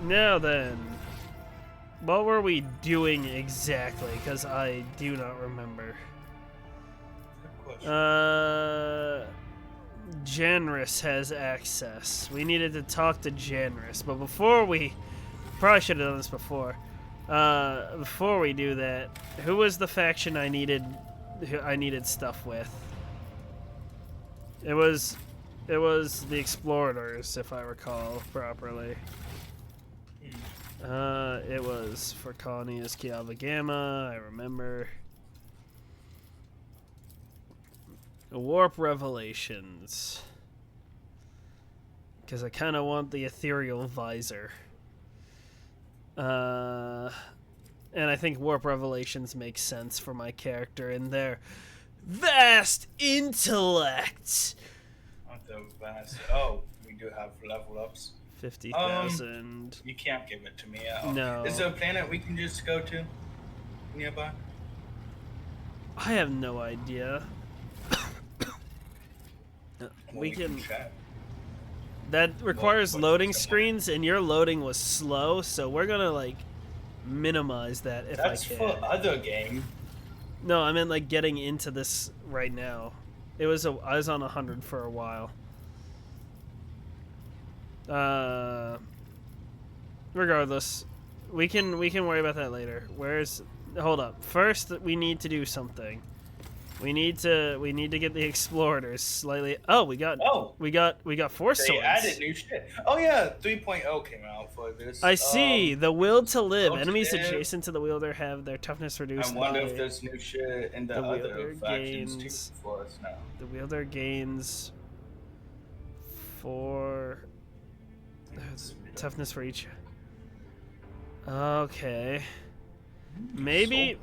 Now then, what were we doing exactly? Because I do not remember. Good question. Janris has access. We needed to talk to Janris, but before we... Probably should have done this before. Before we do that, who was the faction I needed stuff with? It was the Explorers, if I recall properly. It was for Colonius Kiava Gamma, I remember. Warp Revelations. Because I kind of want the Ethereal Visor. And I think Warp Revelations makes sense for my character and their vast intellect. Not the vast. Oh, we do have level ups. 50,000. You can't give it to me. No. Is there a planet we can just go to nearby? I have no idea. We can check. That requires loading screens, and your loading was slow, so we're gonna like minimize that if That's I can. for other game. No, I meant like getting into this right now. I was on 100 for a while. Regardless, we can worry about that later. Hold up. First, we need to do something. We need to get the Explorers slightly. Oh, we got Force They Swords. added new shit. Oh yeah, 3.0 came out for this. I see. The Will to Live. Will to Enemies Live. adjacent to the wielder have their toughness reduced I wonder by... if there's new shit in the other factions too for us now. The wielder gains 4 toughness for each. Okay. Maybe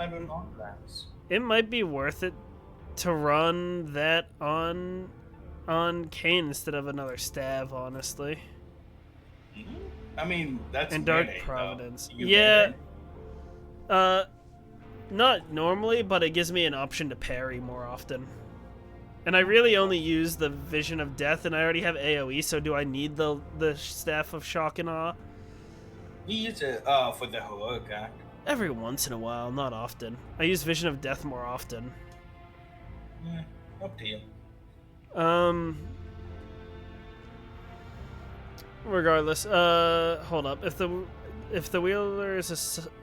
it might be worth it to run that on Kane instead of another Stav, honestly. I mean, that's and Dark winning, Providence. You Yeah. Not normally, but it gives me an option to parry more often. And I really only use the Vision of Death, and I already have AoE, so do I need the Staff of Shock and Awe? You use it for the heroic act. Every once in a while, not often. I use Vision of Death more often. Yeah, up to you. Regardless, hold up. If the wielder is a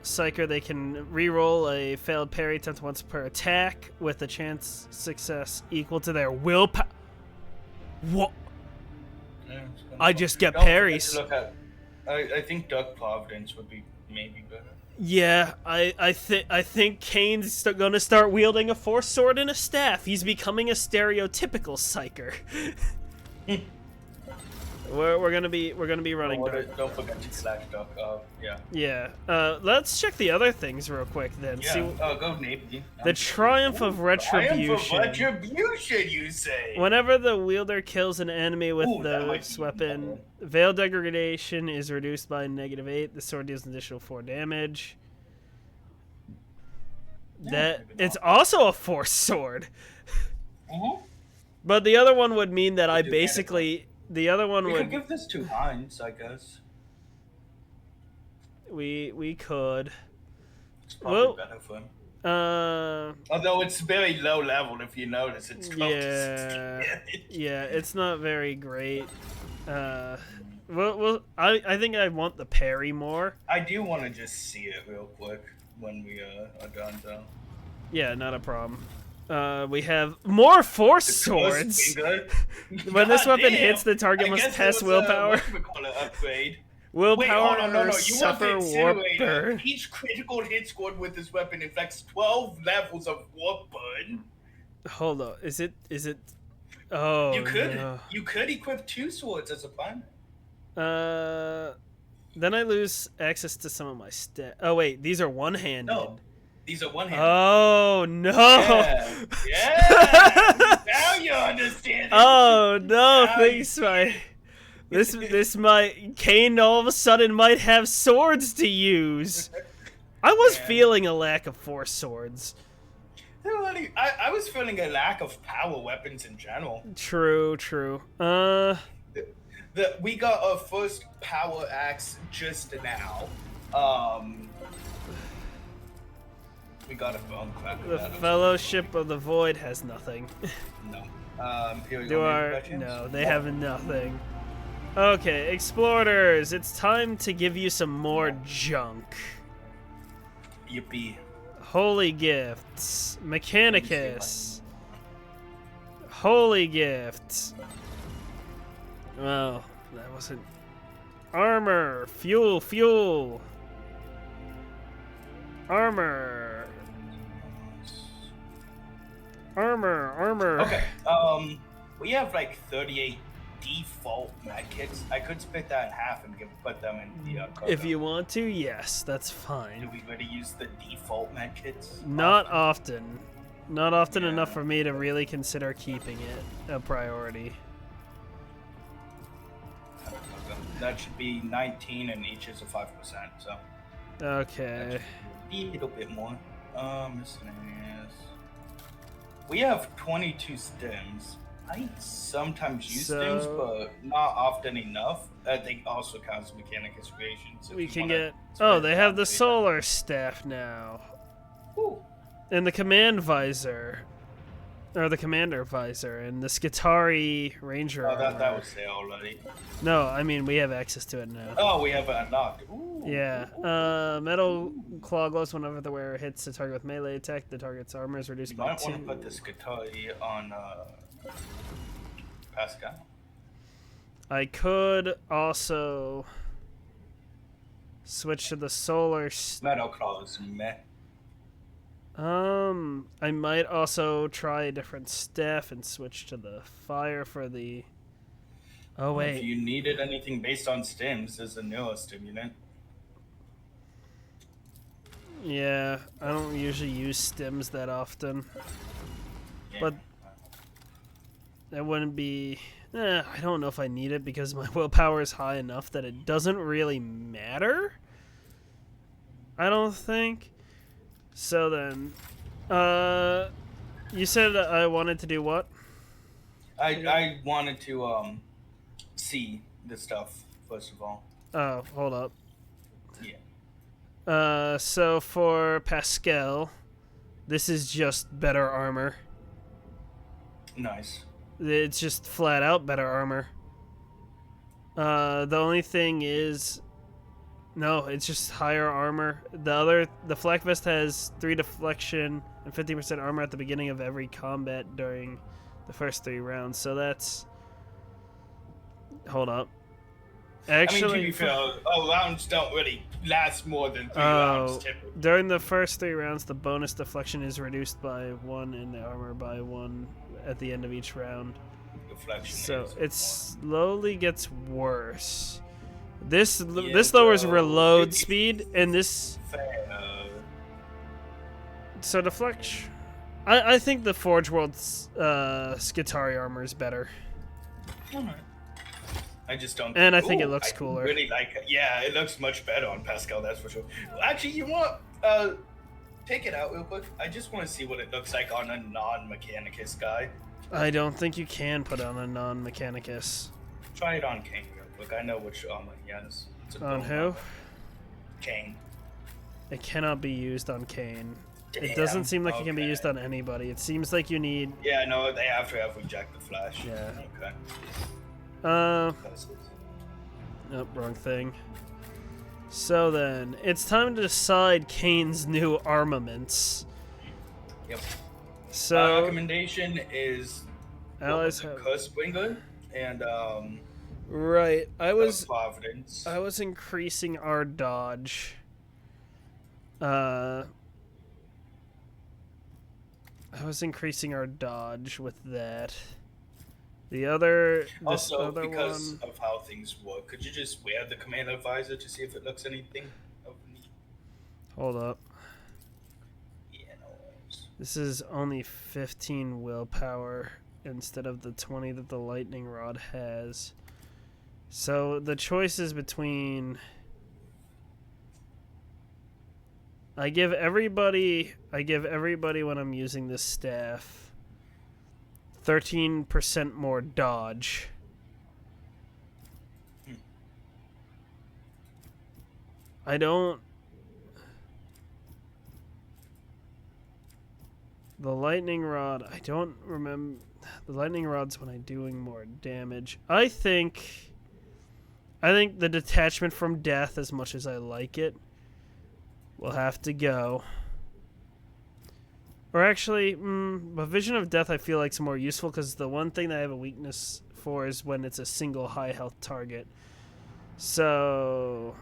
psyker, they can re-roll a failed parry attempt once per attack with a chance success equal to their willpower. What? Yeah, I just get Don't forget parries. to look at, I think Dark Providence would be maybe better. Yeah, I think Kane's gonna start wielding a force sword and a staff. He's becoming a stereotypical psyker. We're gonna be running. Don't forget to slash Dark. Yeah. Yeah. Let's check the other things real quick then. Yeah. See, Go Navy. the Triumph of Retribution. Triumph of Retribution, you say? Whenever the wielder kills an enemy with that might this be weapon, better. Veil Degradation is reduced by -8. The sword deals an additional 4 damage. It's also a force sword. But the other one would mean that I basically... The other one We would... could give this to Heinz, I guess. We could. It's probably better for him. Although it's very low level, if you notice, it's 12 to 16. Yeah, it's not very great. Well, I think I want the parry more. I do want to just see it real quick when we are done, though. Yeah, not a problem. We have more force swords. When this weapon hits, the target must test willpower. Upgrade. Willpower Wait, no. You suffer want the warp incinerator. burn. Each critical hit scored with this weapon inflicts 12 levels of warp burn. Hold on, is it? Oh, You could no. equip 2 swords as a plan. Then I lose access to some of my stat. Oh wait, these are one-handed. No, these are one-handed. Oh no! Yeah. Now you understand. Oh no! Now Thanks, this might Kane all of a sudden might have swords to use. I was feeling a lack of force swords. I was feeling a lack of power weapons in general. True. We got our first power axe just now. We got a bone crack. The Fellowship of the Void has nothing. No. No, they have nothing. Okay, Explorers, it's time to give you some more junk. Yippee. Holy Gifts. Mechanicus. Holy Gifts. Well, that wasn't... Armor. Fuel. Armor. Okay, we have like 38 default medkits. I could split that in half and put them in the cargo. If you want to, yes, that's fine. Do we really use the default medkits? Not often. Not often enough for me to really consider keeping it a priority. That should be 19 and each is a 5%, so. Okay. Be a little bit more. Miscellaneous. We have 22 stems. I sometimes use stems, but not often enough. They also count as Mechanicus creations. We can get... Oh, they have the solar staff now. Ooh. And the command visor. Or the commander visor. And the Skitarii ranger armor. That was there already. No, I mean, we have access to it now. Oh, we have it unlocked. Ooh. Yeah. Metal claw glows whenever the wearer hits the target with melee attack. The target's armor is reduced by 2. I want to put the Skitarii on Pascal. I could also switch to the solar... Metal claws, meh. I might also try a different staff and switch to the fire for the... Oh, wait. If you needed anything based on stims, there's a neurostimulant. Yeah, I don't usually use stims that often. Yeah. But that wouldn't be... I don't know if I need it because my willpower is high enough that it doesn't really matter. I don't think. So then, you said I wanted to do what? I wanted to see the stuff first of all. Oh, hold up. Yeah. So for Pascal, this is just better armor. Nice. It's just flat out better armor. The only thing is, no, it's just higher armor. The flak vest has 3 deflection and 50% armor at the beginning of every combat during the first 3 rounds. So that's... Hold up. Actually, I mean, to be fair, rounds don't really last more than 3 rounds typically. During the first 3 rounds, the bonus deflection is reduced by 1 and the armor by 1 at the end of each round. Deflection so it slowly gets worse. This lowers reload speed, and this... So deflection... I think the Forge World's Skitarii armor is better. Alright. I just don't... And I think it looks cooler. I really like it. Yeah, it looks much better on Pascal, that's for sure. Actually, you want... take it out real quick. I just want to see what it looks like on a non-Mechanicus guy. I don't think you can put on a non-Mechanicus. Try it on Kane real quick. I know which armor he has. On who? Kane. It cannot be used on Kane. Damn, it doesn't seem like it can be used on anybody. It seems like you need... Yeah, no, they have to have rejected flash. Yeah. Okay. Nope, wrong thing. So then, it's time to decide Kane's new armaments. Yep. So recommendation is allies have Curse Bringer and right. I was Providence. I was increasing our dodge. I was increasing our dodge with that. The other also other because one, of how things work, could you just wear the command advisor to see if it looks anything of neat? Hold up. Yeah, no worries. This is only 15 willpower instead of the 20 that the lightning rod has. So the choice is between... I give everybody when I'm using this staff 13% more dodge. I don't... The lightning rod, I don't remember... The lightning rod's when I'm doing more damage. I think the detachment from death, as much as I like it, will have to go. Or actually, but Vision of Death I feel like is more useful because the one thing that I have a weakness for is when it's a single high health target. So...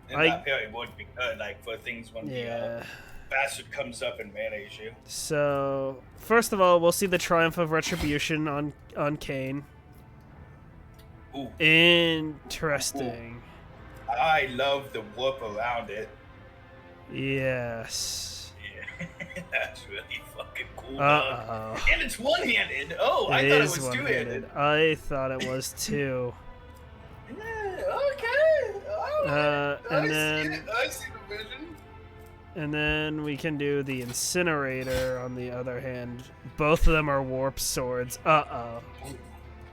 And that period would be good, like, for things when the bastard comes up and melees you. So, first of all, we'll see the Triumph of Retribution on Kane. Ooh. Interesting. Ooh. I love the whoop around it. Yes. Yeah, that's really fucking cool. Uh-oh. And it's one-handed. Oh, I thought it was two-handed. I thought it was two. Yeah, okay. And then I see the vision. And then we can do the Incinerator on the other hand. Both of them are warp swords. Uh-oh.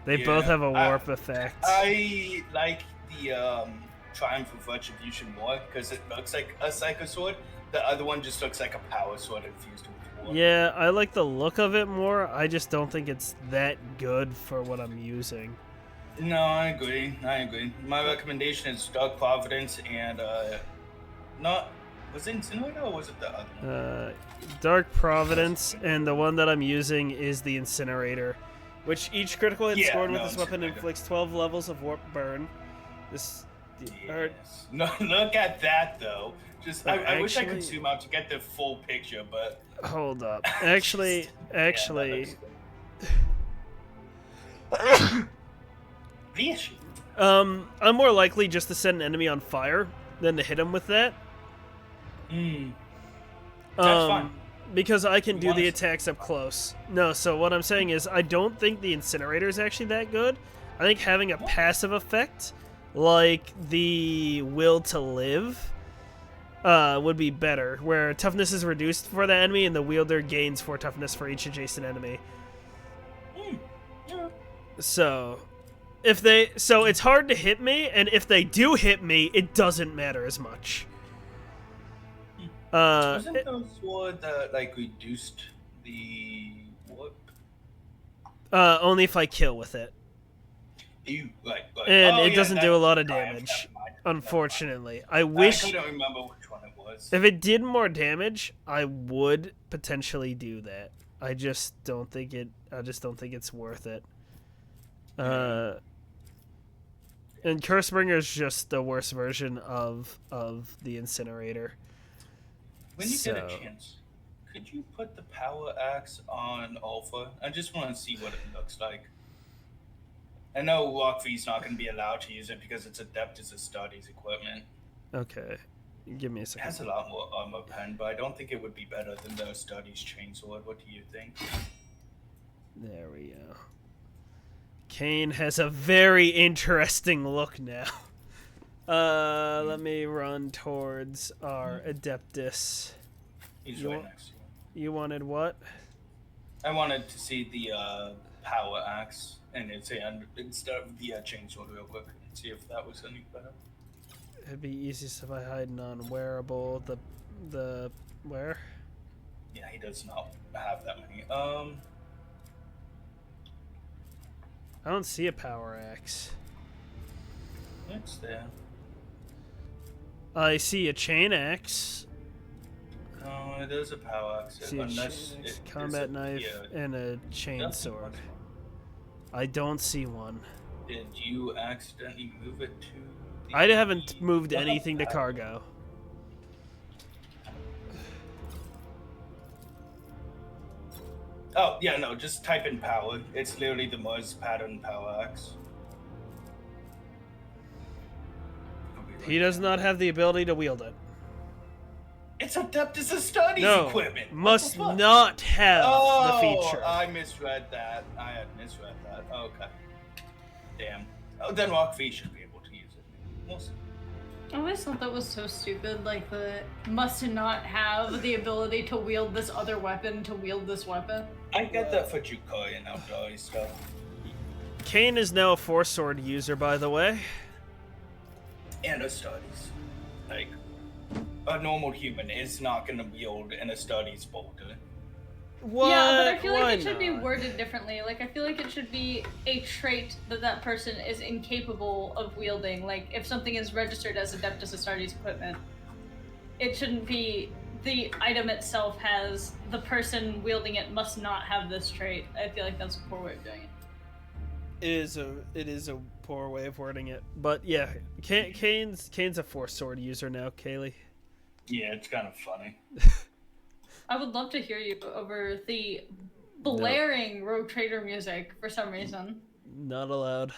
They both have a warp effect. I like the Triumph of Retribution more because it looks like a Psycho Sword. The other one just looks like a Power Sword infused with warp. Yeah, I like the look of it more. I just don't think it's that good for what I'm using. No, I agree. My recommendation is Dark Providence and was it Incinerator or was it the other one? Dark Providence, and the one that I'm using is the Incinerator, which each critical hit scored with this weapon inflicts 12 levels of warp burn. No, look at that though. Just I wish I could zoom out to get the full picture, but hold up. Actually. The issue. I'm more likely just to set an enemy on fire than to hit him with that. That's fine. Because I can do the attacks up close. No, so what I'm saying is I don't think the Incinerator is actually that good. I think having a passive effect, like the Will to Live, would be better, where toughness is reduced for the enemy and the wielder gains 4 toughness for each adjacent enemy. Yeah. So it's hard to hit me, and if they do hit me, it doesn't matter as much. Wasn't the sword that like reduced the warp? Only if I kill with it. And it doesn't do a lot of damage, unfortunately. I wish. I don't remember which one it was. If it did more damage, I would potentially do that. I just don't think it's worth it. And Cursebringer is just the worst version of the Incinerator. When you get a chance, could you put the Power Axe on Alpha? I just want to see what it looks like. I know Rockfee's not going to be allowed to use it because it's Adeptus Astartes equipment. Okay, give me a second. It has a lot more armor pen, but I don't think it would be better than the Astartes chainsword. What do you think? There we go. Kane has a very interesting look now. Let me run towards our Adeptus. He's right next to you. You wanted what? I wanted to see the Power Axe and its hand instead of the chainsword real quick and see if that was any better. It'd be easiest if I hide non-wearable. The where? Yeah, he does not have that many. I don't see a Power Axe. It's there. I see a Chain Axe. Oh, it is a Power Axe. See a combat knife and a chain sword. I don't see one. Did you accidentally move it to I haven't moved anything to cargo. Oh, yeah, no, just type in power. It's literally the Mars pattern Power Axe. He does not have the ability to wield it. It's Adeptus Astartes equipment. Must not have the feature. I misread that. I had misread that. Okay. Damn. Oh, then Rockfee should be able to use it. We'll see. I always thought that was so stupid, like the must not have the ability to wield this other weapon to wield this weapon. I get that for Jukai and outdoorsy stuff. Kane is now a 4-sword user, by the way. and Astartes. Like, a normal human is not going to wield an Astartes boulder. What? Yeah, but I feel Why like it should be not? worded differently. Like, I feel like it should be a trait that that person is incapable of wielding. Like, if something is registered as Adeptus Astartes equipment, it shouldn't be the item itself has the person wielding it must not have this trait. I feel like that's a poor way of doing it. It is a poor way of wording it, but yeah, Kane's a Force Sword user now, Kaylee. Yeah, it's kind of funny. I would love to hear you over the blaring Rogue Trader music for some reason. Not allowed.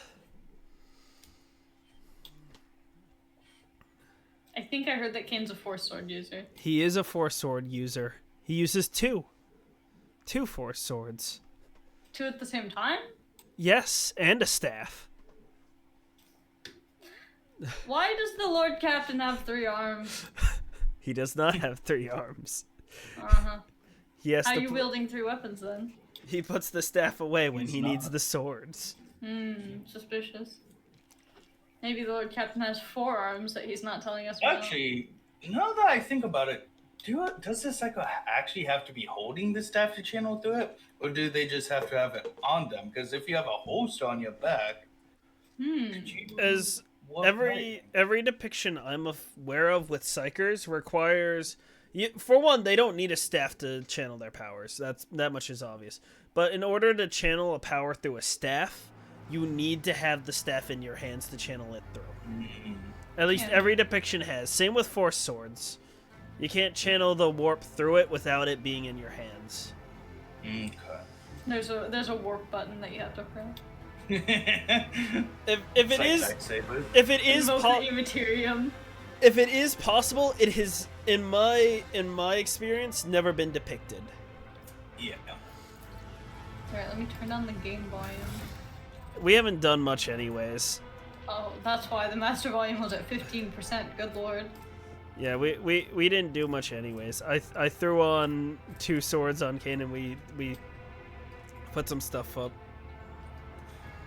I think I heard that Kane's a Force Sword user. He is a Force Sword user. He uses two Force Swords. 2 at the same time? Yes, and a staff. Why does the Lord Captain have 3 arms? He does not have 3 arms. Uh-huh. He has How to are you wielding 3 weapons then? He puts the staff away when He's he not. needs the swords. Suspicious. Maybe the Lord Captain has 4 arms that he's not telling us about. Actually, now that I think about it, does the Psycho actually have to be holding the staff to channel through it? Or do they just have to have it on them? Because if you have a holster on your back... As every depiction I'm aware of with Psychers requires... For one, they don't need a staff to channel their powers. That much is obvious. But in order to channel a power through a staff, you need to have the staff in your hands to channel it through. At least every depiction has. Same with Force Swords. You can't channel the warp through it without it being in your hands. Okay. There's a warp button that you have to press. If it is Invoke the Immaterium. if it is possible, it has in my experience never been depicted. Yeah. Alright, let me turn on the game volume. We haven't done much anyways. Oh, that's why the master volume was at 15%. Good lord. Yeah, we didn't do much anyways. I threw on 2 swords on Kane and we put some stuff up.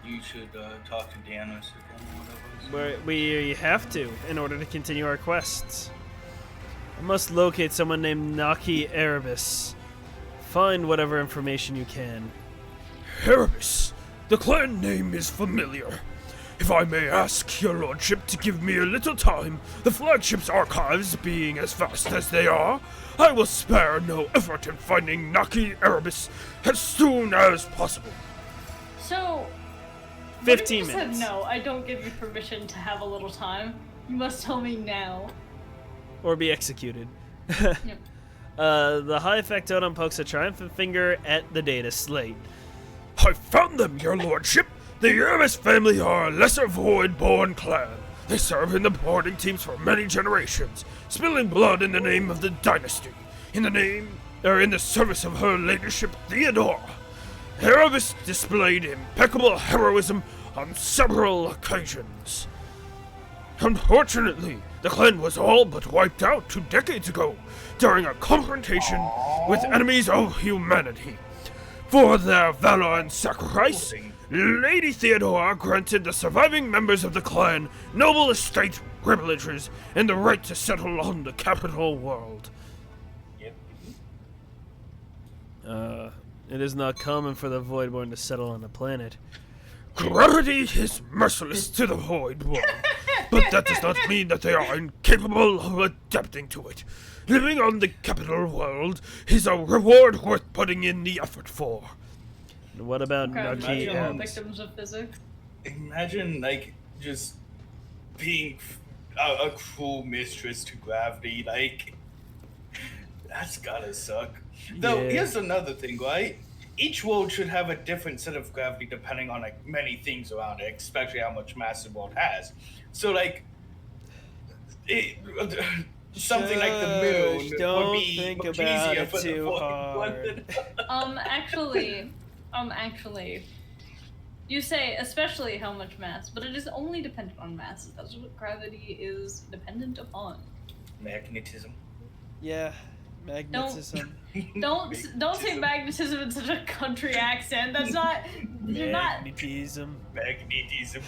You should talk to Danos again, whatever. We have to in order to continue our quests. I must locate someone named Naki Erebus. Find whatever information you can. Erebus, the clan name is familiar. If I may ask your lordship to give me a little time, the flagship's archives being as vast as they are, I will spare no effort in finding Naki Erebus as soon as possible. So, 15 what if you minutes. said no, I don't give you permission to have a little time. You must tell me now. Or be executed. Yep. The High Factotum pokes a triumphant finger at the data slate. I found them, your lordship. The Erebus family are a lesser void-born clan. They serve in the boarding teams for many generations, spilling blood in the name of the dynasty, in the service of her ladyship Theodora. Erebus displayed impeccable heroism on several occasions. Unfortunately, the clan was all but wiped out 2 decades ago during a confrontation with enemies of humanity. For their valor and sacrifice, Lady Theodora granted the surviving members of the clan noble estate privileges and the right to settle on the capital world. Yep. It is not common for the Voidborn to settle on a planet. Gravity is merciless to the void world, but that does not mean that they are incapable of adapting to it. Living on the capital world is a reward worth putting in the effort for. What about Okay, Naki? imagine victims of physics. Imagine, like, just being a cruel mistress to gravity. Like, that's gotta suck. Though, Yeah. here's another thing, right? Each world should have a different set of gravity depending on, like, many things around it, especially how much mass the world has. So, like, something like the moon Don't would be think much about easier it for the too void hard. Actually, you say especially how much mass, but it is only dependent on mass. That's what gravity is dependent upon. Magnetism. Yeah, Magnetism. Don't say magnetism in such a country accent. That's not. You're not. Magnetism. Magnetism.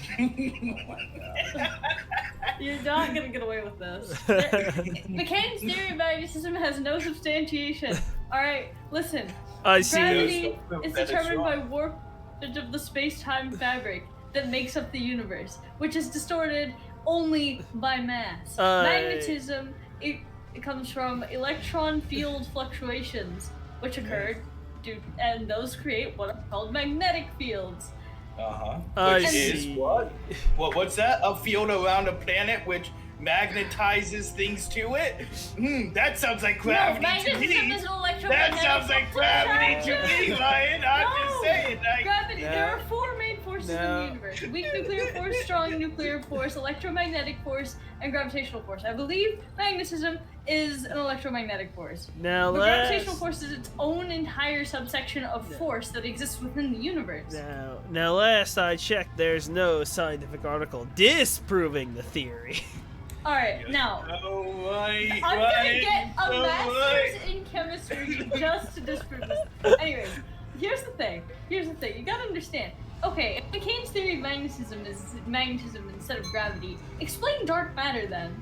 You're not gonna get away with this. McCain's theory of magnetism has no substantiation. All right, listen. I see. Gravity is That is determined by wrong. warpage of the space-time fabric that makes up the universe, which is distorted only by mass. Magnetism, it comes from electron field fluctuations, which occurred, and those create what are called magnetic fields. I Which see. is what? What's that? A field around a planet which magnetizes things to it? That sounds like gravity to magnetism me. is an electromagnetic That sounds like gravity to me, Ryan. I'm just saying. Gravity. No. There are four main forces in No. the universe: weak nuclear force, strong nuclear force, electromagnetic force, and gravitational force. I believe magnetism is an electromagnetic force. Now But gravitational let's. force is its own entire subsection of force that exists within the universe. Now, last I checked, there's no scientific article disproving the theory. All right, now Oh, right, I'm gonna right, get a so master's right. in chemistry just to disprove this. Anyways, here's the thing. You gotta understand. Okay, if McCain's theory of magnetism is magnetism instead of gravity, explain dark matter then.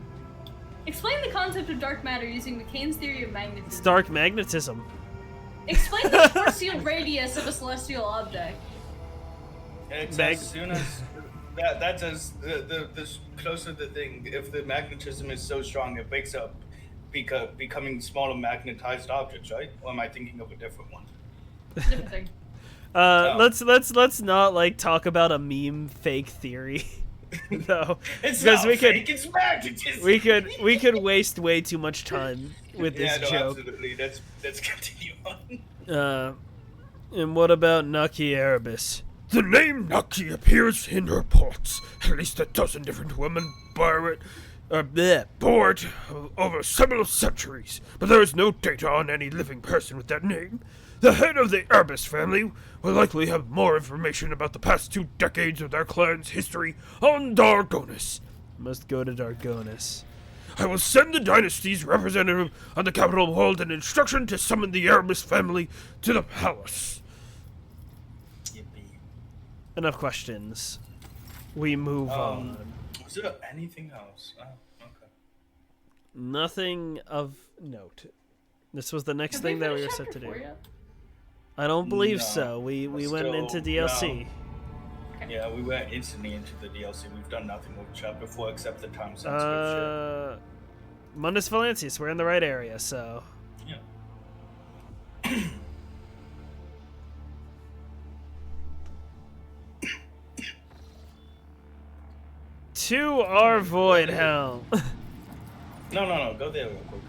Explain the concept of dark matter using McCain's theory of magnetism. It's dark magnetism. Explain the force field radius of a celestial object. It's Mag- as soon as that's as the closer the thing. If the magnetism is so strong, it wakes up, becoming smaller magnetized objects, right? Or am I thinking of a different one? Different thing. Let's not like talk about a meme fake theory. No, It's because not we fake, could it's magnetism. we could waste way too much time with this Yeah, no, joke. absolutely. Let's continue on. And what about Nucky Erebus? The name Naki appears in reports. At least a dozen different women bore it over several centuries, but there is no data on any living person with that name. The head of the Erebus family will likely have more information about the past 2 decades of their clan's history on Dargonis. Must go to Dargonis. I will send the dynasty's representative on the capital world an instruction to summon the Erebus family to the palace. Yippee. Enough questions. We move on. Was there anything else? Oh, okay. Nothing of note. This was the next Have thing that we were finished set to chapter do. 4 yet? I don't believe No. so. We We're went into still- DLC. Yeah, we went instantly into the DLC. We've done nothing with chapter 4 except the time sensitive Mundus Valancius, we're in the right area, so. shit. Yeah. To our Void Helm. No. Go there real quick.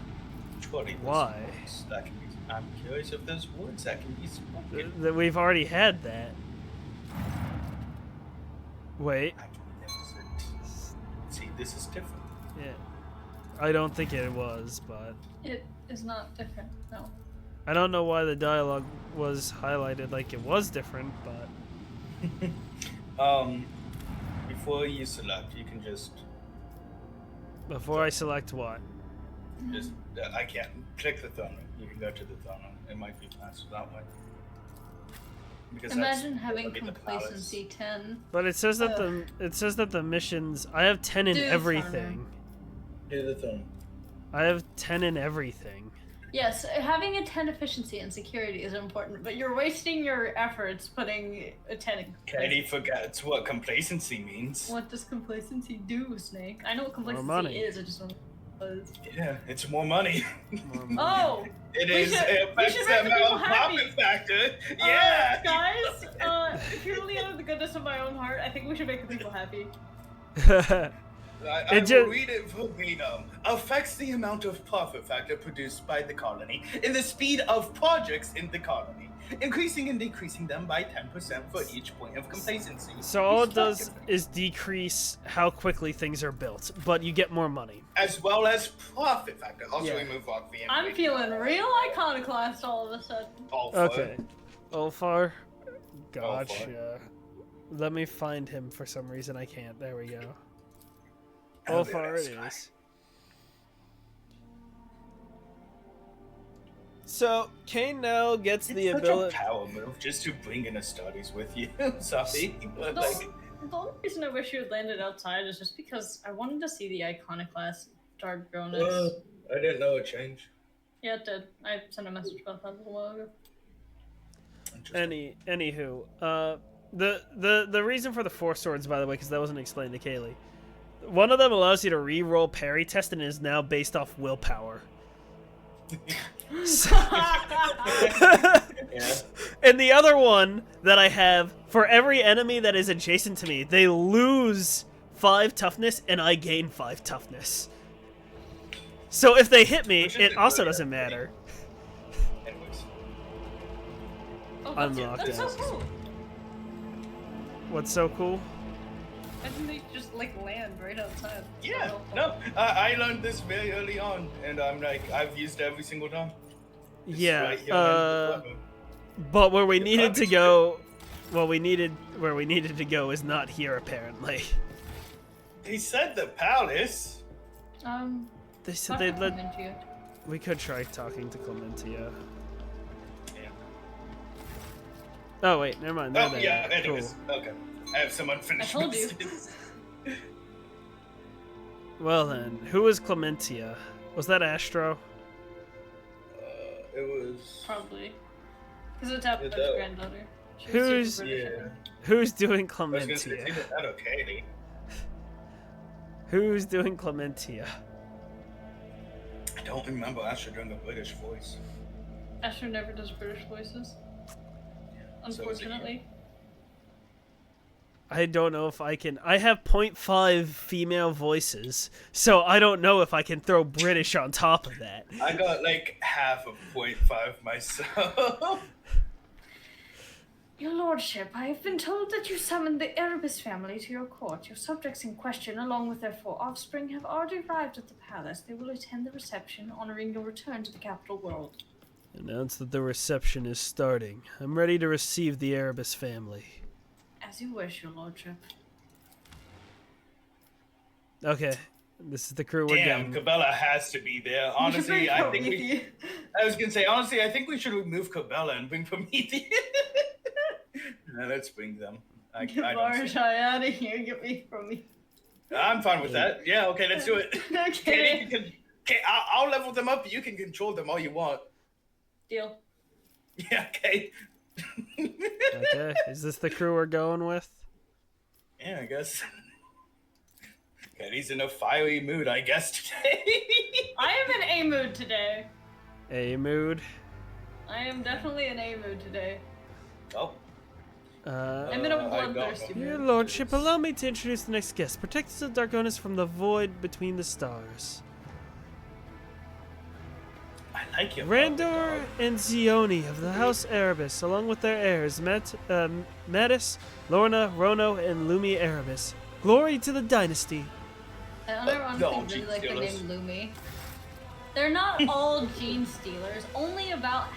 Surely there's Why? words that can be. I'm curious if there's words that can be spoken. We've already had that. Wait. Magnificent. See, this is different. Yeah. I don't think it was, but It is not different. No. I don't know why the dialogue was highlighted like it was different, but Before you select, you can just before I select what? I can't click the throne room. You can go to the throne room. It might be faster that way. Because Imagine that's having literally the palace. complacency 10. But it says that the missions I have 10 in Do the everything. Do the throne room. I have 10 in everything. Yes, having a 10 efficiency and security is important, but you're wasting your efforts putting a 10 in Katie forgets what complacency means. What does complacency do, Snake? I know what complacency money. is, I just don't know what it is. Yeah, it's more money. Oh! It We is. should- It we affects should the make the people amount of happy. profit factor. Yeah. Guys, purely out of the goodness of my own heart, I think we should make the people happy. I It will just- read it verbatim. Affects the amount of profit factor produced by the colony and the speed of projects in the colony, increasing and decreasing them by 10% for each point of complacency. So all it does is decrease how quickly things are built, but you get more money. As well as profit factor. Also Yeah. remove rock the I'm feeling real iconoclast all of a sudden. Okay. Ulfar. Ulfar. Gotcha. Let me find him for some reason I can't. There we go. Oh, Ulfar there it it is. is. So Kane now gets the It's such ability. a power move just to bring in a studies with you, sorry. But The, like, the only reason I wish you had landed outside is just because I wanted to see the iconoclast Dargonus. I didn't know it changed. Yeah, it did. I sent a message about that a little while ago. Anywho, the reason for the 4 swords, by the way, because that wasn't explained to Kaylee. One of them allows you to re-roll parry test and is now based off willpower. So- Yeah. And the other one that I have, for every enemy that is adjacent to me, they lose 5 toughness and I gain 5 toughness. So if they hit me, Which it isn't also good, doesn't yeah. matter. Anyways. Oh, Unlocked that's so it. cool. What's so cool? I didn't they just like land right outside. Yeah, So no, I learned this very early on, and I'm like, I've used it every single time. It's Yeah, right here on the button. but where we Yeah, needed to obviously. go, where we needed to go is not here apparently. He said the palace. They said talk they'd to let. Clementia. We could try talking to Clementia. Yeah. Oh wait, never mind. Oh they're yeah. there. Anyways, okay. I have some unfinished I told you. business. Well then, who is Clementia? Was that Astro? It was. Probably. Because it's Apple's that- granddaughter. She's Who's- super British, I Yeah. think. Who's doing I was gonna say, Clementia? it's either that or Katie. Who's doing Clementia? I don't remember actually doing a British voice. Asher never does British voices. So is it you? Unfortunately. I don't know if I can. I have 0.5 female voices, so I don't know if I can throw British on top of that. I got like half of 0.5 myself. Your lordship, I have been told that you summoned the Erebus family to your court. Your subjects in question, along with their 4 offspring, have already arrived at the palace. They will attend the reception, honoring your return to the capital world. Announce that the reception is starting. I'm ready to receive the Erebus family. As you wish, your lordship. Okay, this is the crew we're Damn, getting. Cabela has to be there. Honestly, I think we. I was gonna say, honestly, I think we should remove Cabela and bring Prometheus. No, let's bring them. I Get don't see- Marshai out of here. Get me from me. I'm fine with that. Yeah, okay, let's do it. Okay. Katie, okay, I'll level them up. You can control them all you want. Deal. Yeah, okay. Okay, is this the crew we're going with? Yeah, I guess. Katie's in a fiery mood, I guess, today. I am in A mood today. A mood. I am definitely in A mood today. Oh. I'm in a I don't bloodthirsty know. Your mood. lordship, allow me to introduce the next guest. Protectors of Dargonus from the void between the stars. I like you. Randor and Zioni of the House Erebus, along with their heirs, Mattis, Lorna, Rono, and Lumi Erebus. Glory to the dynasty. I No, unironically really gene like the stealers. name Lumi. They're not all gene stealers, only about.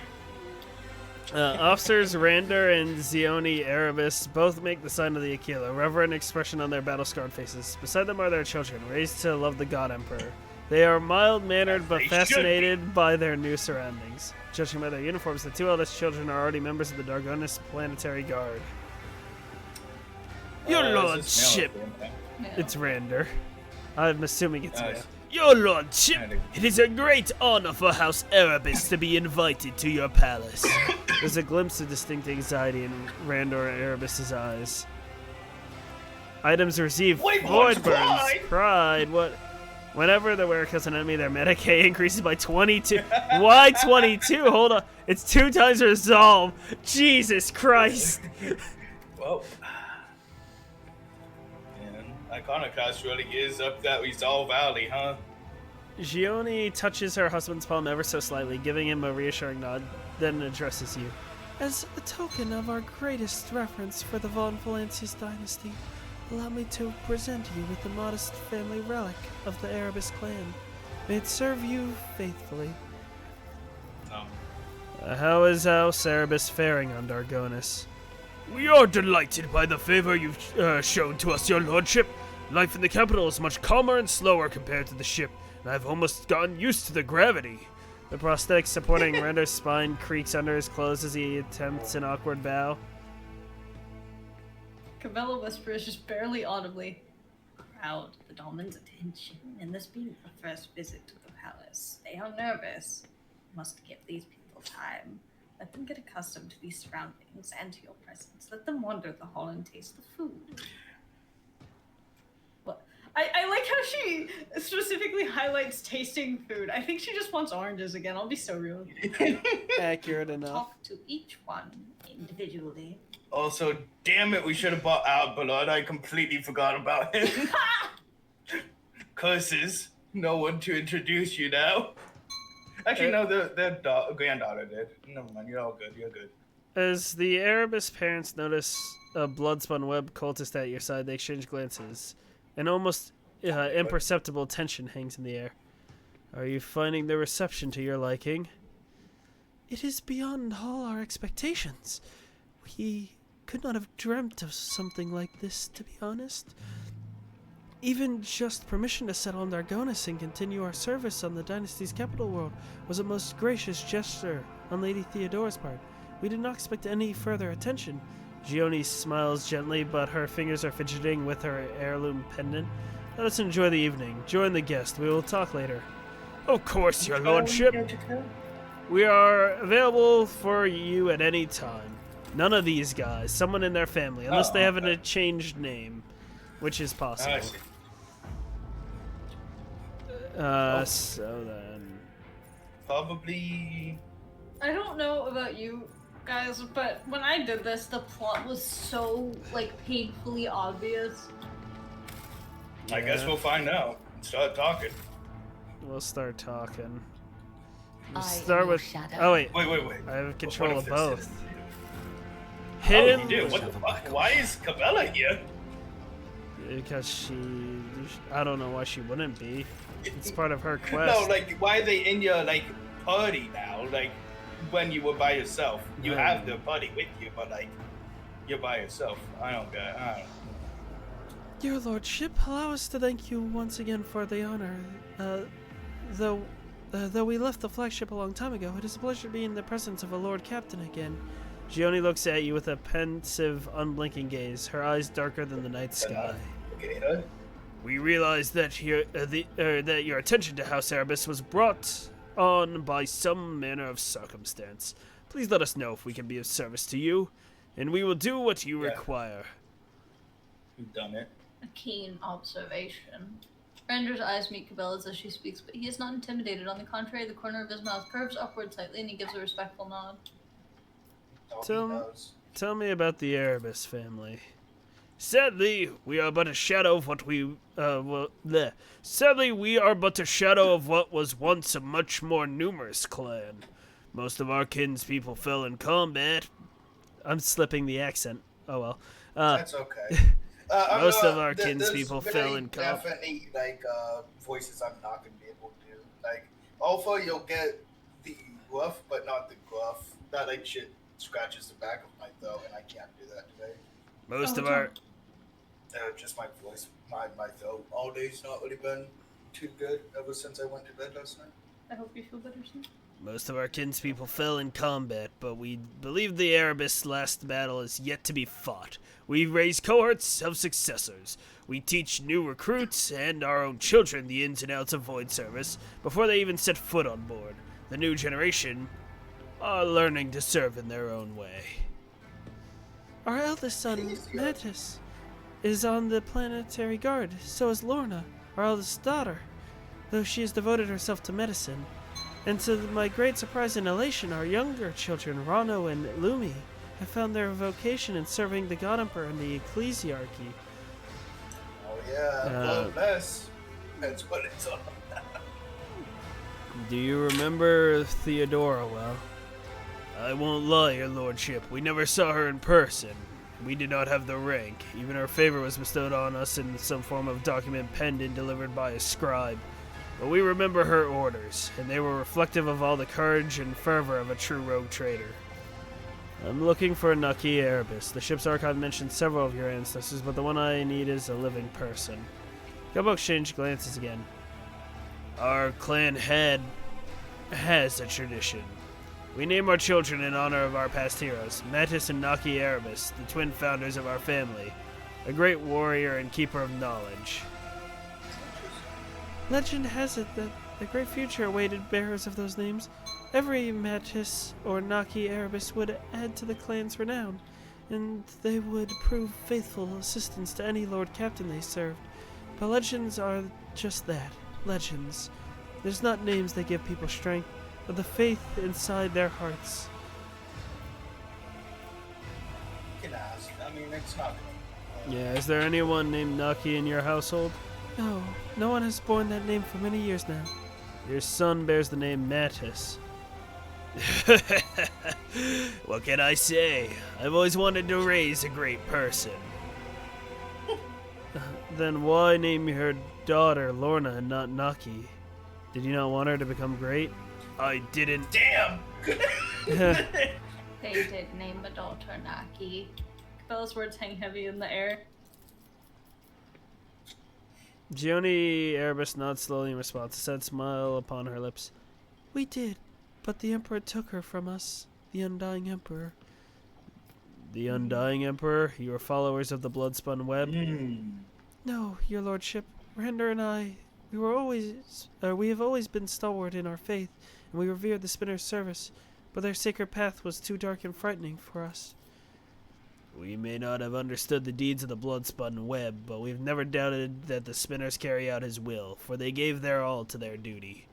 Officers Randor and Zioni Erebus both make the sign of the Aquila, reverent expression on their battle-scarred faces. Beside them are their children, raised to love the God Emperor. They are mild-mannered but They should fascinated by their new surroundings. Judging by their uniforms, the 2 eldest children are already members of the Dargonus Planetary Guard. Your lordship, Yeah. it's Randor. I'm assuming it's Nice. male. Your lordship, it is a great honor for House Erebus to be invited to your palace. There's a glimpse of distinct anxiety in Randor Erebus's eyes. Items received: Wait, Void what's Burns, pride? Pride. What? Whenever the wearer kills an enemy, their meta K increases by 22. Why 22? Hold on. It's 2 times resolve. Jesus Christ. Well, man, Iconoclast really is up that Resolve Valley, huh? Gioni touches her husband's palm ever so slightly, giving him a reassuring nod, then addresses you. As a token of our greatest reverence for the Von Valancius dynasty, allow me to present you with the modest family relic of the Erebus clan. May it serve you faithfully. How is House Erebus faring on Dargonus? We are delighted by the favor you've shown to us, your lordship. Life in the capital is much calmer and slower compared to the ship, and I've almost gotten used to the gravity. The prosthetic supporting Render's spine creaks under his clothes as he attempts an awkward bow. Cabela whispers just barely audibly. Crowd the Dolmen's attention, and this being the first visit to the palace, they are nervous. Must give these people time. Let them get accustomed to these surroundings and to your presence. Let them wander the hall and taste the food. What? I like how she specifically highlights tasting food. I think she just wants oranges again. I'll be so real. Accurate enough. Talk to each one individually. Also, damn it, we should have bought out blood. I completely forgot about him. Curses. No one to introduce you now. Actually, no, their granddaughter did. Never mind, you're all good. You're good. As the Erebus parents notice a bloodspun web cultist at your side, they exchange glances. An almost imperceptible tension hangs in the air. Are you finding the reception to your liking? It is beyond all our expectations. We could not have dreamt of something like this, to be honest. Even just permission to settle in Dargonis and continue our service on the Dynasty's capital world was a most gracious gesture on Lady Theodora's part. We did not expect any further attention. Gioni smiles gently, but her fingers are fidgeting with her heirloom pendant. Let us enjoy the evening. Join the guest. We will talk later. Of course, your lordship. We are available for you at any time. None of these guys. Someone in their family, unless they have a changed name, which is possible. So then... Probably... I don't know about you guys, but when I did this, the plot was so, like, painfully obvious. I guess we'll find out. Start talking. We'll start talking. We'll I start am with... Shadow. Oh, wait. Wait. I have control of both. Oh, Hidden... you do? What the fuck? Why is Cabela here? Because she... I don't know why she wouldn't be. It's part of her quest. No, like, why are they in your, like, party now? Like, when you were by yourself. You have the party with you, but, like, you're by yourself. I don't know. Your lordship, allow us to thank you once again for the honor. Though we left the flagship a long time ago, it is a pleasure to be in the presence of a Lord Captain again. Gioni looks at you with a pensive, unblinking gaze, her eyes darker than the night sky. Okay, We realize that your attention to House Erebus was brought on by some manner of circumstance. Please let us know if we can be of service to you, and we will do what you require. You've done it. A keen observation. Render's eyes meet Cabela's as she speaks, but he is not intimidated. On the contrary, the corner of his mouth curves upward slightly, and he gives a respectful nod. Tell me about the Erebus family. Sadly, we are but a shadow of what Sadly, we are but a shadow of what was once a much more numerous clan. Most of our kinspeople fell in combat. I'm slipping the accent. Oh well. That's okay. Most of our kinspeople fell in combat. Definitely, like, voices I'm not gonna be able to do. Like, Alpha, you'll get the gruff, but not the gruff. That, like, shit scratches the back of my throat, and I can't do that today. Most of our... just my voice, my throat all day's not really been too good ever since I went to bed last night. I hope you feel better soon. Most of our kinspeople fell in combat, but we believe the Erebus' last battle is yet to be fought. We raise cohorts of successors. We teach new recruits and our own children the ins and outs of void service before they even set foot on board. The new generation are learning to serve in their own way. Our eldest son, Metis, is on the planetary guard. So is Lorna, our eldest daughter, though she has devoted herself to medicine. And to my great surprise and elation, our younger children, Rano and Lumi, have found their vocation in serving the God Emperor and the Ecclesiarchy. Oh yeah, bless. That's what it's all about. Do you remember Theodora well? I won't lie, your lordship. We never saw her in person. We did not have the rank. Even her favor was bestowed on us in some form of document penned and delivered by a scribe. But we remember her orders, and they were reflective of all the courage and fervor of a true rogue trader. I'm looking for Naki Erebus. The ship's archive mentions several of your ancestors, but the one I need is a living person. Gumbo exchanged glances again. Our clan had has a tradition. We name our children in honor of our past heroes, Mattis and Naki Erebus, the twin founders of our family, a great warrior and keeper of knowledge. Legend has it that a great future awaited bearers of those names. Every Mattis or Naki Erebus would add to the clan's renown, and they would prove faithful assistants to any Lord Captain they served. But legends are just that, legends. There's not names that give people strength, but the faith inside their hearts. You can ask. I mean, it's not. Yeah, is there anyone named Naki in your household? No, no one has borne that name for many years now. Your son bears the name Mattis. What can I say? I've always wanted to raise a great person. Then why name your daughter Lorna and not Naki? Did you not want her to become great? I didn't. Damn! They did name the daughter Naki. Cabella's words hang heavy in the air. Gioni Erebus nods slowly in response, a sad smile upon her lips. We did, but the Emperor took her from us, the Undying Emperor. The Undying Emperor? You are followers of the Bloodspun Web? No, your lordship. Rander and I, we have always been stalwart in our faith, and we revered the Spinner's service, but their sacred path was too dark and frightening for us. We may not have understood the deeds of the Bloodspun Web, but we've never doubted that the Spinners carry out his will, for they gave their all to their duty.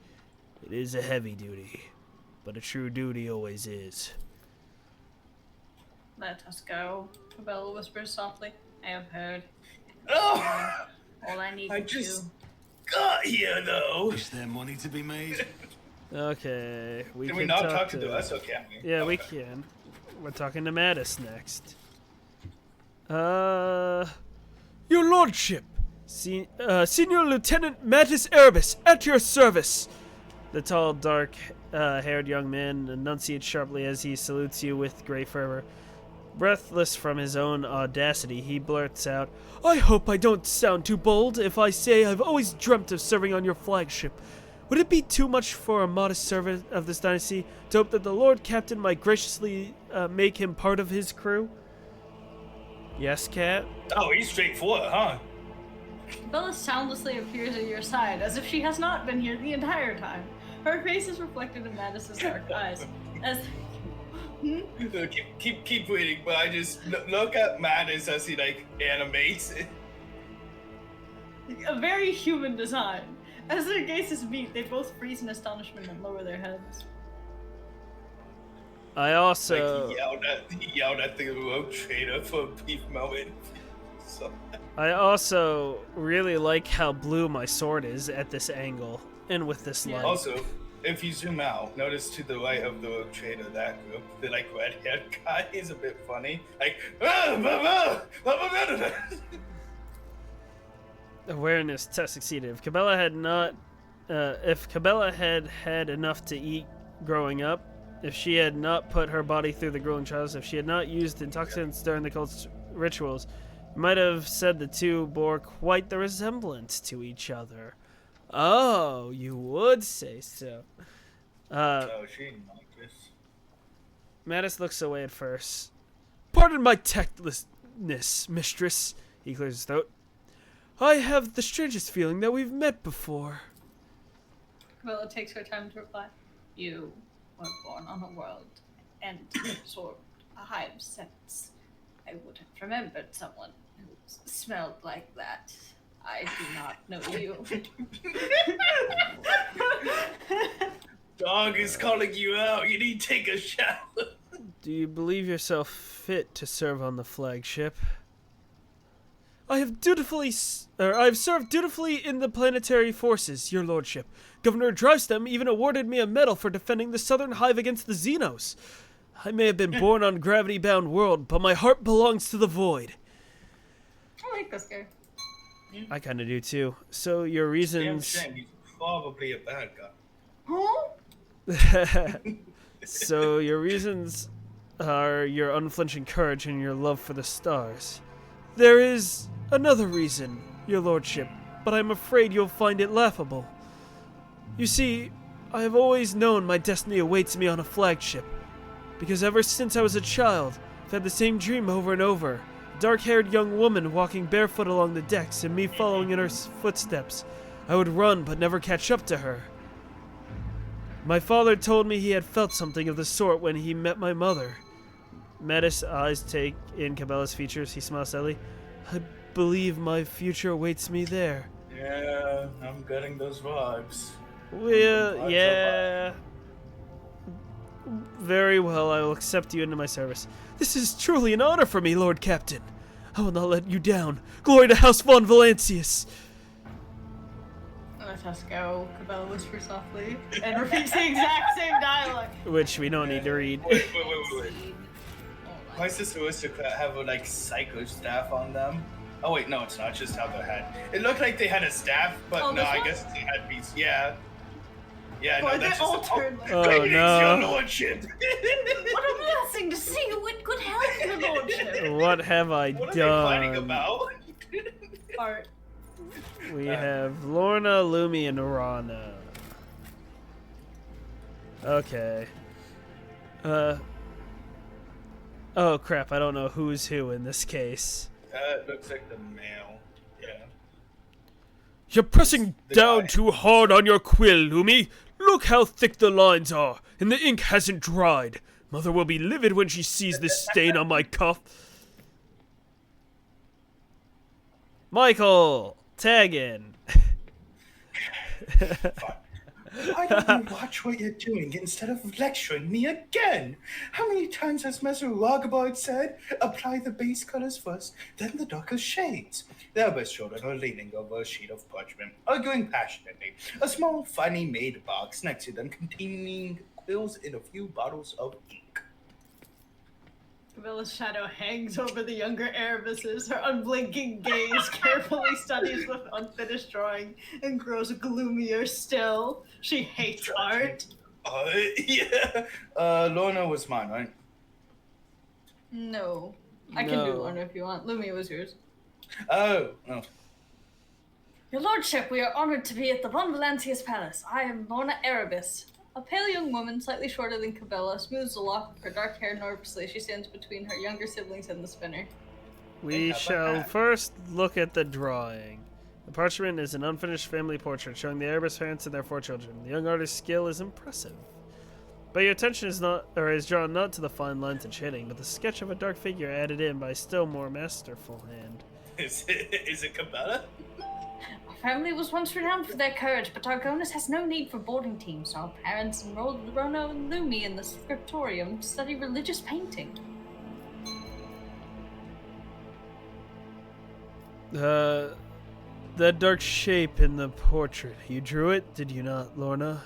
It is a heavy duty, but a true duty always is. Let us go, Cabella whispers softly. I have heard. Oh! All I need I to just do. got here, though. Is there money to be made? Okay, we Can can we not talk to to us? Or can we? Yeah, we Okay. can. We're talking to Mattis next. Your lordship, Senior Lieutenant Mattis Erebus, at your service. The tall, dark-haired young man enunciates sharply as he salutes you with great fervor. Breathless from his own audacity, he blurts out, I hope I don't sound too bold if I say I've always dreamt of serving on your flagship. Would it be too much for a modest servant of this dynasty to hope that the Lord Captain might graciously make him part of his crew? Yes, Cat? Oh, he's straightforward, huh? Cabella soundlessly appears at your side, as if she has not been here the entire time. Her face is reflected in Mattis's dark eyes. As Keep waiting, but I just look at Mattis as he like animates. a very human design. As their gazes meet, they both freeze in astonishment and lower their heads. I also... He yelled at the rogue trader for a brief moment. So. I also really like how blue my sword is at this angle and with this light. Also, if you zoom out, notice to the right of the rogue trader, that group, the like red-haired guy is a bit funny. Like, Awareness test succeeded. If Cabela had not, if Cabela had had enough to eat growing up, if she had not put her body through the grueling trials, if she had not used intoxicants during the cult's rituals, you might have said the two bore quite the resemblance to each other. Oh, you would say so. oh, she didn't like this. Mattis looks away at first. Pardon my tactlessness, mistress. He clears his throat. I have the strangest feeling that we've met before. Cabella takes her time to reply. You were born on a world and absorbed a hive sense. I would have remembered someone who smelled like that. I do not know you. Dog is calling you out. You need to take a shower. Do you believe yourself fit to serve on the flagship? I have served dutifully in the planetary forces, your lordship. Governor Drivestem even awarded me a medal for defending the southern hive against the Xenos. I may have been born on gravity-bound world, but my heart belongs to the void. I like this guy. I kind of do too. So your reasons... Damn shame, he's probably a bad guy. Huh? So your reasons are your unflinching courage and your love for the stars. There is another reason, your lordship, but I'm afraid you'll find it laughable. You see, I have always known my destiny awaits me on a flagship. Because ever since I was a child, I've had the same dream over and over. A dark-haired young woman walking barefoot along the decks and me following in her footsteps. I would run but never catch up to her. My father told me he had felt something of the sort when he met my mother. Mattis' eyes take in Cabela's features. He smiles sadly. I believe my future awaits me there. Yeah, I'm getting those vibes. Well, yeah. Very well, I will accept you into my service. This is truly an honor for me, Lord Captain. I will not let you down. Glory to House von Valancius. Let us go, Cabela whispers softly, and repeats the exact same dialogue. Which we don't need to read. Wait. Why is this aristocrat have like psycho staff on them? Oh wait, no, it's not. Just how they had. It looked like they had a staff, but no, I guess they had these. Yeah. Yeah, Boy, no, that's all just. turned. Oh Greetings, no! your lordship. What a blessing to see you in good health, your lordship. What have I What are done? they fighting about? Art. We have Lorna, Lumi, and Rana. Okay. Oh crap! I don't know who's who in this case. It looks like the male. Yeah. You're pressing The down guy. too hard on your quill, Lumi. Look how thick the lines are, and the ink hasn't dried. Mother will be livid when she sees this stain on my cuff. Michael, tag in. Why don't you watch what you're doing instead of lecturing me again? How many times has Messer Rogabard said, apply the base colors first, then the darker shades? The Elvis children are leaning over a sheet of parchment, arguing passionately. A small, funny made box next to them containing quills and a few bottles of ink. Cabela's shadow hangs over the younger Arabises. Her unblinking gaze carefully studies the unfinished drawing and grows gloomier still. She hates art. Yeah. Lorna was mine, right? No. I can do No. one if you want. Lumi was yours. Oh. Your lordship, we are honored to be at the Von Valancius Palace. I am Lorna Erebus. A pale young woman, slightly shorter than Cabela, smooths the lock of her dark hair nervously. She stands between her younger siblings and the spinner. We How about shall that? first look at the drawing. The parchment is an unfinished family portrait showing the Erebus parents and their 4 children. The young artist's skill is impressive. But your attention is drawn not to the fine lines and shading, but the sketch of a dark figure added in by a still more masterful hand. Is it Cabela? Our family was once renowned for their courage, but Argonis has no need for boarding teams, so our parents enrolled Rono and Lumi in the scriptorium to study religious painting. That dark shape in the portrait. You drew it, did you not, Lorna?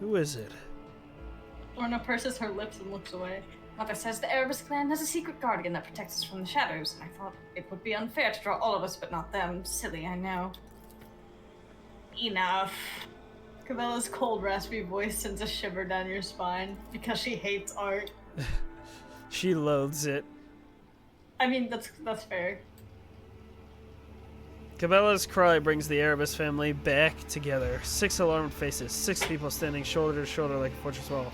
Who is it? Lorna purses her lips and looks away. Mother says the Erebus clan has a secret guardian that protects us from the shadows. I thought it would be unfair to draw all of us, but not them. Silly, I know. Enough. Cabela's cold, raspy voice sends a shiver down your spine because she hates art. She loathes it. I mean, that's fair. Cabela's cry brings the Erebus family back together. 6 alarmed faces, 6 people standing shoulder to shoulder like a fortress wall,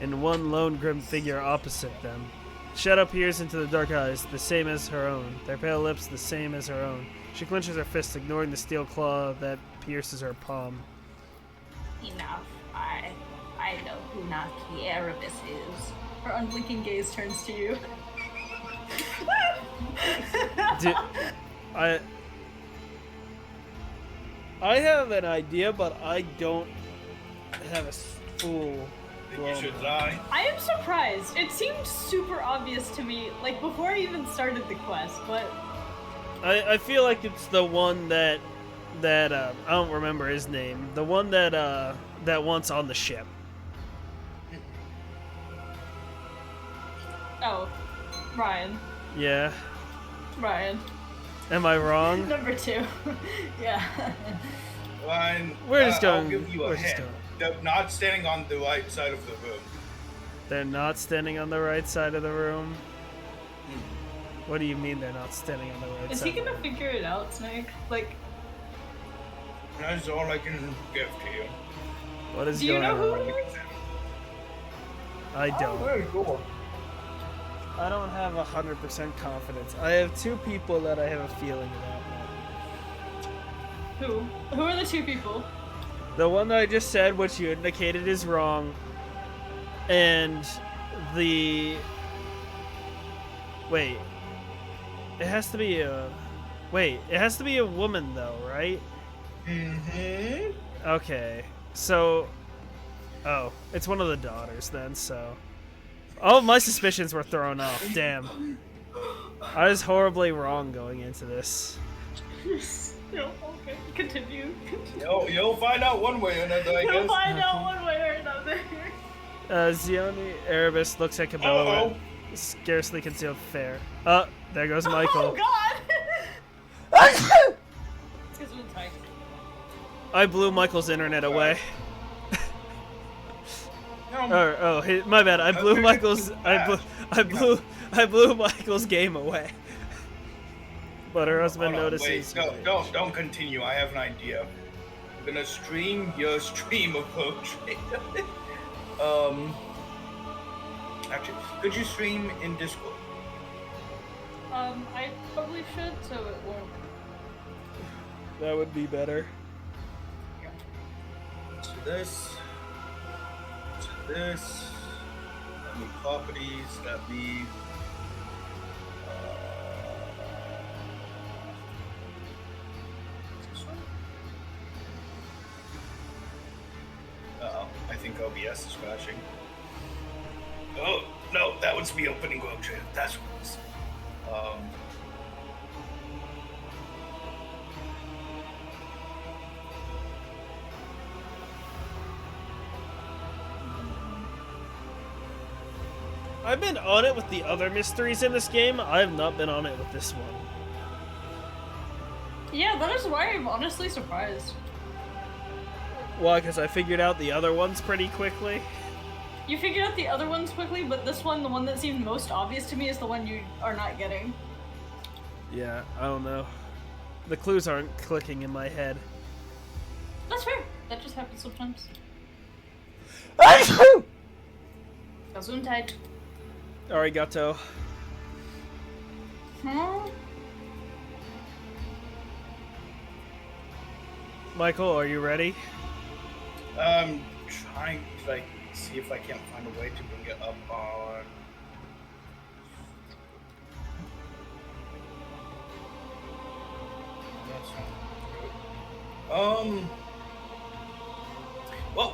and 1 lone grim figure opposite them. Shadow peers into the dark eyes, the same as her own. Their pale lips, the same as her own. She clenches her fist, ignoring the steel claw that pierces her palm. Enough. I know who Naki Erebus is. Her unblinking gaze turns to you. I have an idea, but I don't have a full. Think you should lie? I am surprised. It seemed super obvious to me, like before I even started the quest, but I feel like it's the one that I don't remember his name. The one that wants on the ship. oh, Ryan. Yeah. Ryan. Am I wrong? Number 2. Yeah. Fine. We're just I'll going- give you we're a just hint. They're not standing on the right side of the room. They're not standing on the right side of the room. What do you mean they're not standing on the right Is side? he gonna figure it out, Snake? Like, That's all I can give to you. What is Do you going know who on? it is? I Oh, don't. very cool. I don't have 100% confidence. I have two people that I have a feeling about now. Who? Who are the two people? The one that I just said, which you indicated is wrong, and the... Wait. It has to be a... Wait, it has to be a woman though, right? Mm-hmm. Okay, so... Oh, it's one of the daughters then, so... All of my suspicions were thrown off, damn. I was horribly wrong going into this. No, okay. Continue. You'll find out one way or another, I You'll guess. find out one way or another. Zioni Erebus looks at Cabela with scarcely concealed fear. There goes Michael. Oh god! It's because we're tight. I blew Michael's internet away. My bad. I blew Michael's. I blew Michael's game away. But her husband Hold on, notices. wait, don't continue. I have an idea. I'm gonna stream your stream of poetry. Actually, could you stream in Discord? I probably should, so it won't. That would be better. To this. Let me properties. Let me. This one? Uh-oh, I think OBS is crashing. Oh, no, that was me opening Owlcat. That's what it was. I've been on it with the other mysteries in this game. I have not been on it with this one. Yeah, that is why I'm honestly surprised. Why? Because I figured out the other ones pretty quickly. You figured out the other ones quickly, but this one, the one that seemed most obvious to me, is the one you are not getting. Yeah, I don't know. The clues aren't clicking in my head. That's fair. That just happens sometimes. Gesundheit. Arigato. Huh? Michael, are you ready? I'm trying to see if I can't find a way to bring it up on. Well,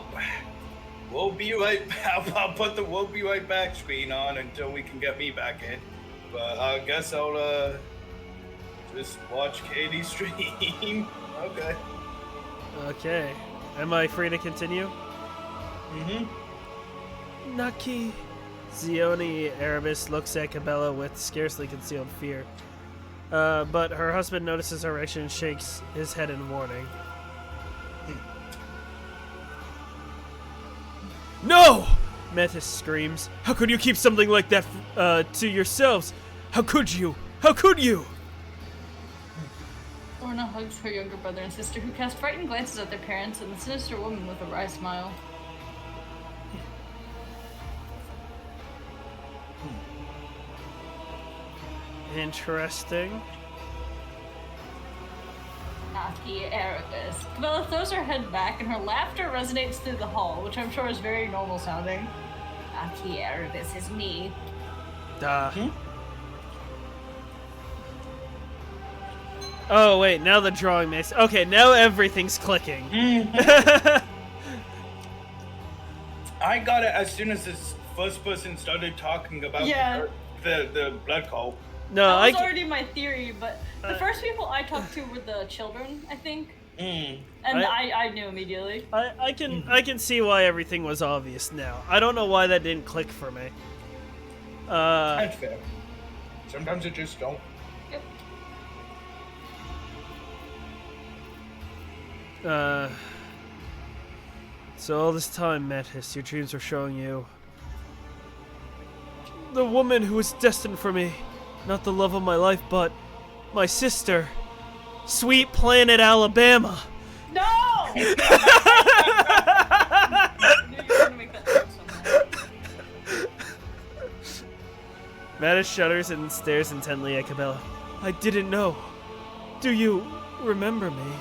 we'll be right back. I'll put the "we'll be right back" screen on until we can get me back in. But I guess I'll just watch Katie stream. Okay. Okay. Am I free to continue? Mm-hmm. Naki. Zioni Erebus looks at Cabela with scarcely concealed fear. But her husband notices her reaction and shakes his head in warning. No! Metis screams. How could you keep something like that to yourselves? How could you? How could you? Lorna hugs her younger brother and sister, who cast frightened glances at their parents and the sinister woman with a wry smile. Interesting. Naki Erebus. Cabela throws her head back and her laughter resonates through the hall, which I'm sure is very normal sounding. Naki Erebus is me. Duh. Oh, wait, now the drawing makes... Okay, now everything's clicking. I got it as soon as this first person started talking about the blood cult. No, that was already my theory, but the first people I talked to were the children, I think. And I knew immediately. I can see why everything was obvious now. I don't know why that didn't click for me. That's fair. Sometimes it just don't. Yep. So all this time, Metis, your dreams were showing you the woman who was destined for me. Not the love of my life, but my sister. Sweet Planet Alabama. No! Mattis shudders and stares intently at Cabela. I didn't know. Do you remember me?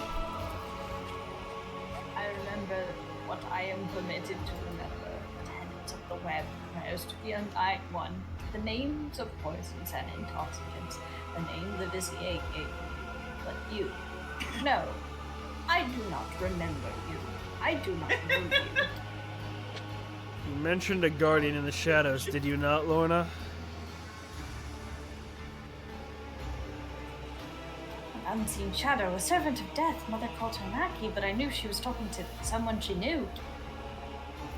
I remember what I am permitted to remember. The tenets of the web, prayers to the undying one, the names of poisons and intoxicants, the name the Vizier gave me. But you, no, I do not remember you. I do not know you. You mentioned a guardian in the shadows, did you not, Lorna? An unseen shadow, a servant of death. Mother called her Naki, but I knew she was talking to someone she knew.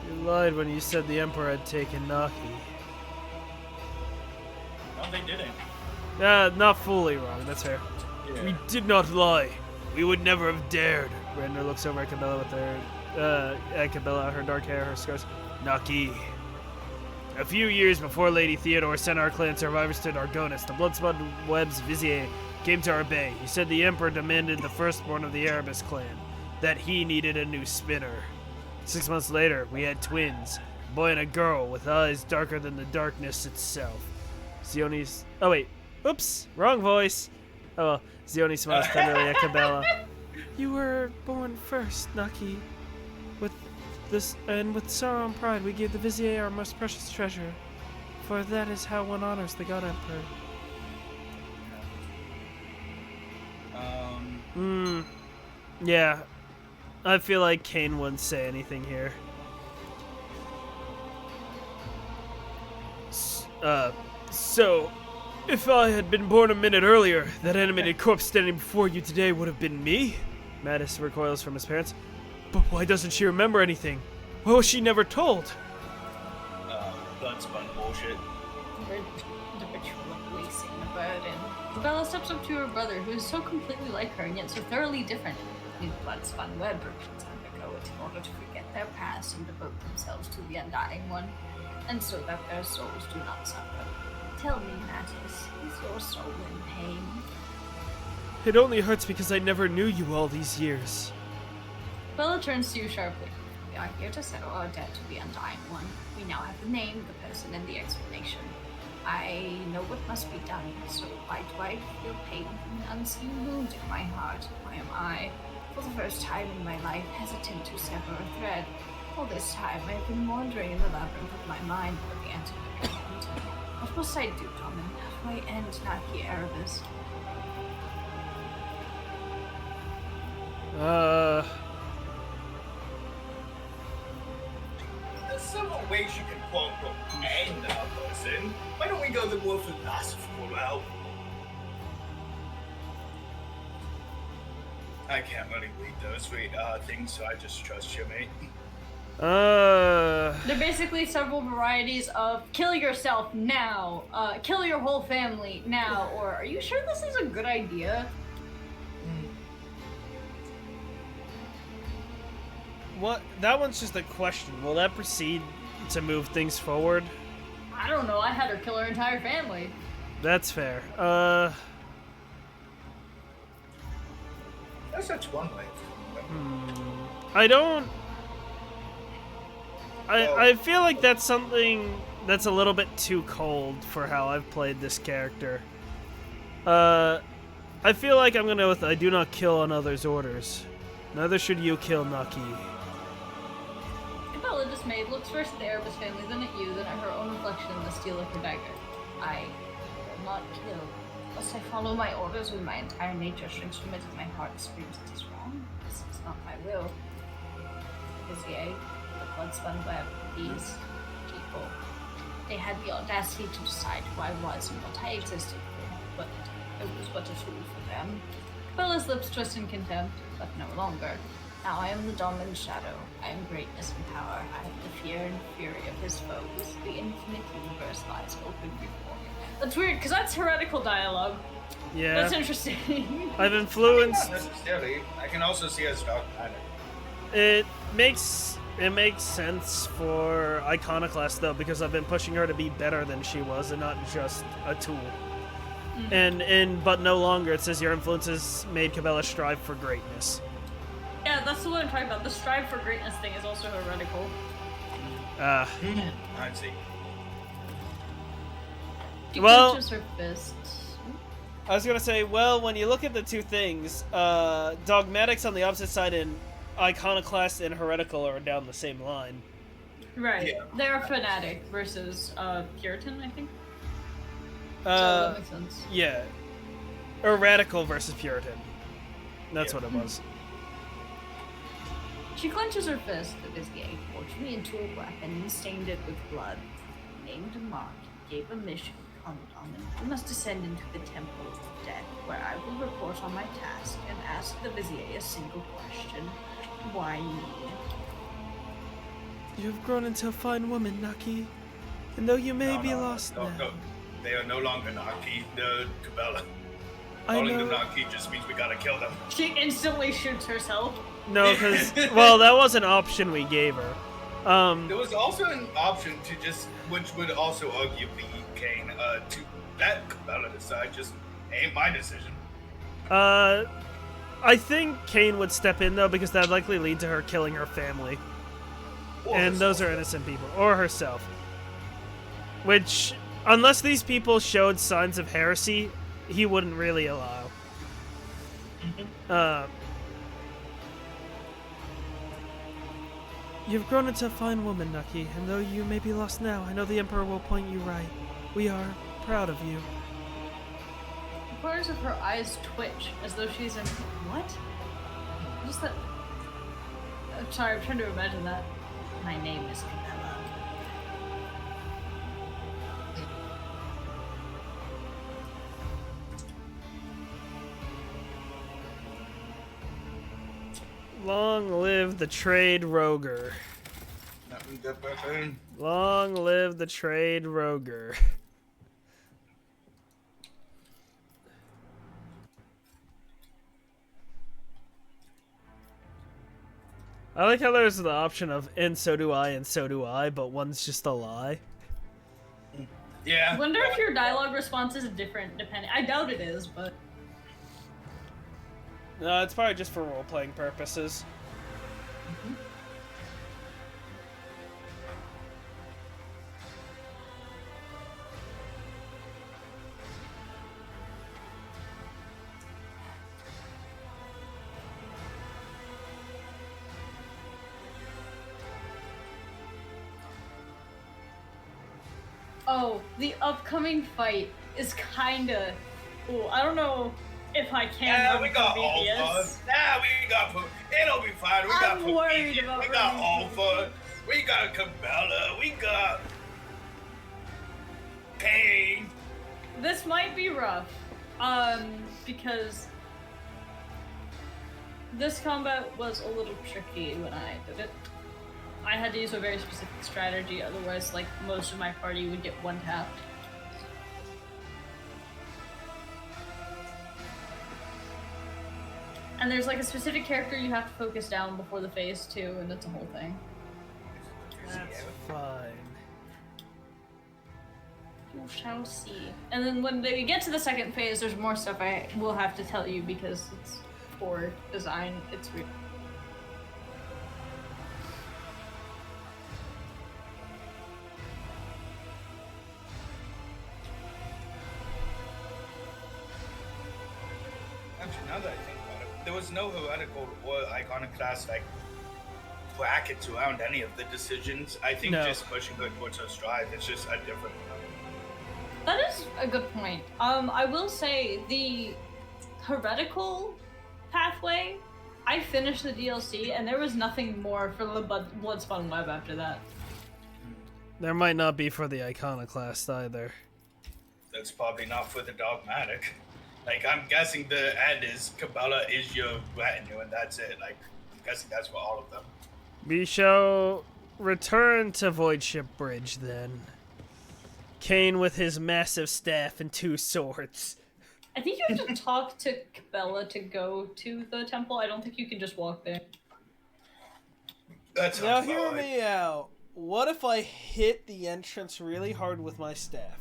You lied when you said the Emperor had taken Naki. No, they didn't. Not fully wrong, that's fair. Yeah. We did not lie. We would never have dared. Randor looks over at Cabela with her dark hair, her scars. Naki. A few years before Lady Theodore sent our clan survivors to Dargonis, the Bloodspot Web's Vizier came to our bay. He said the Emperor demanded the firstborn of the Erebus clan, that he needed a new spinner. 6 months later, we had twins, a boy and a girl with eyes darker than the darkness itself. Zionis... Oh wait, oops, wrong voice. Oh well, Zioni smiles tenderly at Cabela. You were born first, Naki. With sorrow and pride, we gave the Vizier our most precious treasure, for that is how one honors the God Emperor. Yeah. I feel like Kane wouldn't say anything here. So, if I had been born a minute earlier, that animated corpse standing before you today would have been me? Mattis recoils from his parents. But why doesn't she remember anything? Why was she never told? Bloodspun bullshit. The ritual of releasing the burden. Bella steps up to her brother, who is so completely like her and yet so thoroughly different. These blood-spun web merchants undergo it in order to forget their past and devote themselves to the undying one, and so that their souls do not suffer. Tell me, Mattis, is your soul in pain? It only hurts because I never knew you all these years. Bella turns to you sharply. We are here to settle our debt to the undying one. We now have the name, the person, and the explanation. I know what must be done, so why do I feel pain from an unseen wound in my heart? Why am I, for the first time in my life, hesitant to sever a thread? All this time I have been wandering in the labyrinth of my mind for the answer to the question. What must I do, Domin? How do I end Naki Erebus? There's several ways you can quote-unquote end a person. Why don't we go the more philosophical route? I can't really read those things, so I just trust you, mate. There are basically several varieties of kill yourself now, kill your whole family now, or are you sure this is a good idea? What? That one's just a question. Will that proceed to move things forward? I don't know, I had her kill her entire family. That's fair. That's one way. I don't... I feel like that's something that's a little bit too cold for how I've played this character. I feel like I'm gonna go with I do not kill on others' orders. Neither should you kill Naki. Bella, dismayed, looks first at the Erebus family, then at you, then at her own reflection in the steel of her dagger. I will not kill. Must I follow my orders when my entire nature shrinks from it and my heart screams it is wrong? This is not my will. Vizier, the blood-spun web, these people. They had the audacity to decide who I was and what I existed for, but I was but a tool for them. Bella's lips twist in contempt, but no longer. Now I am the dominant shadow. I am greatness and power. I am the fear and fury of his foes. The infinite universe lies open before me. That's weird, because that's heretical dialogue. Yeah. That's interesting. I've influenced... Not necessarily. I can also see as dark matter. It makes sense for Iconoclast, though, because I've been pushing her to be better than she was and not just a tool. Mm-hmm. But no longer, it says your influences made Cabela strive for greatness. Yeah, that's the one I'm talking about. The strive for greatness thing is also heretical. I see. She Well- clenches her fist. I was gonna say, well, when you look at the two things, dogmatics on the opposite side and iconoclast and heretical are down the same line. Right. Yeah. They're a fanatic versus Puritan, I think. So Uh, that makes sense. yeah, or radical versus Puritan. That's Yeah. what it was. She clenches her fist. The Vizier forged me into a weapon and stained it with blood. Named a mark, gave a mission, Condomin. We must descend into the Temple of Death, where I will report on my task and ask the Vizier a single question. Why me? You have grown into a fine woman, Naki, and though you may be lost now, No. They are no longer Naki, the Cabela. I Calling them know. Naki just means we gotta kill them. She instantly shoots herself. No, because well, that was an option we gave her. There was also an option to just, which would also argue be Kane, to let Cabela decide, just ain't my decision. I think Kane would step in though, because that'd likely lead to her killing her family, Or and those are innocent people, or herself. Which, unless these people showed signs of heresy, he wouldn't really allow. You've grown into a fine woman, Nucky, and though you may be lost now, I know the Emperor will point you right. We are proud of you. The corners of her eyes twitch as though she's in. What? Just that. I'm sorry, I'm trying to imagine that. My name is Cabela. Long live the trade roger. That we get back in. Long live the trade roger. I like how there's the option of and so do I, but one's just a lie. Yeah. I wonder if your dialogue response is different depending. I doubt it is, but. No, it's probably just for role-playing purposes. Oh, the upcoming fight is kinda. Ooh, I don't know if I can. Yeah, run we got from all BBS. fun. Nah, we got. It'll be fine. We got. I'm worried Prometheus, about We got running all from fun. We got Cabela. We got Kane. This might be rough, because this combat was a little tricky when I did it. I had to use a very specific strategy, otherwise, like, most of my party would get one tapped. And there's like a specific character you have to focus down before the phase too, and it's a whole thing. That's fine. You shall see. And then when they get to the second phase, there's more stuff I will have to tell you because it's poor design. It's weird. Actually, now that I think about it, there was no heretical or iconoclast like brackets around any of the decisions. I think No. just pushing her towards her stride is just a different. That is a good point. I will say the heretical pathway. I finished the DLC and there was nothing more for the Bloodspawn Web after that. There might not be for the iconoclast either. That's probably not for the dogmatic. Like, I'm guessing the end is Cabela is your retinue and that's it. Like, I'm guessing that's for all of them. We shall return to Voidship Bridge then. Kane with his massive staff and 2 swords. I think you have to talk to Cabela to go to the temple. I don't think you can just walk there. That's Now hear me out. What if I hit the entrance really hard with my staff?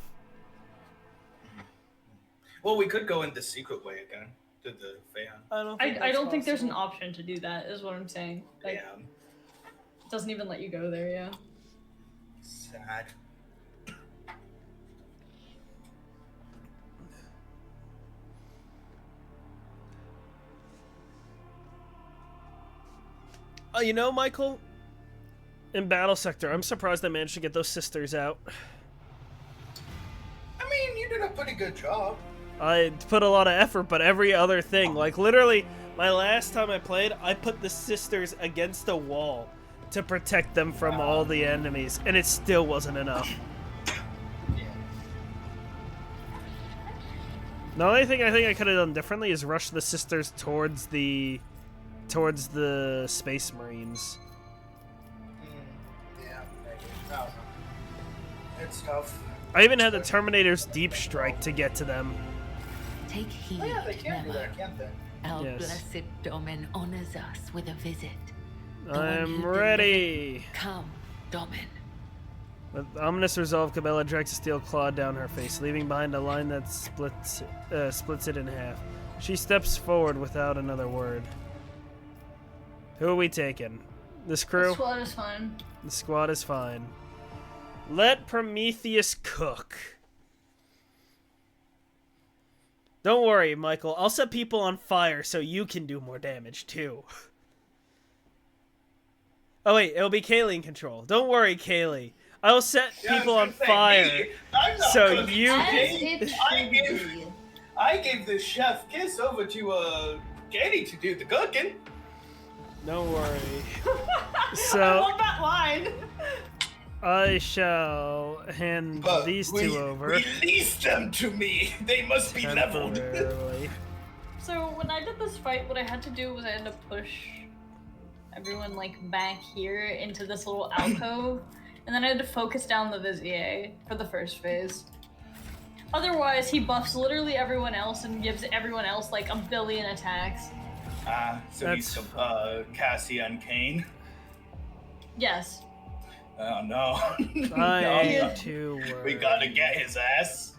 Well, we could go in the secret way again to the fan. I don't think there's an option to do that, is what I'm saying. Like, Yeah. it doesn't even let you go there, yeah. Sad. You know, Michael, in Battle Sector, I'm surprised I managed to get those sisters out. I mean, you did a pretty good job. I put a lot of effort, but every other thing, like literally, my last time I played, I put the sisters against a wall to protect them from all the enemies, and it still wasn't enough. Yeah. The only thing I think I could have done differently is rush the sisters towards the Space Marines. Yeah, maybe. No. It's tough. I even had the Terminator's Deep Strike to get to them. Take heed, Oh, yeah, they can do Memo. that, can't they? Our Yes. blessed Domin honors us with a visit. The one I'm who ready. Come, Domin. With ominous resolve, Cabela drags a steel claw down her face, leaving behind a line that splits it in half. She steps forward without another word. Who are we taking? This crew? The squad is fine. The squad is fine. Let Prometheus cook. Don't worry, Michael. I'll set people on fire so you can do more damage, too. Oh, wait. It'll be Kaylee in control. Don't worry, Kaylee. I'll set people on fire so you As can... it should be. I gave the chef kiss over to Katie to do the cooking. Don't worry. I So, love that line. I shall hand But these two over. Release them to me. They must be leveled. Temporarily. So when I did this fight, what I had to do was I had to push everyone like back here into this little alcove, and then I had to focus down the Vizier for the first phase. Otherwise, he buffs literally everyone else and gives everyone else like a billion attacks. So he's Cassie and Kane. Yes. Oh no. I No, am no. too worried. We gotta get his ass.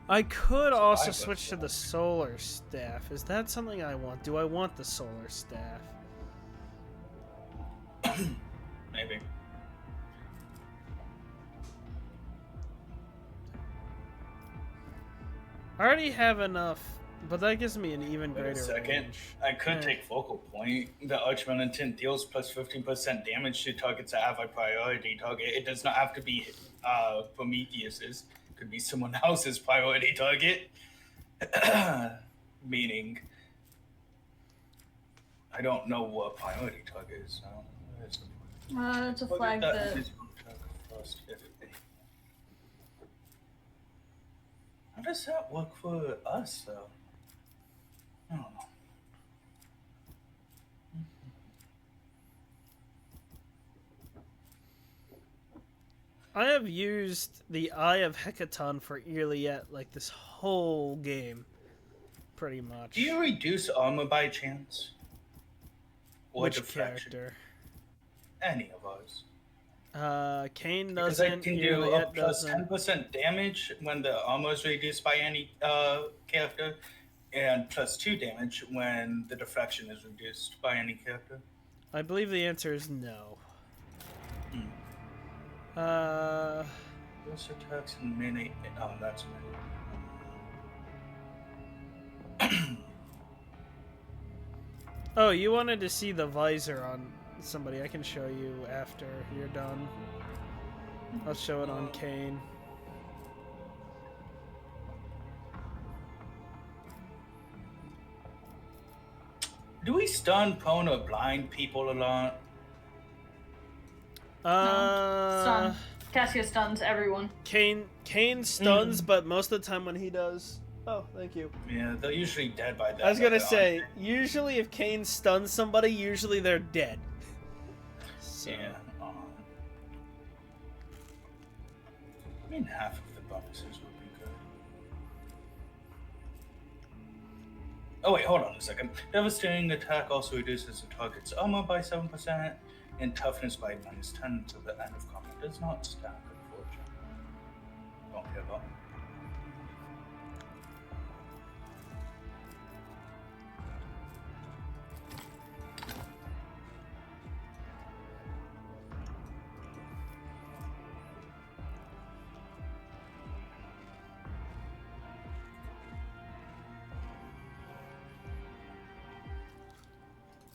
I could also I switch to the solar staff. Is that something I want? Do I want the solar staff? Maybe. I already have enough, but that gives me an even Wait greater a second. range. I could Yeah. take focal point. The Archmilitant deals plus 15% damage to targets that have a priority target. It does not have to be Prometheus's. It could be someone else's priority target. Meaning, I don't know what priority target is. So It's a flag that. How does that work for us, though? I don't know. I have used the Eye of Hecaton for Iliet like this whole game, pretty much. Do you reduce armor by chance? Or Which deflection? character? Any of us. Kane Because I doesn't. can do Iliet up plus doesn't. 10% damage when the armor is reduced by any character, and plus 2 damage when the deflection is reduced by any character. I believe the answer is no. Plus attacks and mini. Oh, that's mini. Oh, you wanted to see the visor on somebody. I can show you after you're done. I'll show it on Kane. Do we stun, prone, or blind people a lot? Stun. Cassia stuns everyone. Kane stuns, but most of the time when he does... Oh, thank you. Yeah, they're usually dead by that. I was gonna time. say, usually if Kane stuns somebody, usually they're dead. So. Yeah. I mean, half of the bonuses would be good. Oh wait, hold on a second. Devastating attack also reduces the target's armor by 7% and toughness by -10 to the end of combat. Does not stack, unfortunately. Don't care about.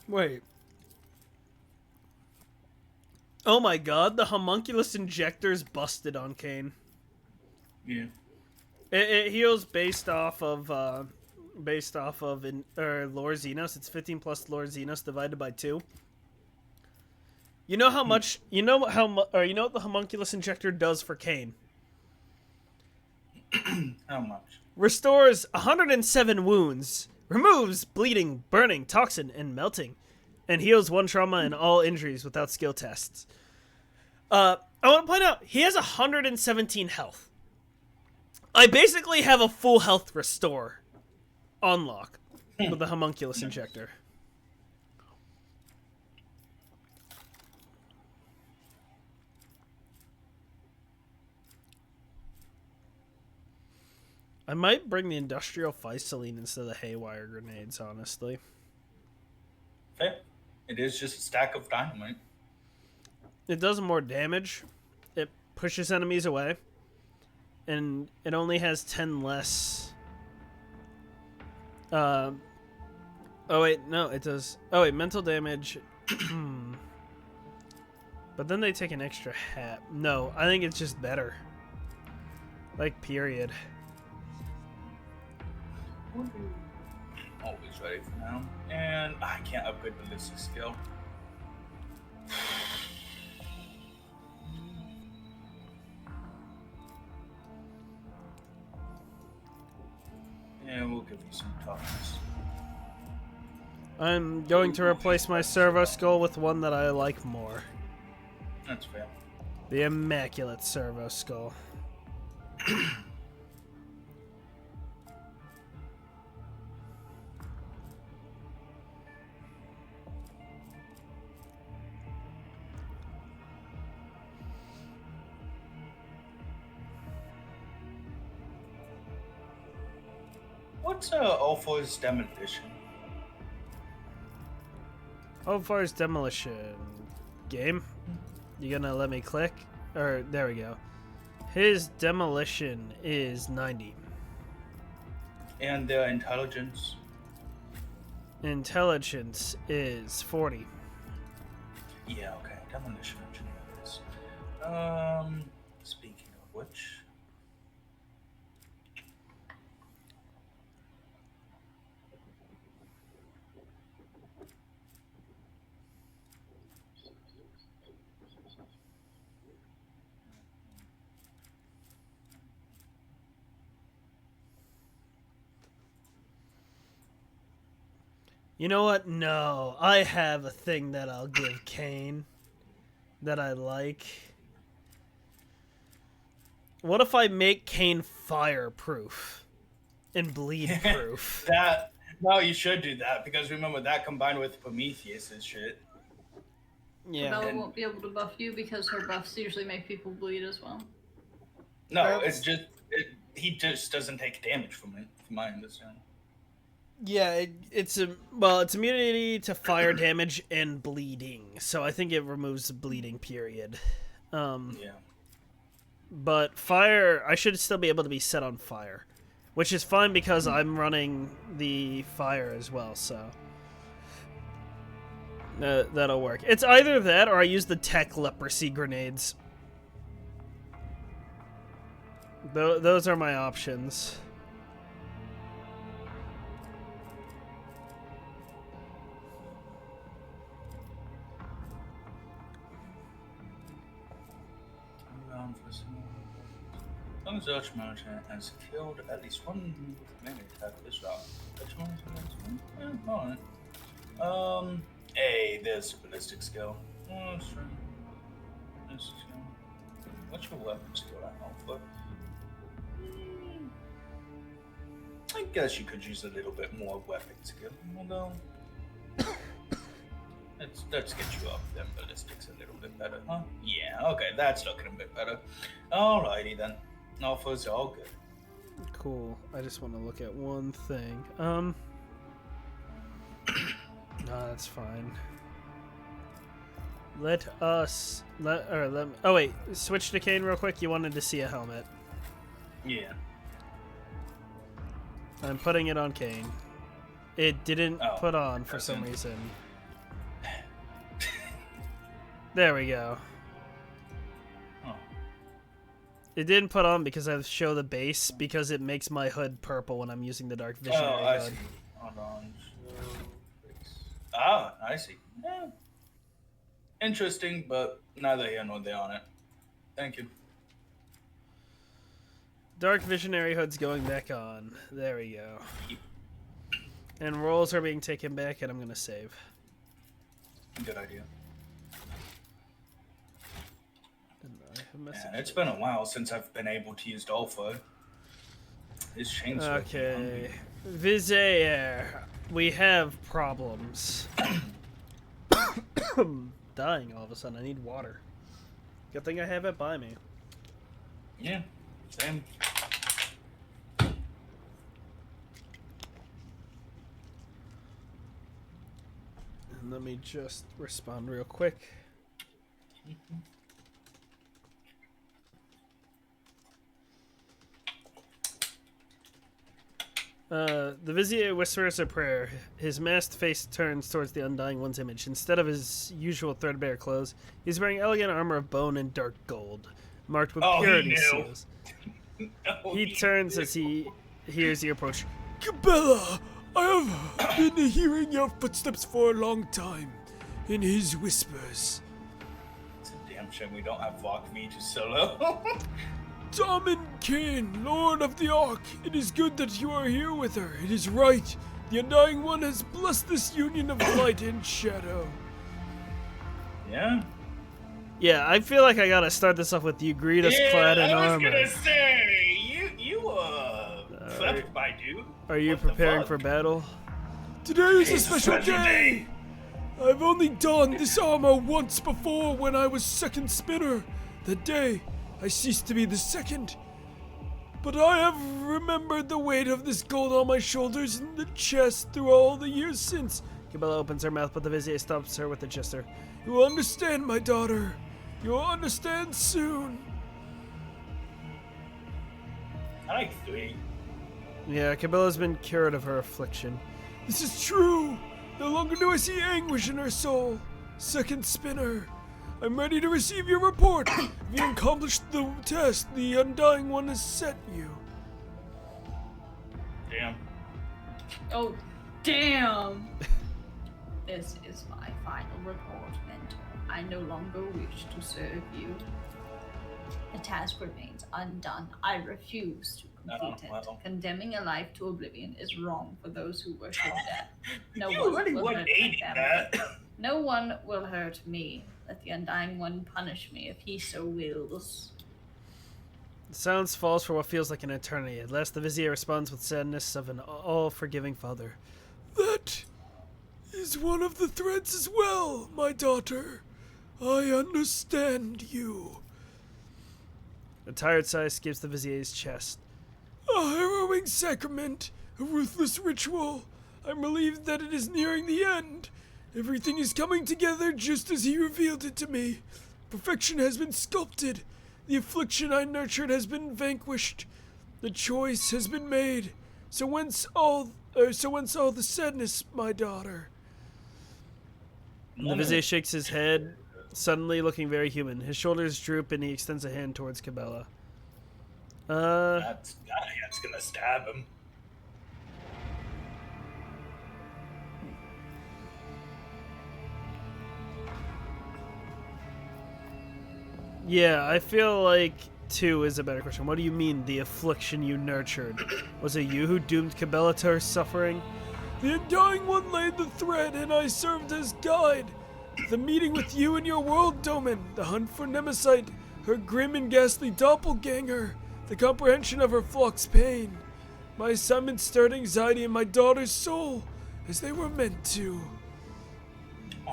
Wait. Oh my god, the homunculus injector's busted on Kane. Yeah. It heals based off of Lore Xenos. It's 15 plus Lore Xenos divided by 2. You know how much? You know what the homunculus injector does for Kane? How much? Restores 107 wounds, removes bleeding, burning, toxin, and melting, and heals 1 trauma and all injuries without skill tests. I want to point out, he has 117 health. I basically have a full health restore on lock with the homunculus injector. I might bring the industrial Physaline instead of the haywire grenades, honestly. Fair. It is just a stack of dynamite. It does more damage. It pushes enemies away. And it only has 10 less. Oh wait, no, it does. Oh wait, mental damage. But then they take an extra half. No, I think it's just better. Like, period. Always ready for now. And I can't upgrade the ballistic skill. Yeah, we'll give you some toughness. I'm going to replace my servo skull with one that I like more. That's fair. The Immaculate Servo Skull. What's Alpha's demolition? How far is demolition? Game? You gonna let me click? Or, there we go. His demolition is 90. And intelligence? Intelligence is 40. Yeah, okay. Demolition engineers. Speaking of which... You know what? No. I have a thing that I'll give Kane that I like. What if I make Kane fireproof and bleed proof? No, you should do that, because remember that combined with Prometheus's shit. Yeah. Bella won't be able to buff you because her buffs usually make people bleed as well. No, it's just... he just doesn't take damage from it, from my understanding. Yeah, it's immunity to fire damage and bleeding. So I think it removes the bleeding period. Yeah. But fire, I should still be able to be set on fire, which is fine because I'm running the fire as well. So that'll work. It's either that or I use the tech leprosy grenades. Those are my options. As long as the Archmonitor has killed at least one melee attack this round. Alright. Hey, there's a ballistic skill. Oh, that's true. Ballistic skill. What's your weapon skill at Alpha? I guess you could use a little bit more weapon skill, although... Let's get you up them ballistics a little bit better, huh? Yeah, okay, that's looking a bit better. Alrighty then. Alphas are all good. Cool. I just want to look at one thing. No, that's fine. Let me. Oh wait, switch to Kane real quick. You wanted to see a helmet. Yeah. I'm putting it on Kane. It didn't put on for that's some it. reason. There we go. Oh. It didn't put on because I show the base because it makes my hood purple when I'm using the dark visionary Oh, I hood. see. Hold on. Ah, I see. Yeah. Interesting, but neither here nor there on it. Thank you. Dark visionary hood's going back on. There we go. And rolls are being taken back, and I'm gonna save. Good idea. And I have a message. Man, it's been a while since I've been able to use Dolpho. His chainsaw. Okay. Vizier, we have problems. Dying all of a sudden. I need water. Good thing I have it by me. Yeah, same. And let me just respond real quick. The Vizier whispers a prayer. His masked face turns towards the Undying One's image. Instead of his usual threadbare clothes, he's wearing elegant armor of bone and dark gold, marked with purity seals. He turns as he hears the approach. Cabela, I have been hearing your footsteps for a long time, in his whispers. It's a damn shame we don't have Vokvi to solo. Damin Kane, Lord of the Ark, it is good that you are here with her. It is right. The Undying One has blessed this union of light and shadow. Yeah. Yeah, I feel like I gotta start this off with you greet us clad in I was armor. gonna say, you slept by dude. Are you What the preparing fuck? for battle? Today is a special day. I've only donned this armor once before when I was second spinner. That day, I ceased to be the second. But I have remembered the weight of this gold on my shoulders and the chest through all the years since. Cabela opens her mouth, but the Vizier stops her with a gesture. You will understand, my daughter. You will understand soon. I like 3. Yeah, Cabela's been cured of her affliction. This is true. No longer do I see anguish in her soul. Second spinner. I'm ready to receive your report. Have you accomplished the test the Undying One has set you? Damn. Oh, damn! This is my final report, Mentor. I no longer wish to serve you. The task remains undone. I refuse to complete it. well. Condemning a life to oblivion is wrong for those who worship death. No You one already will hurt my 180 family. that. No one will hurt me. Let the Undying One punish me if he so wills. The silence falls for what feels like an eternity. At last, the Vizier responds with sadness of an all-forgiving father. That is one of the threads as well, my daughter. I understand you. A tired sigh escapes the Vizier's chest. A harrowing sacrament, a ruthless ritual. I'm relieved that it is nearing the end. Everything is coming together just as he revealed it to me. Perfection has been sculpted. The affliction I nurtured has been vanquished. The choice has been made. So whence all the sadness, my daughter? The Vizier shakes his head, suddenly looking very human. His shoulders droop and he extends a hand towards Cabela. That's gonna stab him. Yeah, I feel like 2 is a better question. What do you mean, the affliction you nurtured? Was it you who doomed Cabela to her suffering? The Undying One laid the thread, and I served as guide. The meeting with you in your world, Domin, the hunt for Nemesite, her grim and ghastly doppelganger, the comprehension of her flock's pain. My assignment stirred anxiety in my daughter's soul, as they were meant to.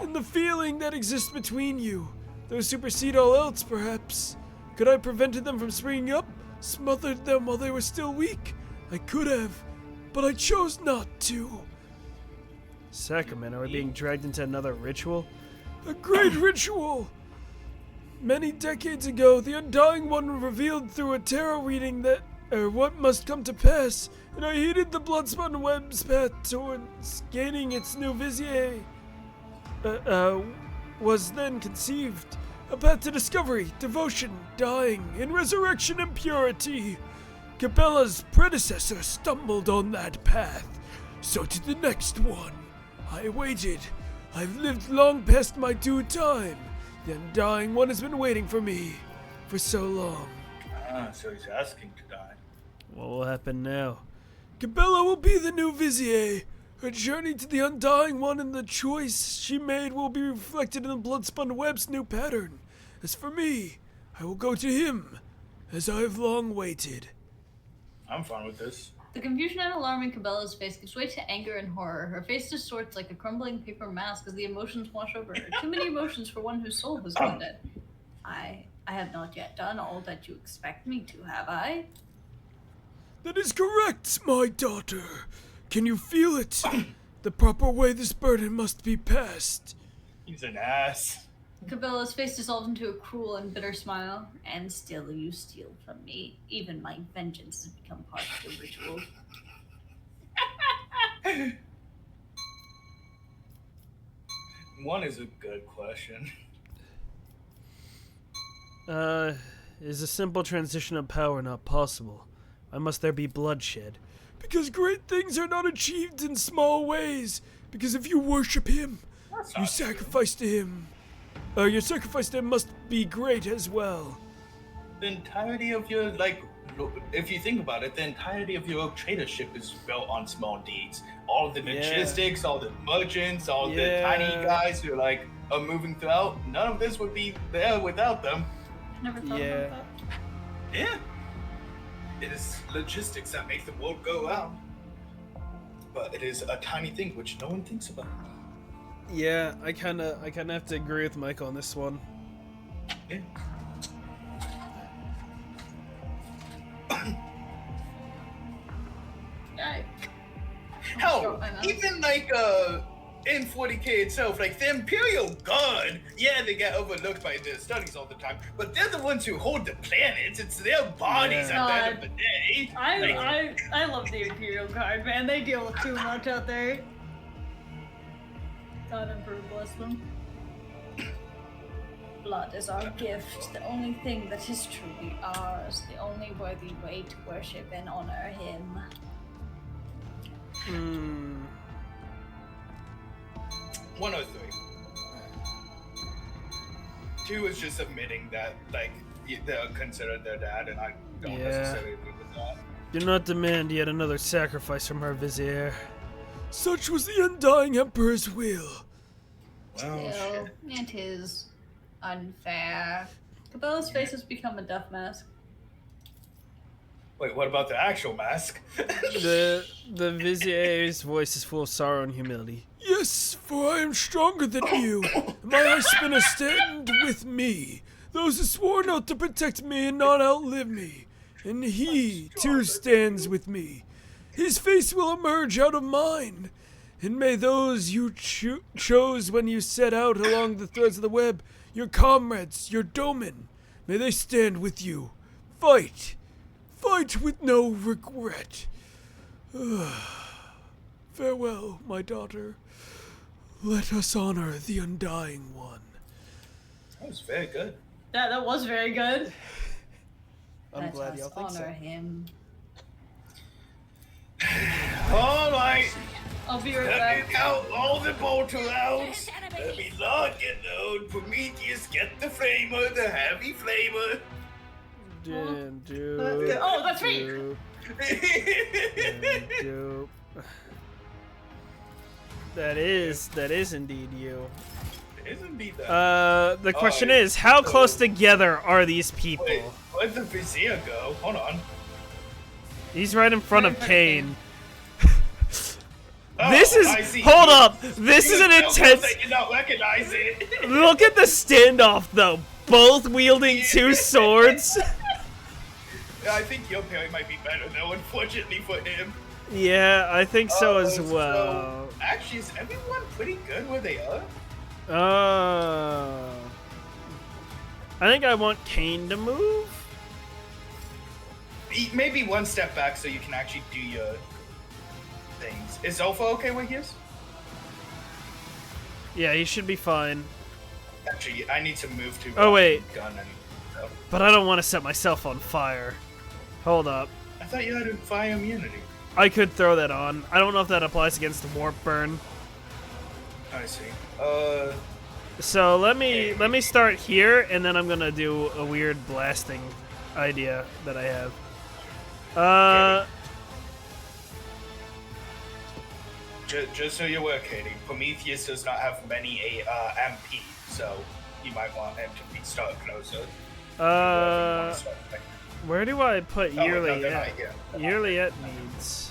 And the feeling that exists between you, those supersede all else, perhaps. Could I have prevented them from springing up, smothered them while they were still weak? I could have, but I chose not to. Sacrament, are we being dragged into another ritual? A great ritual! Many decades ago, the Undying One revealed through a tarot reading what must come to pass, and I heeded the blood-spun web's path towards gaining its new Vizier. was then conceived. A path to discovery, devotion, dying, and resurrection and purity. Cabela's predecessor stumbled on that path, so to the next one. I waited. I've lived long past my due time. The undying one has been waiting for me for so long. So he's asking to die. What will happen now? Cabela will be the new Vizier. Her journey to the undying one and the choice she made will be reflected in the Bloodspun Web's new pattern. As for me, I will go to him, as I have long waited. I'm fine with this. The confusion and alarm in Cabela's face gives way to anger and horror. Her face distorts like a crumbling paper mask as the emotions wash over her. Too many emotions for one whose soul has been dead. I have not yet done all that you expect me to, have I? That is correct, my daughter. Can you feel it? The proper way this burden must be passed. He's an ass. Cabela's face dissolves into a cruel and bitter smile. And still you steal from me. Even my vengeance has become part of the ritual. One is a good question. Is a simple transition of power not possible? Why must there be bloodshed? Because great things are not achieved in small ways. Because if you worship him, your sacrifice to him must be great as well. The entirety of your, if you think about it, the entirety of your tradership is built on small deeds. All the logistics, all the merchants, all the tiny guys who are moving throughout. None of this would be there without them. Never thought about that. Yeah. It is logistics that make the world go round. But it is a tiny thing which no one thinks about. Yeah, I kinda have to agree with Michael on this one. Yeah. Hell, even in 40K itself, the Imperial Guard, they get overlooked by the studies all the time, but they're the ones who hold the planets. It's their bodies at the end of the day. I love the Imperial Guard, man. They deal with too much out there. God improve, bless them. Blood is our gift, the only thing that is truly ours, the only worthy way to worship and honor him. 103. 2 is just admitting that, they're considered their dad, and I don't necessarily agree with that. Do not demand yet another sacrifice from our Vizier. Such was the undying Emperor's will. Well, Still, it is unfair. Cabela's face has become a death mask. Wait, what about the actual mask? The Vizier's voice is full of sorrow and humility. Yes, for I am stronger than you. My Icespinners stand with me. Those who swore an oath to protect me and not outlive me. And he, too, stands with me. His face will emerge out of mine. And may those you chose when you set out along the threads of the web, your comrades, your domen, may they stand with you. Fight. Fight with no regret. Farewell, my daughter. Let us honor the undying one. That was very good. That was very good. I'm glad y'all think so. Honor him. All right. I'll be right Let me back. out all the bolter outs. Let me log get load. Prometheus, get the flamer, the heavy flamer. Oh, that's me. That is indeed you. It is indeed that. The question is, how close together are these people? Wait, where'd the Vizier go? Hold on. He's right in front of Kane. Oh, This is I see. hold up. This is an intense. I did not recognize it. Look at the standoff though. Both wielding two swords. I think your parry might be better though, unfortunately for him. Yeah, I think so as well. So, actually, is everyone pretty good where they are? I think I want Kane to move. Maybe one step back so you can actually do your things. Is Zolfa okay where he is? Yeah, he should be fine. Actually, I need to move to. Oh, wait. Gun and stuff. But I don't want to set myself on fire. Hold up. I thought you had a fire immunity. I could throw that on. I don't know if that applies against warp burn. I see. So let me start here, and then I'm gonna do a weird blasting idea that I have. Just so you're aware, Katie, Prometheus does not have many MP, so you might want him to be start closer. Where do I put yearly no, yet? not Yearly yet needs.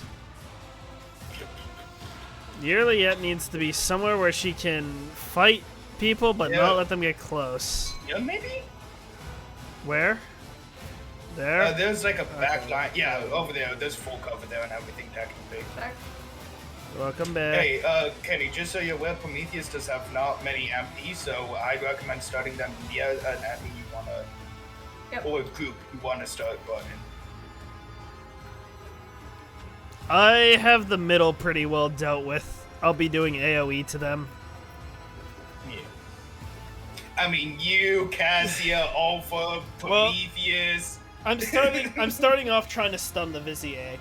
Yearly yet needs to be somewhere where she can fight people, but not let them get close. Yeah, maybe. Where? There. There's like a back line. Yeah, over there. There's full cover there and everything technically. Welcome back. Hey, Kenny, just so you're aware, Prometheus does have not many MP, so I'd recommend starting them via an enemy you wanna, or a group you wanna start running. I have the middle pretty well dealt with. I'll be doing AoE to them. Yeah. I mean, you, Cassia, Alpha, Prometheus. I'm starting off trying to stun the Vizier.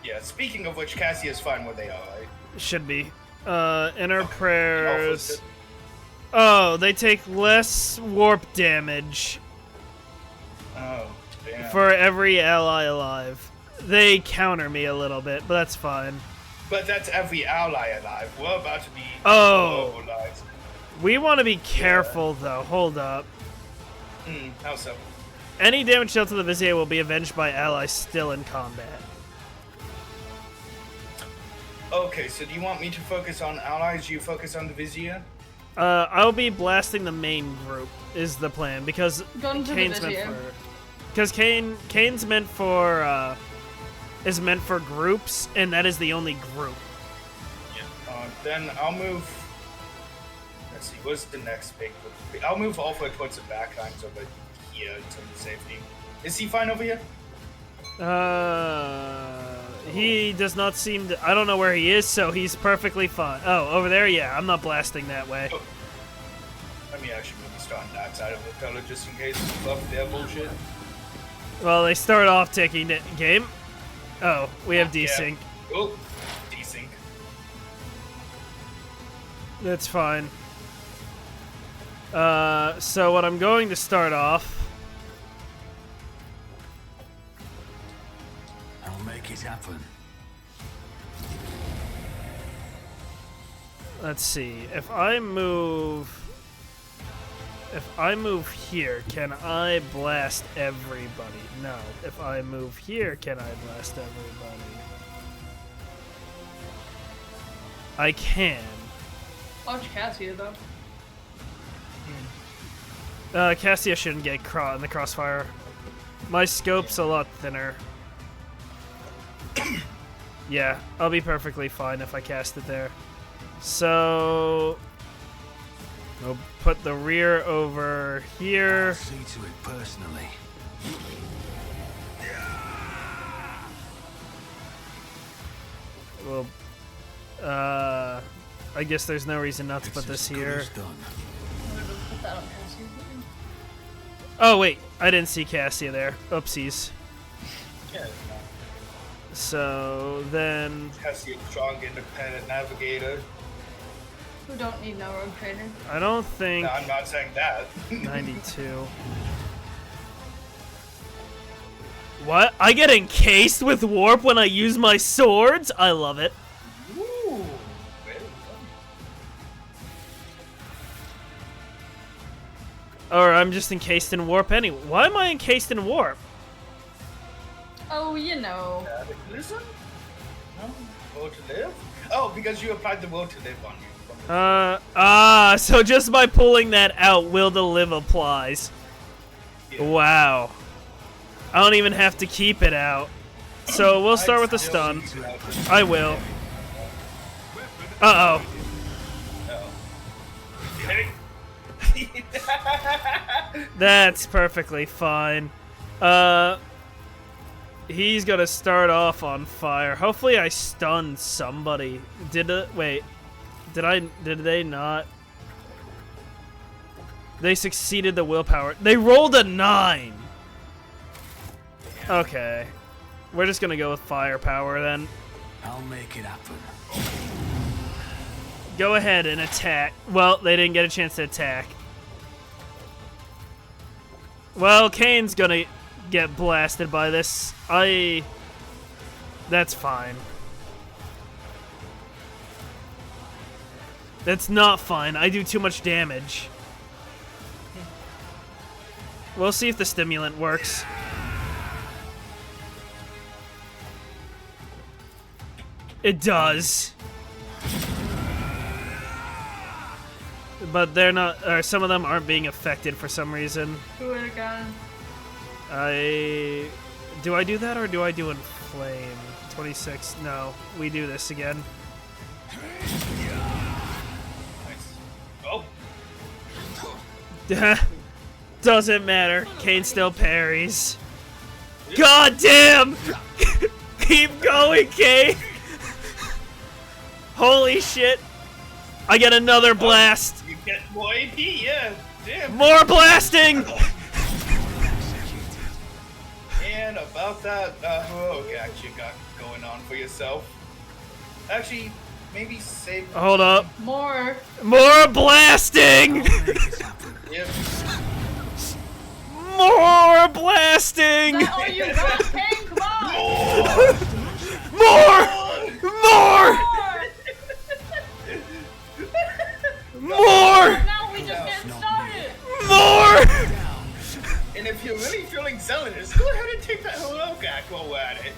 Yeah, speaking of which, Cassia's fine where they are, right? Should be. Inner prayers. Oh, they take less warp damage Oh, damn. for every ally alive. They counter me a little bit, but that's fine. But that's every ally alive. We're about to be alive. We want to be careful, though. Hold up. How so? Any damage dealt to the Vizier will be avenged by allies still in combat. Okay, so do you want me to focus on allies? You focus on the Vizier? I'll be blasting the main group, is the plan, because Kane's meant for... Because Kane's meant for, is meant for groups, and that is the only group. Yeah. Then I'll move... Let's see, what's the next big group? I'll move Alpha towards the back lines over here in terms of safety. Is he fine over here? He does not seem to... I don't know where he is, so he's perfectly fine. Oh, over there? Yeah, I'm not blasting that way. Oh. Let me actually move the star on that side of the color just in case it's up their bullshit. Well, they start off taking the game. Oh, we have desync. Yeah. Oh, desync. That's fine. So what I'm going to start off... I'll make it happen. Let's see. If I move here, can I blast everybody? No. If I move here, can I blast everybody? I can. Watch Cassia, though. Cassia shouldn't get caught in the crossfire. My scope's a lot thinner. Yeah, I'll be perfectly fine if I cast it there. So... We'll put the rear over here. I'll see to it personally. Well, I guess there's no reason not to put this here. Put that on Cassia. Oh, wait. I didn't see Cassia there. Oopsies. Yeah. So, then... Cassia, strong, independent navigator. Who don't need no rogue trainer. I don't think... No, I'm not saying that. 92. What? I get encased with warp when I use my swords? I love it. Ooh, very fun. Or I'm just encased in warp anyway. Why am I encased in warp? Oh, you know. Listen? No? Will to live? Oh, because you applied the will to live on you. So just by pulling that out, will to live applies. Yeah. Wow. I don't even have to keep it out. So we'll start with the stun. I will. Uh-oh. That's perfectly fine. He's gonna start off on fire. Hopefully I stunned somebody. Wait. Did they not? They succeeded the willpower. They rolled a 9. Okay. We're just gonna go with firepower then. I'll make it happen. Go ahead and attack. Well, they didn't get a chance to attack. Well, Kane's gonna get blasted by this. That's fine. That's not fine. I do too much damage. We'll see if the stimulant works. It does. But they're not, or some of them aren't being affected for some reason. Who would have gone? Do I do that or do I do inflame? 26, no. We do this again. Oh, Doesn't matter. Kane still parries. God damn! Keep going, Kane! Holy shit! I get another blast! you get more AP, yeah. Damn. More blasting! And about that, Owlcat you got going on for yourself. Actually, maybe save. Hold up. More. More blasting! Yep. More blasting! Is that all you got, Kane? Come on! More! More! More! Now we just getting started. More! And if you're really feeling zealous, go ahead and take that Owlcat while at it.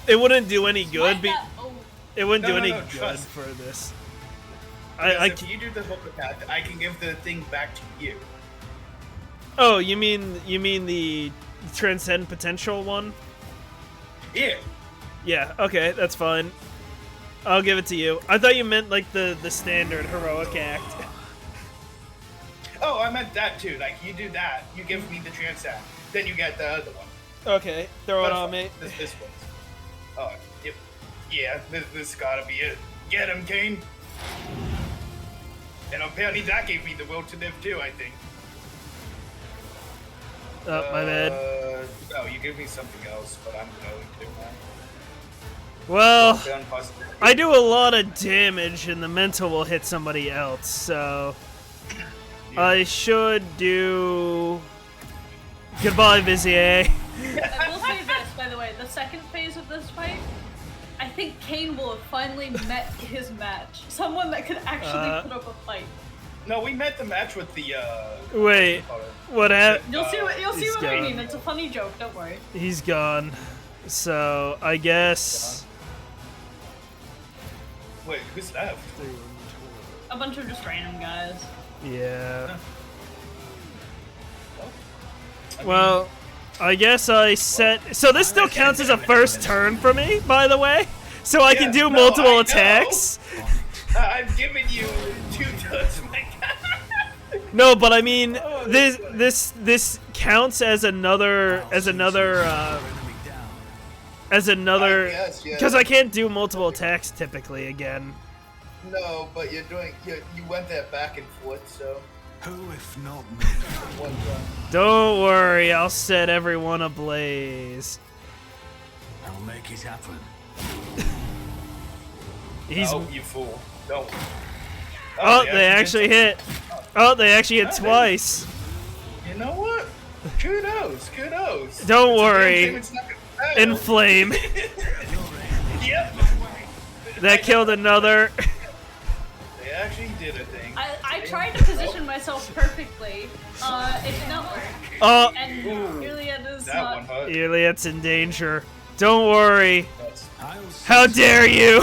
It wouldn't do any good. Oh, It wouldn't do No, any no, good trust. for this. Because if you do the Owlcat, I can give the thing back to you. Oh, you mean the transcend potential one? Yeah. Yeah. Okay, that's fine. I'll give it to you. I thought you meant like the standard heroic act. Oh, I meant that too. Like, you do that, you give me the transcend, then you get the other one. Okay, throw it on me. This one's. Oh, yep. Yeah, this gotta be it. Get him, Kane. And apparently that gave me the will to live too, I think. Oh, my bad. No, you gave me something else, but I'm going to now. Well, Down positive. I do a lot of damage and the mental will hit somebody else, so I should do... Goodbye, Vizier. I will say this, by the way. The second phase of this fight, I think Kane will have finally met his match. Someone that could actually put up a fight. No, we met the match with the, Wait, what happened? You'll see what he's I gone. mean. It's a funny joke. Don't worry. He's gone. So, I guess... Wait, who's left? A bunch of just random guys. Yeah. I mean, Well, I guess I set... So this still counts as a first turn for me, by the way? So I can Yeah, do no, multiple I know. attacks? I've given you 2 turns, my god. No, but I mean, this counts as another... As another, I guess, yeah. Because I can't do multiple attacks typically again. No, but you went there back and forth, so Who if not me? one turn. Don't worry, I'll set everyone ablaze. I'll make it happen. He's... Oh, you fool. Don't. Oh, they actually hit. Oh, they actually hit twice. You know what? Kudos. Don't It's a damn worry. shame it's not gonna fail. Inflame. Yep. That killed another. They actually did a thing. I tried to position myself perfectly. It did not work. Oh, And Iliad is That not. one hurt. Iliad's in danger. Don't worry. That's- I'll see How dare you?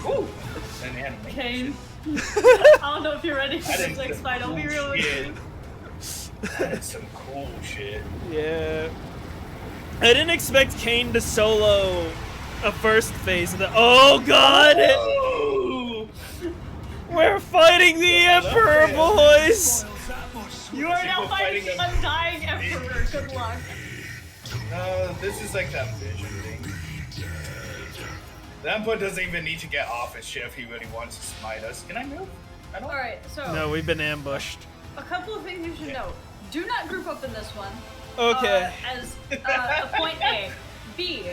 Ooh, an animation. Kane. I don't know if you're ready for I this didn't next fight. I'll be real with shit. you. That is some cool shit. Yeah. I didn't expect Kane to solo a first phase of the. Oh God! Ooh. We're fighting the Emperor, boys. You are now People fighting the fighting Undying Emperor. Good luck. This is like that vision thing. The Emperor doesn't even need to get off his ship if he really wants to smite us. Can I move? I don't. Alright, so No, we've been ambushed. a couple of things you should note. Do not group up in this one. Okay. As a point A. B.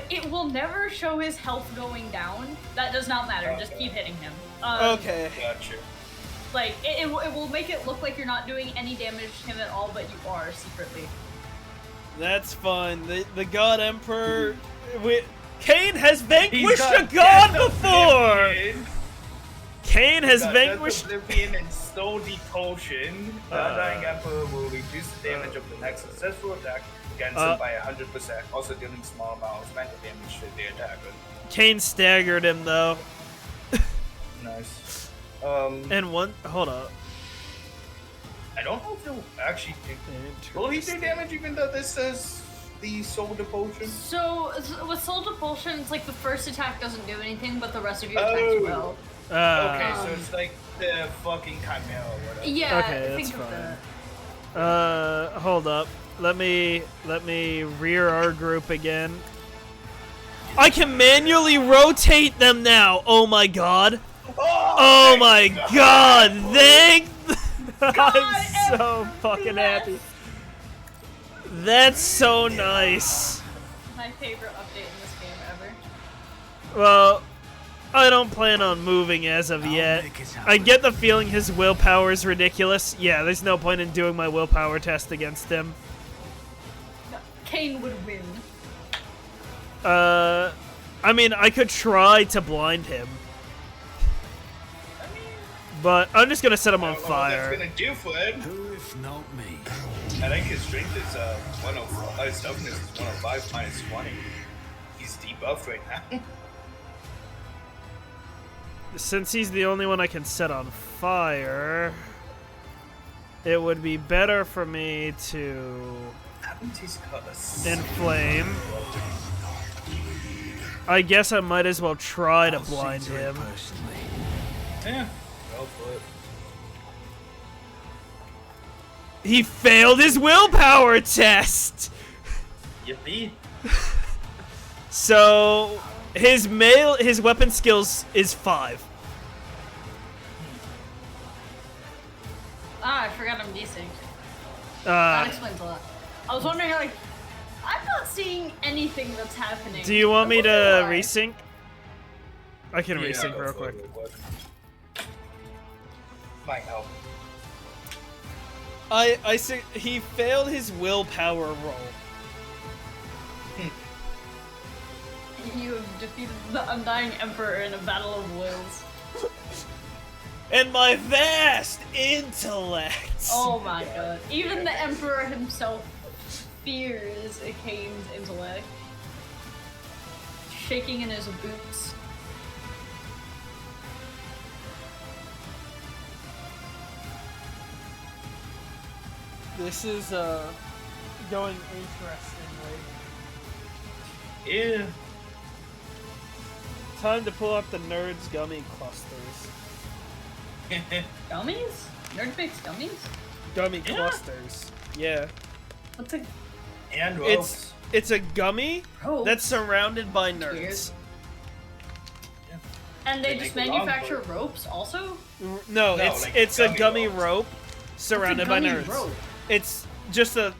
It will never show his health going down. That does not matter. Just keep hitting him. Okay. Gotcha. Like, it will make it look like you're not doing any damage to him at all, but you are secretly. That's fine. The God Emperor... Cain has vanquished a got god Death before! Oblivion. Cain has Got vanquished... Death Oblivion and Soul Depulsion. The Undying Emperor will reduce the damage of the next successful attack against him by 100%, also dealing small amount of mental damage to the attacker. Cain staggered him, though. Nice. And one... Hold up. I don't know if he'll actually do... Will he do damage even though this says the Soul Depulsion? So, with Soul Depulsion, it's like the first attack doesn't do anything, but the rest of your attacks will. Okay, so it's like the fucking Chimera or whatever. Yeah, Okay, think that's of fine. that. Hold up. Let me rear our group again. I can manually rotate them now. Oh my god. Oh my god. Thank. I'm so fucking happy. That's so nice. My favorite update in this game ever. Well, I don't plan on moving as of yet. I get the feeling his willpower is ridiculous. Yeah, there's no point in doing my willpower test against him. No, Cain would win. I mean, I could try to blind him. But I'm just gonna set him on fire. What that's gonna do for him. Who if not me? I think his strength is 105. His toughness is 105 minus 20. He's debuffed right now. Since he's the only one I can set on fire, it would be better for me to inflame. I guess I might as well try to blind him. Yeah, go for it. He failed his willpower test! Yippee. So his weapon skills is 5. Ah, I forgot I'm desynced. That Uh, explains a lot. I was wondering, like, I'm not seeing anything that's happening. do you want me to Why? resync? I can Yeah, resync go real for quick. it. Might help. I see he failed his willpower roll. You have defeated the Undying Emperor in a battle of wills. And my vast intellect. Oh my god. Even the Emperor himself fears Cain's intellect. Shaking in his boots. This is going interestingly. Yeah. Time to pull up the Nerds Gummy clusters. Gummies? Nerd makes gummies? Gummy Yeah. clusters. Yeah. What's a And ropes. It's a gummy rope? that's surrounded by Weird. nerds. And they They just make a manufacture longboard. ropes also? No, like it's a gummy gummy ropes. rope surrounded by gummy nerds. rope? It's just a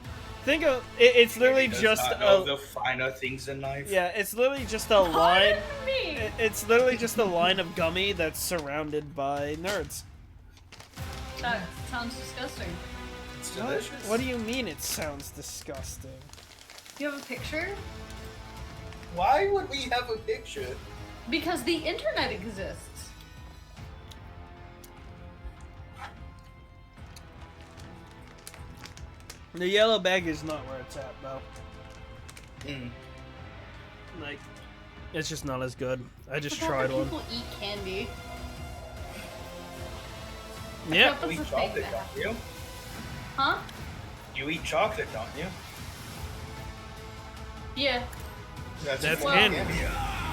think of it's literally Does just not know a the finer things in life. yeah, it's literally just a line. Pardon me! It's literally just a line of gummy that's surrounded by nerds. That sounds disgusting. It's delicious. What do you mean it sounds disgusting? Do you have a picture? Why would we have a picture? Because the internet exists. The yellow bag is not where it's at, though. Mm. Like, it's just not as good. I just I thought tried that one. people eat candy. Yeah. That's You eat a thing chocolate, now. don't you? Huh? You eat chocolate, don't you? Yeah. That's a form candy. of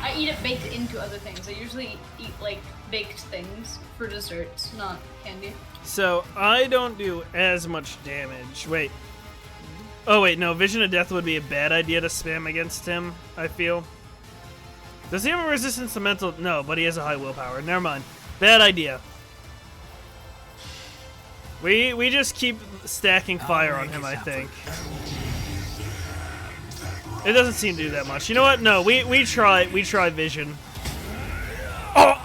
I eat it baked into other things. I usually eat like baked things for desserts, not candy. So, I don't do as much damage. Wait. Oh, wait, no. Vision of Death would be a bad idea to spam against him, I feel. Does he have a resistance to mental? No, but he has a high willpower. Never mind. Bad idea. We just keep stacking fire on him, I think. It doesn't seem to do that much. You know what? No, we try vision. Oh!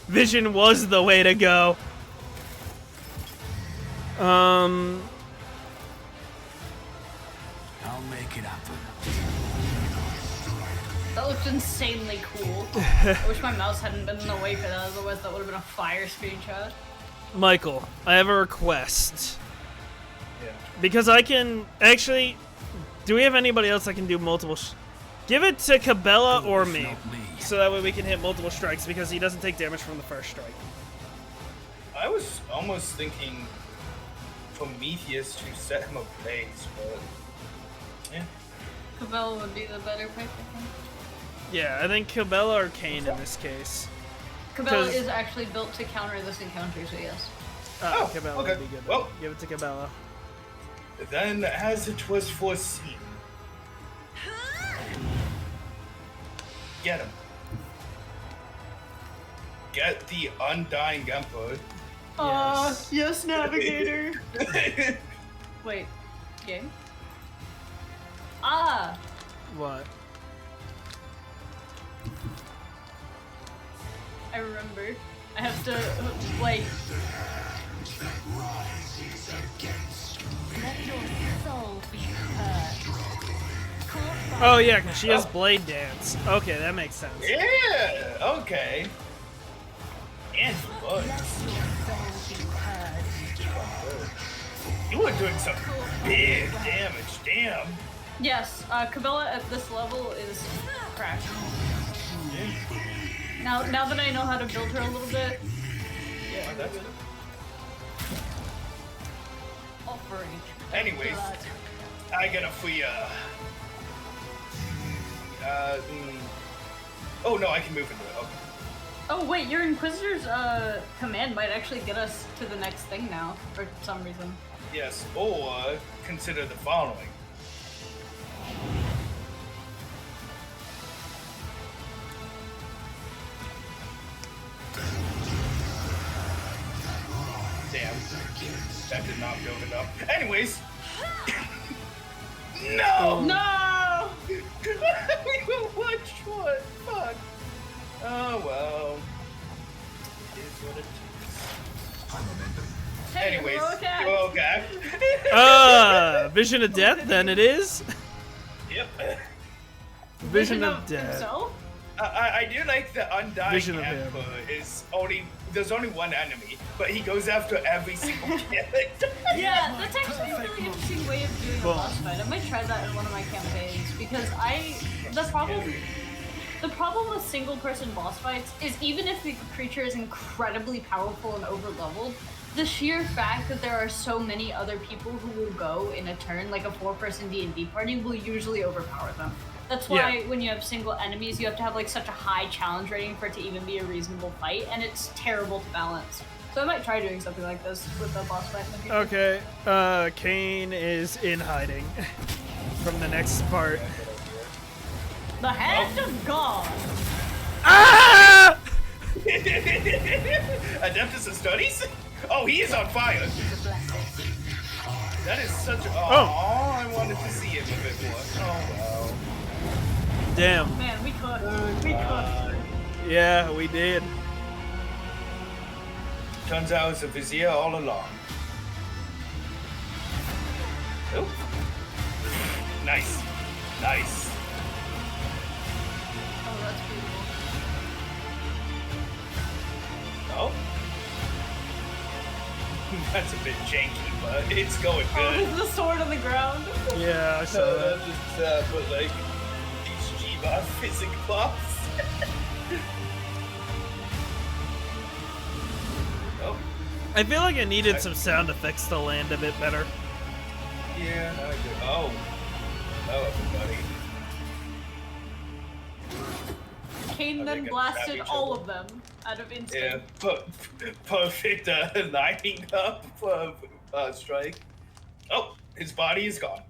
Vision was the way to go. I'll make it happen. That looked insanely cool. I wish my mouse hadn't been in the way for that, otherwise that would have been a fire screenshot. Michael, I have a request. Yeah. Because I can actually. Do we have anybody else that can do multiple? Give it to Cabela or me, so that way we can hit multiple strikes. Because he doesn't take damage from the first strike. I was almost thinking Prometheus to set him ablaze, but yeah. Cabela would be the better pick, I think. Yeah, I think Cabela or Kane in this case. Cabela is actually built to counter this encounter, so yes. Oh, Cabela okay. would be good. Well, give it to Cabela. then, as it was foreseen, get him. Get the Undying Emperor. Yes, Navigator. Wait, game? Ah! What? I remember. I have to, like... Let your soul be heard. Oh yeah, 'cause she has Blade Dance. Okay, that makes sense. Yeah, okay. And blood. Let your soul be heard. You were doing some big damage, damn. Yes, Cabela at this level is cracked. Now that I know how to build her a little bit, Yeah, that's it. offering. Anyways, I got a free, oh no, I can move into it, okay. Oh wait, your Inquisitor's command might actually get us to the next thing now, for some reason. Yes, or consider the following. Damn, that did not build it up. Anyways, no! No! We were one short. Fuck. Oh well. It is what it is. Hey, Anyways, Owlcat. okay. Vision of Death. Then it is. Yep. Vision of Death. himself? I do like the Undying Vision of him. Emperor is only there's only one enemy, but he goes after every single character. Yeah, that's actually a really interesting way of doing a boss fight. I might try that in one of my campaigns because the problem with single person boss fights is even if the creature is incredibly powerful and overleveled, the sheer fact that there are so many other people who will go in a turn, like a 4-person D&D party, will usually overpower them. That's why when you have single enemies, you have to have like such a high challenge rating for it to even be a reasonable fight, and it's terrible to balance. So I might try doing something like this with the boss fight in the future. Okay. Kane is in hiding from the next part. The Hand of God! Ah! Adeptus of Studies? Oh, he is on fire. That is such a. Oh. I wanted to see him a bit more. Oh wow. Damn. Man, we could. We could. Yeah, we did. Turns out it's a vizier all along. Oh. Nice. Nice. Oh, that's beautiful. Oh. That's a bit janky, but it's going Oh, good. with the sword on the ground. Yeah, I saw No, that. just put like these G-Bot physic buffs. Oh. I feel like I needed some sound effects to land a bit better. Yeah, I do. Oh. Oh, everybody. Kane Are they then gonna blasted stab each all other? of them out of Yeah, instinct. perfect lining up for strike. Oh, his body is gone.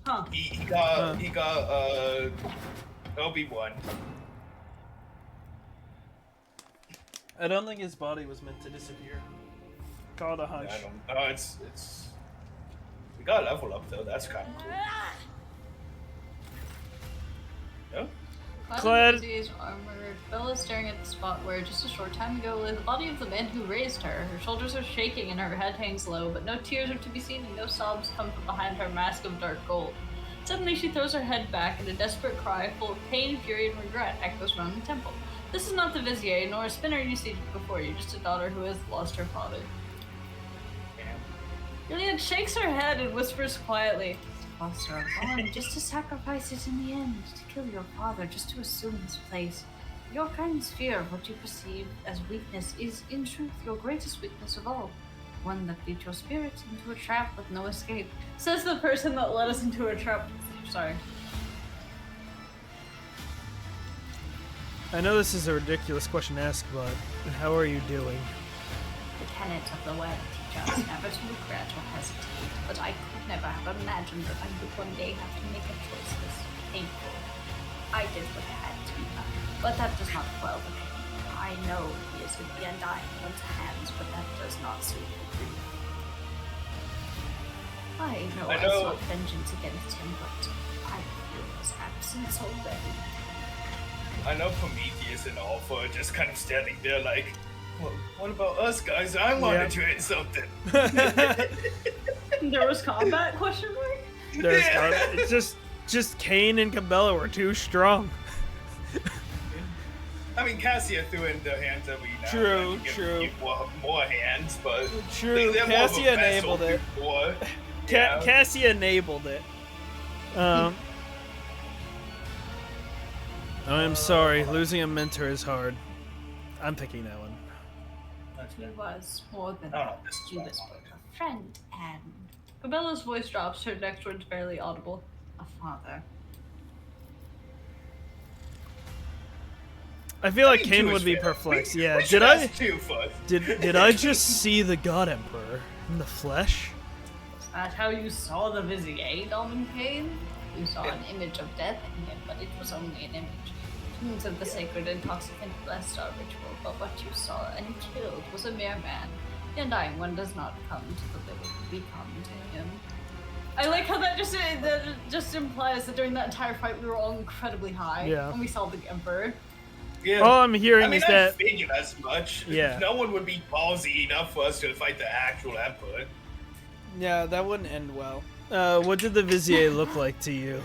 Huh. He got Obi-Wan. I don't think his body was meant to disappear. Called a hunch. I don't know. It's. We got a level up though. That's kind of cool. Yeah. Clad- Vizier's armor. Bella is staring at the spot where just a short time ago lay the body of the man who raised her. Her shoulders are shaking and her head hangs low, but no tears are to be seen and no sobs come from behind her mask of dark gold. Suddenly she throws her head back and a desperate cry full of pain, fury, and regret echoes around the temple. This is not the Vizier, nor a spinner you see before you, just a daughter who has lost her father. Juliet shakes her head and whispers quietly, "Foster a bond, just to sacrifice it in the end, to kill your father, just to assume his place. Your kind's fear of what you perceive as weakness is, in truth, your greatest weakness of all. One that leads your spirit into a trap with no escape." Says the person that led us into a trap. Sorry. I know this is a ridiculous question to ask, but how are you doing? The tenets of the web teach us never to regret or hesitate, but I could never have imagined that I would one day have to make a choice this painful. I did what had to be done, but that does not quell the pain. I know he is at the undying one's hands, but that does not soothe the grief. I know I sought vengeance against him, but I feel his absence already. I know Prometheus and Alpha are just kind of standing there like, well, what about us guys? I wanted to hit something. There was combat? Question mark. There's it's just Kane and Cabela were too strong. I mean, Cassia threw in the hands that we now. True, Give true. More hands, but True, they're more of a Cassia vessel enabled it. before. Yeah. Cassia enabled it. I'm sorry, losing a mentor is hard. I'm picking that one. He was more than Oh, no, this is he wrong. was both a friend and... Cabela's voice drops, her next word's barely audible. A father. I feel like I mean, Kane two would is be fair. perplexed. We Yeah, should did I ask two first. did I just see the God Emperor in the flesh? Is that how you saw the Vizier, Domin Kane? You saw an image of death in him, but it was only an image. Tombs of the sacred intoxicant blessed our ritual, but what you saw and killed was a mere man. The undying one does not come to the living, we come to him. I like how that just implies that during that entire fight we were all incredibly high Yeah. when we saw the Emperor. Yeah. All I'm hearing I mean, is I that figured as much. Yeah. No one would be ballsy enough for us to fight the actual Emperor. yeah, that wouldn't end well. What did the Vizier look like to you?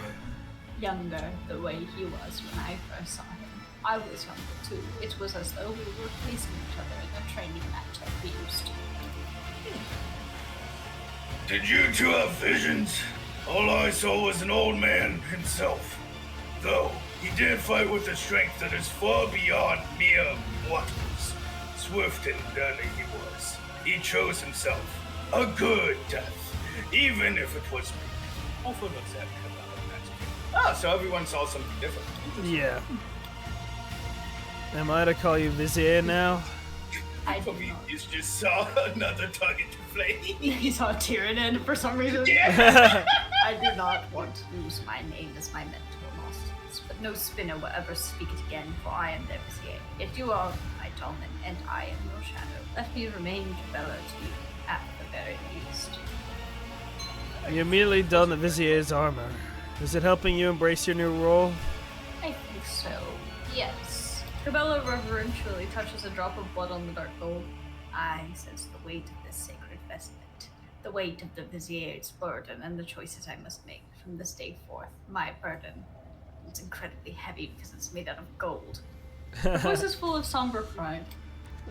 Younger, the way he was when I first saw him. I was younger too. It was as though we were facing each other in a training match like we used to. Did you two have visions? All I saw was an old man himself. Though, he did fight with a strength that is far beyond mere mortals. Swift and deadly he was. He chose himself a good death, even if it was me. Hopefully looks at Ah, so everyone saw something different. Yeah. Am I to call you Vizier now? I did not. Prometheus just saw another target to flame. He saw Tyranid for some reason. Yeah. I do not want to lose my name as my mentor masters, but no spinner will ever speak it again, for I am their Vizier. Yet you are my Dolmen, and I am your shadow. Let me remain Cabela to you, at the very least. You immediately don the Vizier's armor. Is it helping you embrace your new role? I think so, yes. Cabela reverentially touches a drop of blood on the dark gold. I sense the weight of this sacred vestment, the weight of the Vizier's burden and the choices I must make from this day forth. My burden. It's incredibly heavy because it's made out of gold. Her voice is full of somber pride.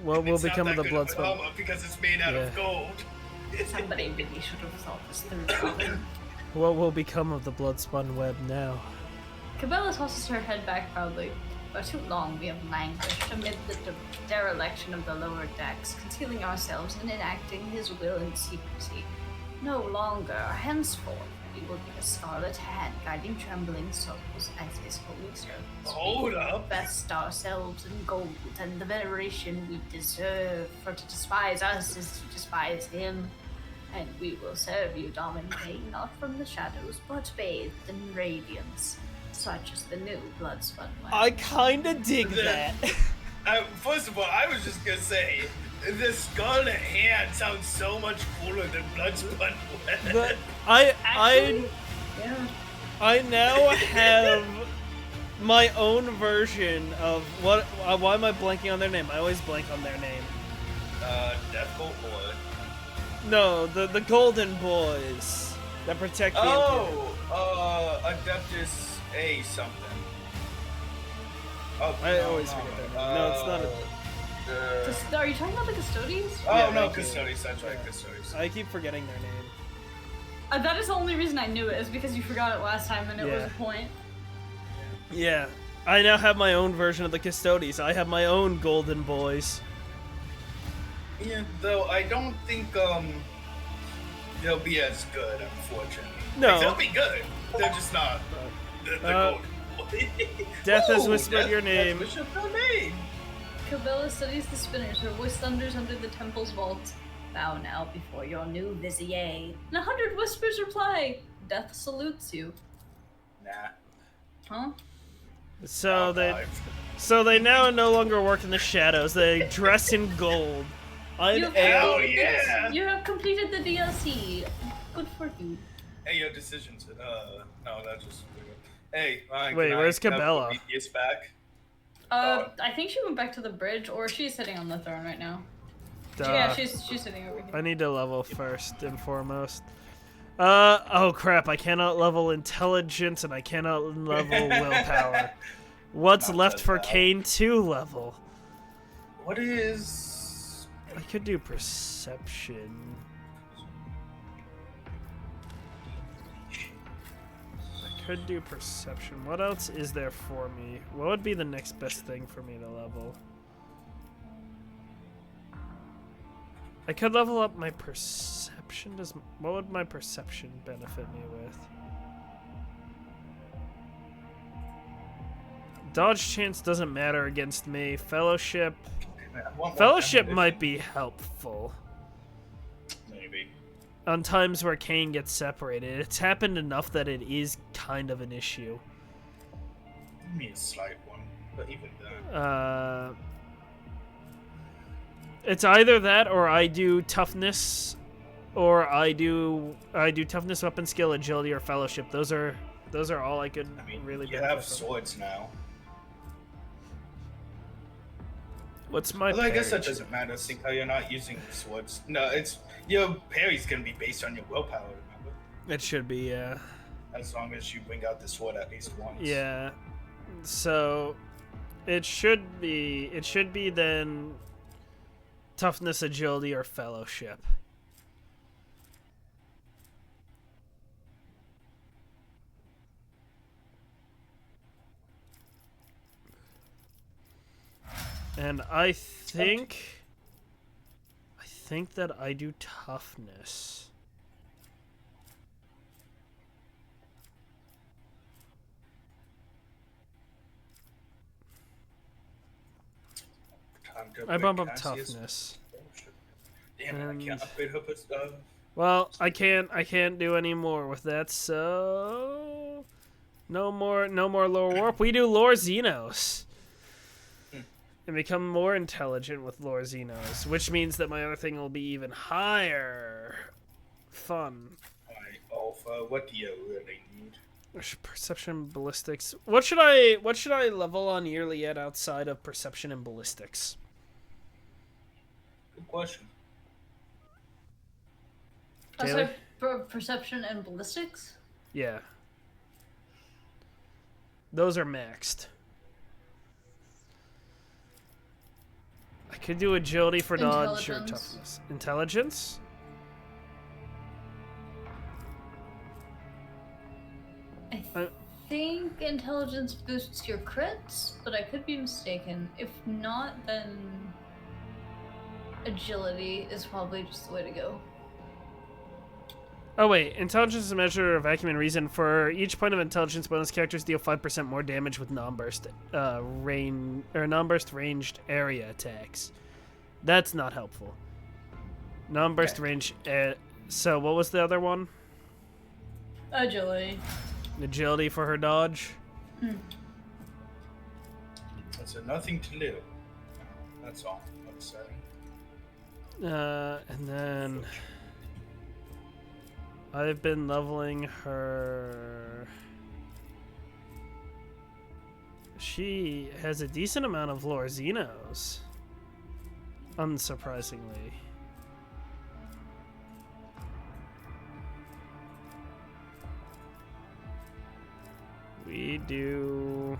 What will It's not become of that the good of Bloodspot? armor because it's made out of gold. Somebody really should have thought this through, Robin. What will become of the Bloodspun web now? Cabela tosses her head back proudly. For too long we have languished amid the dereliction of the lower decks, concealing ourselves and enacting his will in secrecy. No longer, henceforth, we will be a scarlet hand guiding trembling souls as his holy servants. Hold up. Vest ourselves in gold and the veneration we deserve, for to despise us is to despise him. And we will serve you, Dominating, not from the shadows, but bathed in radiance, such as the new Bloodspun one. I kinda dig that. First of all, I was just gonna say, The Scarlet Hand sounds so much cooler than Bloodspun Web. Actually, yeah. I now have my own version of what. Why am I blanking on their name? I always blank on their name. Death Bolt Boy. No, the Golden Boys that protect the Imperium. Adeptus A something. Oh, I always forget their name. No, it's not. Are you talking about the Custodians? Oh Yeah, no, thank you. Custodians. That's right, Custodians. I keep forgetting their name. That is the only reason I knew it, is because you forgot it last time and it was Yeah. a point. Yeah, I now have my own version of the Custodians. I have my own Golden Boys. Yeah, though I don't think they'll be as good, unfortunately. No. Like, they'll be good. They're just not the gold. Death has Ooh, whispered your name. Death whispered your name. Cabela studies the spinners, her voice thunders under the temple's vault. Bow now before your new vizier. And 100 whispers reply. Death salutes you. Nah. Huh? So they now no longer work in the shadows. They dress in gold. You I'm have, Hell completed yeah. you have completed the DLC. Good for you. Hey, your decisions. No, that's just weird. Hey, Ryan, Wait, can where's I have Cabela? Prometheus back? I think she went back to the bridge, or she's sitting on the throne right now. Yeah, she's sitting over here. I need to level first and foremost. Oh crap, I cannot level intelligence and I cannot level willpower. What's Not left that for bad. Kane to level? What is? I could do perception. I could do perception. What else is there for me? What would be the next best thing for me to level? I could level up my perception. What would my perception benefit me with? Dodge chance doesn't matter against me. Fellowship. Fellowship might be helpful Maybe. on times where Kane gets separated. It's happened enough that it is kind of an issue. Give me a slight one, but even then. It's either that or I do toughness, or I do toughness, weapon skill, agility, or fellowship. Those are all I could I mean, really you benefit have from. swords now. What's my Although I guess that parry? doesn't matter, seeing how you're not using swords. No, it's your parry's gonna be based on your willpower, remember? It should be, yeah. As long as you bring out the sword at least once. Yeah. So it should be then toughness, agility, or fellowship. And I think that I do toughness. Time to I upgrade bump up Cassius. toughness. Damn it, I And- can't upgrade her stuff. Well, I can't do any more with that, so no more lore warp. We do lore Xenos. And become more intelligent with lore Xenos, which means that my other thing will be even higher. Fun. Alright, Alpha, what do you really need? Perception, ballistics. What should I level on yearly yet outside of perception and ballistics? Good question. Taylor? So, perception and ballistics? Yeah. Those are maxed. I could do agility for dodge or Intelligence. toughness. Intelligence? I think intelligence boosts your crits, but I could be mistaken. If not, then agility is probably just the way to go. Oh wait, intelligence is a measure of acumen and reason. For each point of intelligence, bonus characters deal 5% more damage with non-burst non-burst ranged area attacks. That's not helpful. Non-burst range. So what was the other one? Agility. Agility for her dodge. That's a nothing to do. That's all. Upsetting. And then I've been leveling her. She has a decent amount of lore Xenos, unsurprisingly. We do.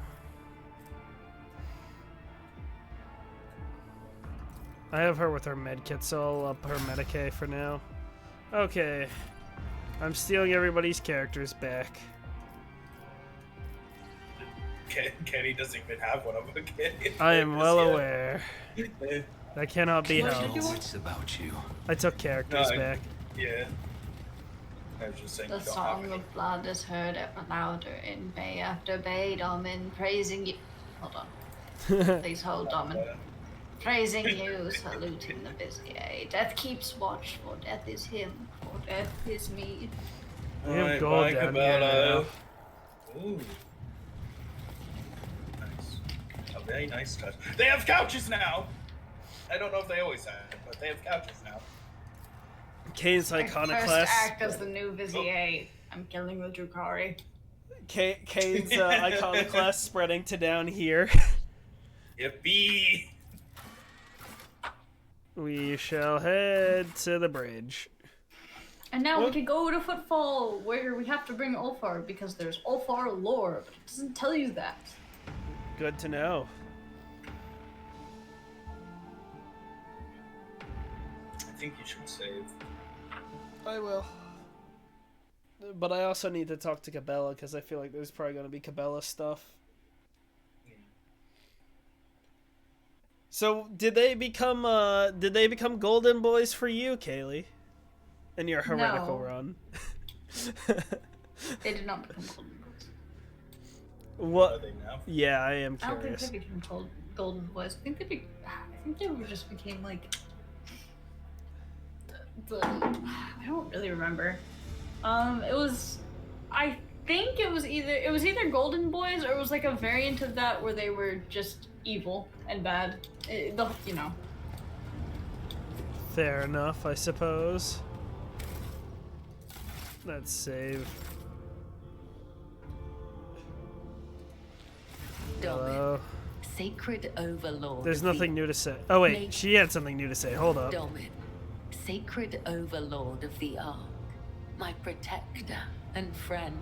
I have her with her medkit, so I'll up her Medicae for now. Okay. I'm stealing everybody's characters back. Kenny doesn't even have one of them. I am well aware. That cannot be What did helped. you want? What's about you? I took characters back. Yeah. I was just saying. The you don't have song any. of blood is heard ever louder in bay after bay, Domin, praising you. Hold on. Please hold, Domin. Praising you, saluting the Vizier. Death keeps watch, for death is him, for death is me. We have Alright, gold bye, down here Cabello. now. Ooh. Nice. A very nice touch. They have couches now! I don't know if they always had, but they have couches now. Kane's My Iconiclast. first act as the new Vizier. I'm killing the Drukari. Kane's Iconoclast spreading to down here. Yippee! We shall head to the bridge. And now What? we can go to Footfall, where we have to bring Ulfar, because there's Ulfar lore, but it doesn't tell you that. Good to know. I think you should save. I will. But I also need to talk to Cabela, because I feel like there's probably going to be Cabela stuff. So, did they become golden boys for you, Kaylee? In your heretical No. run? They did not become golden boys. Are What? they now? Yeah, I am I don't think curious. they became golden boys. I think they were just became like I don't really remember. I think it was either golden boys or it was like a variant of that where they were just evil and bad. You know. Fair enough, I suppose. Let's save. Hello. Sacred Overlord. There's of the- nothing new to say. Oh wait, she had something new to say. Hold up. Domin, Sacred Overlord of the Ark, my protector and friend.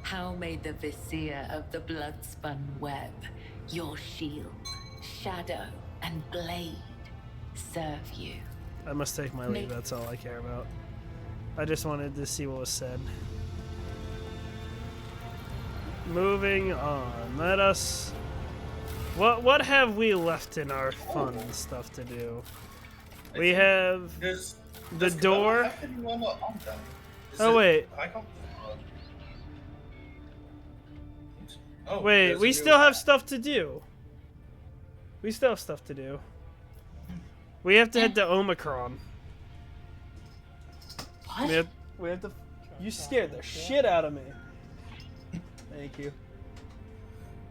How may the Vizier of the Bloodspun Web, your shield, shadow, and blade serve you? I must take my leave, that's all I care about. I just wanted to see what was said. Moving on. Let us... What have we left in our fun stuff to do? We have There's the does Cabela door. have anyone on them? Is Oh, it wait. Icon? Oh, Wait, there's we a new still have map. stuff to do. We still have stuff to do. We have to head to Omicron. What? We have to... You scared the shit out of me. Thank you.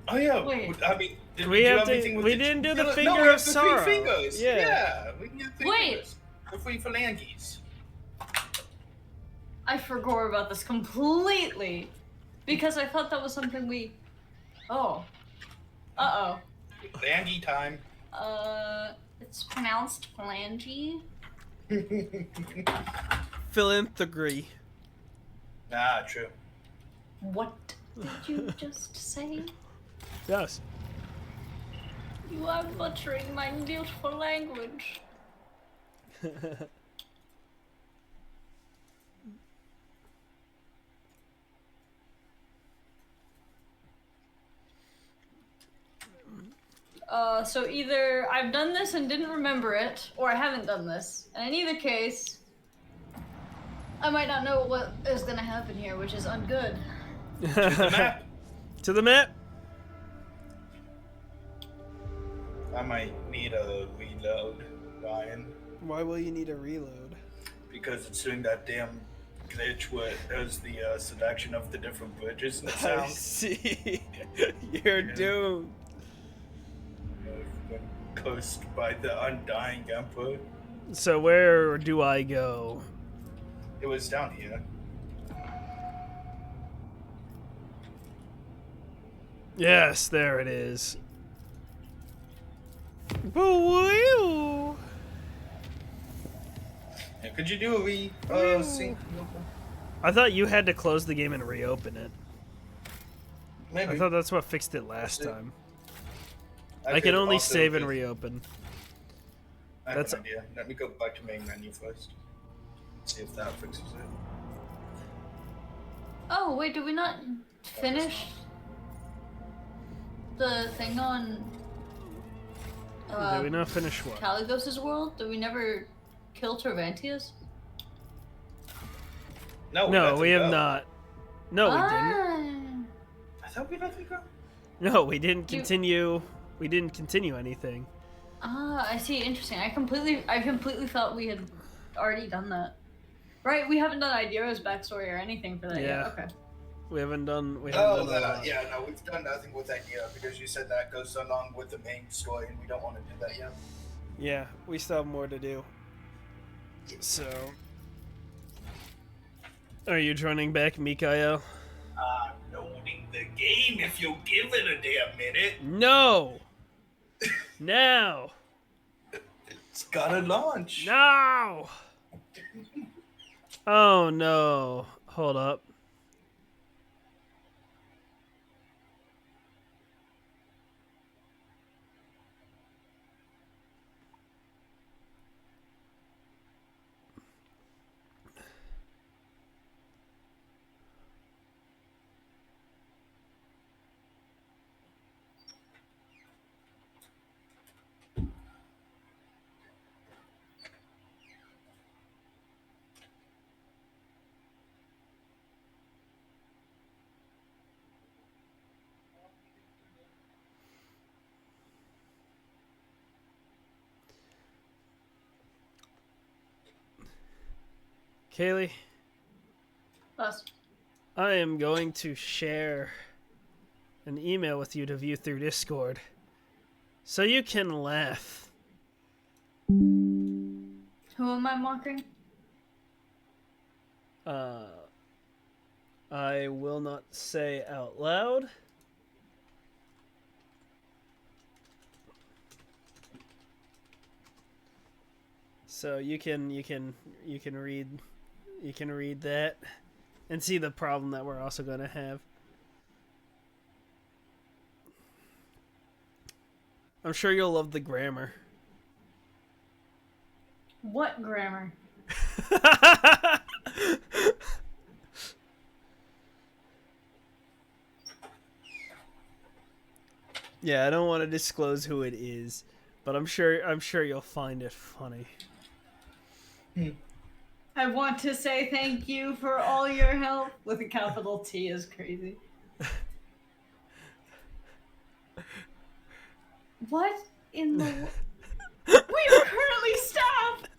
Oh yeah. Wait. I mean, did We do have to- everything with we the- didn't do the no, finger we of have the sorrow. Three fingers. Yeah. Yeah. We can get three Wait. fingers. The three phalanges. I forgot about this completely because I thought that was something we. Oh. Phalange time. It's pronounced phalange. Philanthropy. Nah, true. What did you just say? Yes. You are butchering my beautiful language. So either I've done this and didn't remember it, or I haven't done this. And in either case, I might not know what is gonna happen here, which is ungood. The map. To the map. I might need a reload, Ryan, Why will you need a reload? because it's doing that damn glitch where it does the selection of the different bridges and the I sound. see. You're Yeah. doomed. Coast by the Undying Emperor. So where do I go? It was down here. Yes, there it is. Boo-woo. Yeah, could you do a sync? I thought you had to close the game and reopen it. Maybe. I thought that's what fixed it last Let's see. time. I can could only also save and just- reopen. I have That's- an idea. Let me go back to main menu first. See if that fixes it. Oh wait, did we not finish the thing on Did we not finish what? Caligos's world? Did we never kill Tervantius? No, No, we have go. not. No, we didn't. I thought we let it go. No, we didn't You- continue. We didn't continue anything. I see. Interesting. I completely thought we had already done that. Right? We haven't done Idira's backstory or anything for that Yeah. yet. Okay. We haven't done. We haven't done a lot. Yeah, no, we've done nothing with idea because you said that goes along with the main story, and we don't want to do that yet. Yeah, we still have more to do. So, are you joining back, Mikael? I'm loading the game. If you'll give it a damn minute, No. Now. it's gotta launch. No. Oh no. Hold up. Kaylee, Us. I am going to share an email with you to view through Discord so you can laugh. Who am I mocking? I will not say out loud. So you can read that and see the problem that we're also going to have. I'm sure you'll love the grammar. What grammar? Yeah, I don't want to disclose who it is, but I'm sure you'll find it funny. I want to say thank you for all your help. With a capital T is crazy. What in the? We are currently staffed.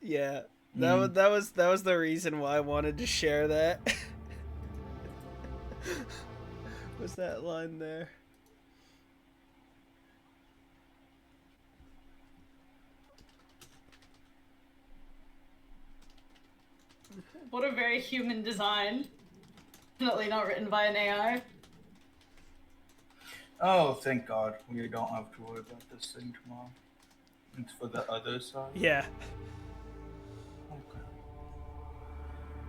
Yeah, that was the reason why I wanted to share that. Was that line there? What a very human design. Definitely not written by an AI. Oh, thank God. We don't have to worry about this thing tomorrow. It's for the other side. Yeah. Okay.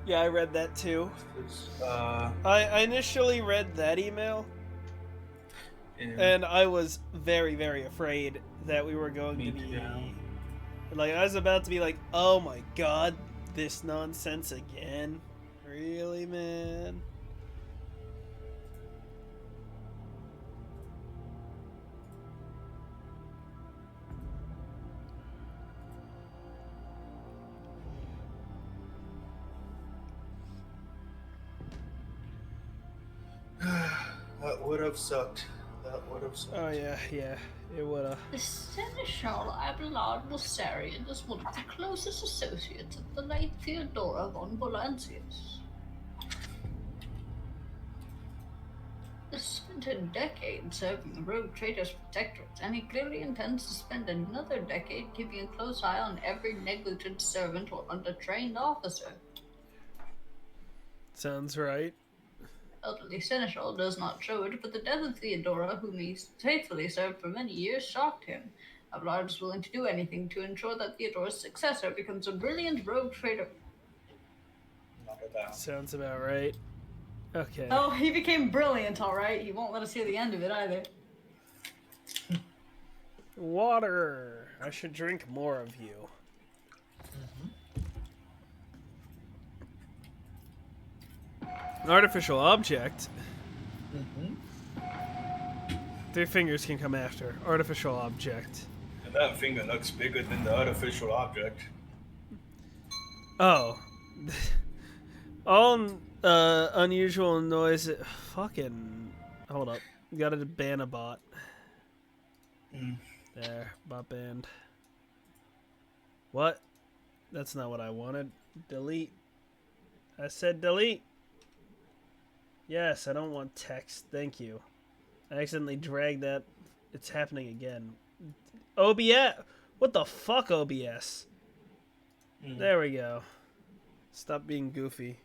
Yeah, I read that too. It's, I initially read that email, yeah. and I was very, very afraid that we were going Me to be... too. Like, I was about to be like, oh my god, this nonsense again? Really, man? That would have sucked. That would have sucked. Oh, yeah, yeah. It woulda. The Seneschal Abelard Mossarian is one of the closest associates of the late Theodora von Volantius. He spent a decade serving the Rogue Traders Protectorate, and he clearly intends to spend another decade keeping a close eye on every negligent servant or undertrained officer. Sounds right. Elderly Seneschal does not show it, but the death of Theodora, whom he faithfully served for many years, shocked him. Abelard is willing to do anything to ensure that Theodora's successor becomes a brilliant rogue trader. Not about. Sounds about right. Okay. Oh, he became brilliant, alright. He won't let us hear the end of it either. Water. I should drink more of you. Artificial object. Three fingers can come after. Artificial object. And that finger looks bigger than the artificial object. Oh. All unusual noise. Fucking. Hold up. Gotta ban a bot. There. Bot banned. What? That's not what I wanted. Delete. I said delete. Yes, I don't want text. Thank you. I accidentally dragged that. It's happening again. OBS. What the fuck, OBS? There we go. Stop being goofy.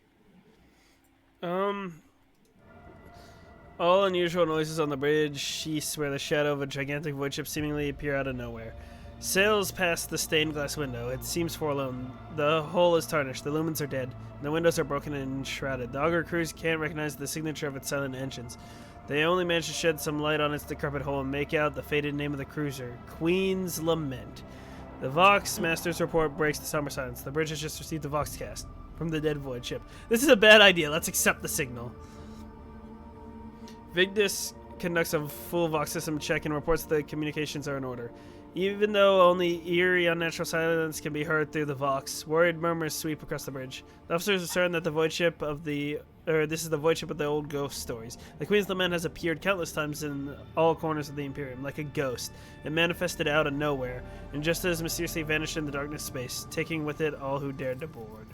All unusual noises on the bridge cease where the shadow of a gigantic void ship seemingly appear out of nowhere. Sails past the stained glass window. It seems forlorn. The hull is tarnished. The lumens are dead. And the windows are broken and shrouded. The auger crews can't recognize the signature of its silent engines. They only manage to shed some light on its decrepit hull and make out the faded name of the cruiser, Queen's Lament. The Vox Master's report breaks the somber silence. The bridge has just received the Voxcast from the dead void ship. This is a bad idea. Let's accept the signal. Vigdis conducts a full Vox system check and reports the communications are in order. Even though only eerie, unnatural silence can be heard through the Vox, worried murmurs sweep across the bridge. The officers are certain that the void ship of this is the void ship of the old ghost stories. The Queen's Lament has appeared countless times in all corners of the Imperium, like a ghost. It manifested out of nowhere, and just as mysteriously vanished in the darkness space, taking with it all who dared to board.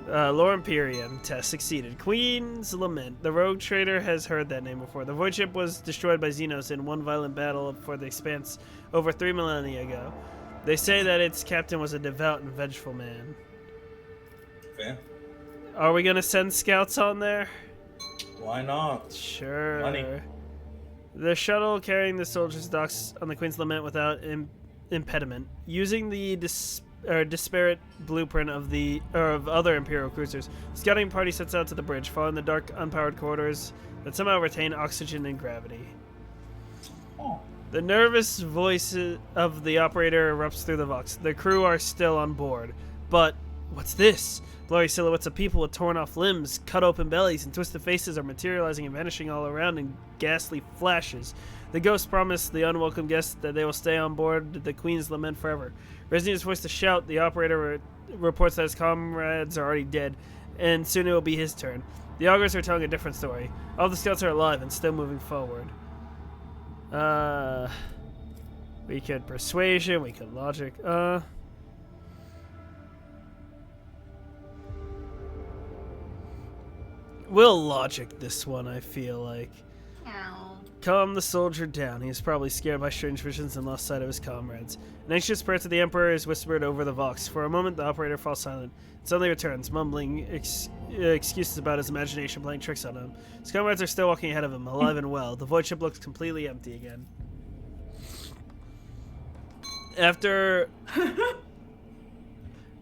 Lore Imperium test succeeded. Queen's Lament. The rogue trader has heard that name before. The void ship was destroyed by Xenos in one violent battle for the Expanse over 3 millennia ago. They say that its captain was a devout and vengeful man. Fair. Are we gonna send scouts on there? Why not? Sure. Money. The shuttle carrying the soldiers docks on the Queen's Lament without impediment, using the disparate blueprint of other Imperial cruisers. The scouting party sets out to the bridge, following the dark, unpowered corridors that somehow retain oxygen and gravity. Oh. The nervous voice of the operator erupts through the Vox. The crew are still on board. But what's this? Blurry silhouettes of people with torn off limbs, cut open bellies, and twisted faces are materializing and vanishing all around in ghastly flashes. The ghosts promise the unwelcome guests that they will stay on board the Queen's Lament forever. Raising his voice to shout, the operator reports that his comrades are already dead, and soon it will be his turn. The augurs are telling a different story. All the scouts are alive and still moving forward. We could persuasion, we could logic. We'll logic this one, I feel like. Calm the soldier down. He is probably scared by strange visions and lost sight of his comrades. An anxious prayer to the Emperor is whispered over the Vox. For a moment, the operator falls silent. It suddenly returns, mumbling excuses about his imagination playing tricks on him. His comrades are still walking ahead of him, alive and well. The void ship looks completely empty again. After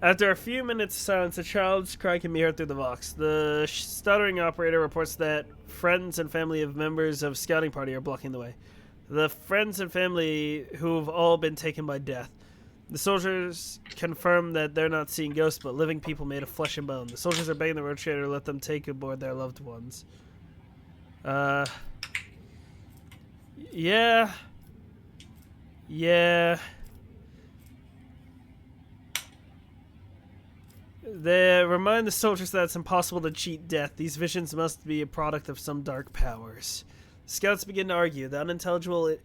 a few minutes of silence, a child's cry can be heard through the Vox. The stuttering operator reports that friends and family of members of scouting party are blocking the way. The friends and family who've all been taken by death. The soldiers confirm that they're not seeing ghosts, but living people made of flesh and bone. The soldiers are begging the road trader to let them take aboard their loved ones. Yeah. They remind the soldiers that it's impossible to cheat death. These visions must be a product of some dark powers. Scouts begin to argue. The unintelligible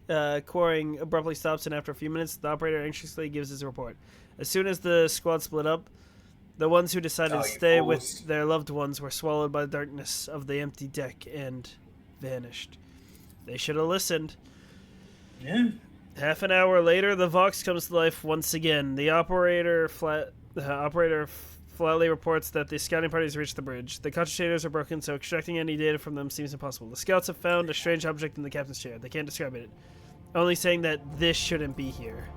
quarrying abruptly stops, and after a few minutes, the operator anxiously gives his report. As soon as the squad split up, the ones who decided to stay with their loved ones were swallowed by the darkness of the empty deck and vanished. They should have listened. Yeah. Half an hour later, the Vox comes to life once again. The operator flatly reports that the scouting party has reached the bridge. The concentrators are broken, so extracting any data from them seems impossible. The scouts have found a strange object in the captain's chair. They can't describe it, only saying that this shouldn't be here.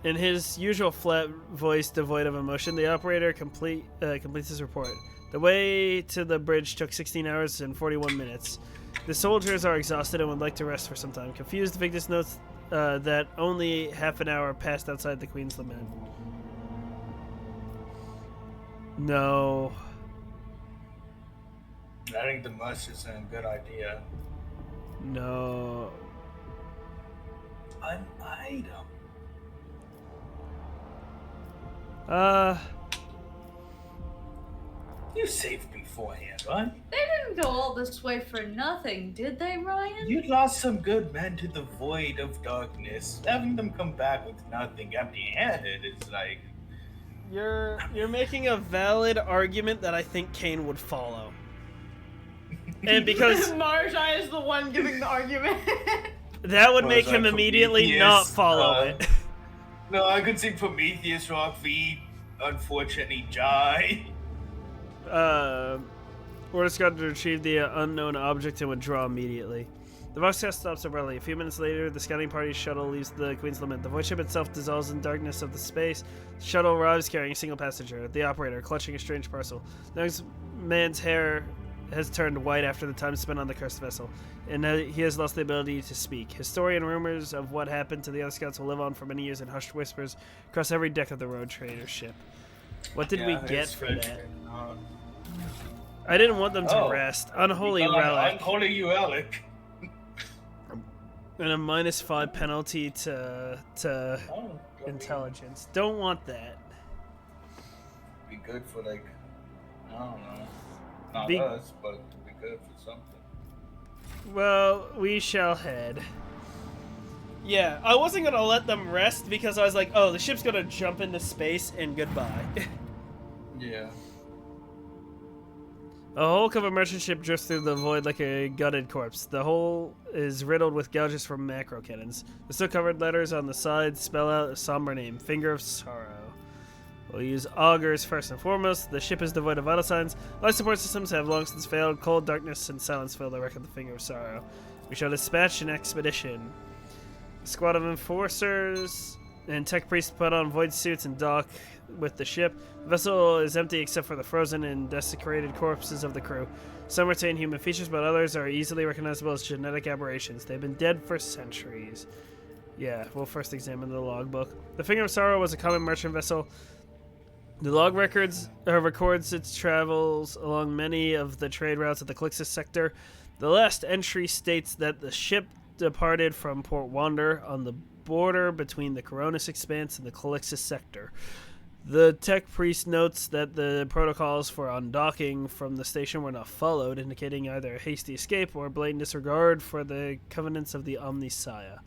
In his usual flat voice devoid of emotion, the operator completes his report. The way to the bridge took 16 hours and 41 minutes. The soldiers are exhausted and would like to rest for some time. Confused, Victus notes that only half an hour passed outside the Queen's Lament. No. I think the mush isn't a good idea. No. An item. You saved beforehand, right? They didn't go all this way for nothing, did they, Ryan? You lost some good men to the void of darkness. Having them come back with nothing empty-handed is like... You're making a valid argument that I think Kane would follow. And because Marjai is the one giving the argument. that would make him immediately Prometheus, not follow it. No, I could see Prometheus Rock V, unfortunately, die. Orders got to retrieve the unknown object and withdraw immediately. The Voxcast stops abruptly. A few minutes later, the scouting party's shuttle leaves the Queen's Lament. The void ship itself dissolves in darkness of the space. The shuttle arrives carrying a single passenger, the operator, clutching a strange parcel. The young man's hair has turned white after the time spent on the cursed vessel, and he has lost the ability to speak. His story and rumors of what happened to the other scouts will live on for many years in hushed whispers across every deck of the road trader ship. What did we get for that? I didn't want them to rest. Unholy relic. Unholy relic. And a -5 penalty to intelligence. Don't want that. Be good for like, I don't know. Not Be- us, but it'd be good for something. Well, we shall head. Yeah, I wasn't gonna let them rest because I was like, oh, the ship's gonna jump into space and goodbye. Yeah. A hulk of a merchant ship drifts through the void like a gutted corpse. The hull is riddled with gouges from macro cannons. The soot-covered letters on the sides spell out a somber name, Finger of Sorrow. We'll use augurs first and foremost. The ship is devoid of vital signs. Life support systems have long since failed. Cold darkness and silence fill the wreck of the Finger of Sorrow. We shall dispatch an expedition. A squad of enforcers and tech priests put on void suits and dock with the ship. The vessel is empty except for the frozen and desecrated corpses of the crew. Some retain human features, but others are easily recognizable as genetic aberrations. They've been dead for centuries. Yeah, we'll first examine the logbook. The Finger of Sorrow was a common merchant vessel. The log records records its travels along many of the trade routes of the Calixtus sector. The last entry states that the ship departed from Port Wander on the border between the Coronis Expanse and the Calixtus sector. The tech priest notes that the protocols for undocking from the station were not followed, indicating either a hasty escape or blatant disregard for the covenants of the Omnissiah.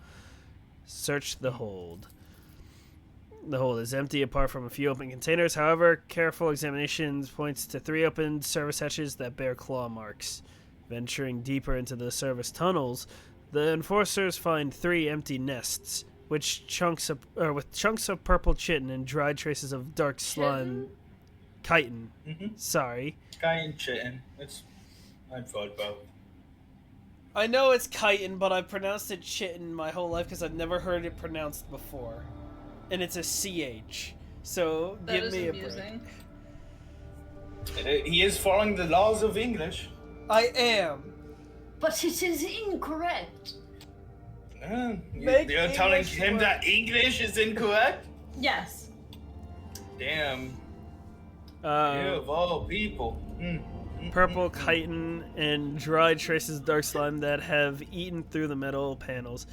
Search the hold. The hold is empty apart from a few open containers. However, careful examination points to 3 open service hatches that bear claw marks. Venturing deeper into the service tunnels, the enforcers find 3 empty nests, with chunks of purple chitin and dried traces of dark slime. Chitin. Sorry. Chitin, chitin. I've thought about. I know it's chitin, but I've pronounced it chitin my whole life because I've never heard it pronounced before. And it's a CH. So That give me amusing. a break. He is following the laws of English. I am. But it is incorrect. Make You're telling English him work. that English is incorrect? Yes. Damn. You of all people. Purple chitin and dried traces of dark slime that have eaten through the metal panels.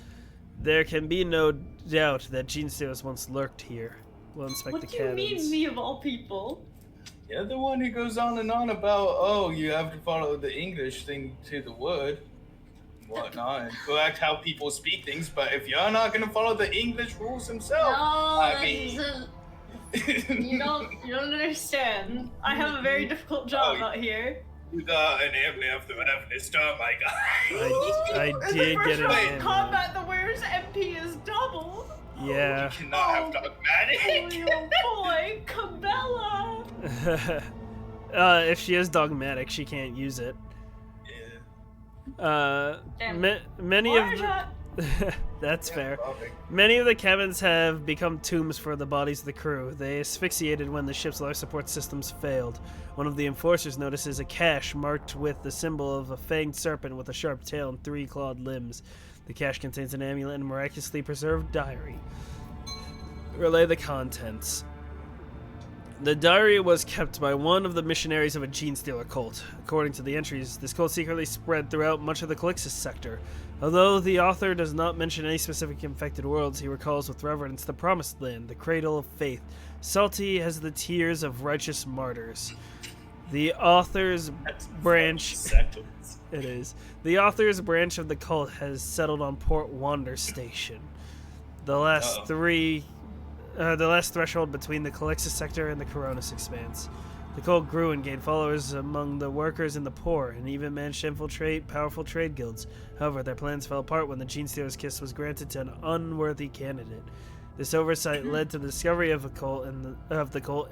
There can be no doubt that Gene Steelers once lurked here. We'll inspect What the do you cabins. mean, me of all people? You're the one who goes on and on about, oh, you have to follow the English thing to the word, whatnot, and correct how people speak things. But if you're not gonna follow the English rules themselves, You don't understand. I have a very difficult job out here. You got an airlift of an start, my guy. I did get an First ambulance. combat, the where's MP is doubled. Yeah. You cannot have dogmatic. Oh boy, Cabela. If she is dogmatic, she can't use it. Many of the... That's fair. Many of the cabins have become tombs for the bodies of the crew. They asphyxiated when the ship's life support systems failed. One of the enforcers notices a cache marked with the symbol of a fanged serpent with a sharp tail and 3 clawed limbs. The cache contains an amulet and a miraculously preserved diary. Relay the contents. The diary was kept by one of the missionaries of a gene stealer cult. According to the entries, this cult secretly spread throughout much of the Calixis sector. Although the author does not mention any specific infected worlds, he recalls with reverence the Promised Land, the cradle of faith, salty as the tears of righteous martyrs. The author's branch... It is. The author's branch of the cult has settled on Port Wander Station. The last threshold between the Calixis sector and the Coronis expanse. The cult grew and gained followers among the workers and the poor, and even managed to infiltrate powerful trade guilds. However, their plans fell apart when the Gene Stealer's kiss was granted to an unworthy candidate. This oversight led to the discovery of the cult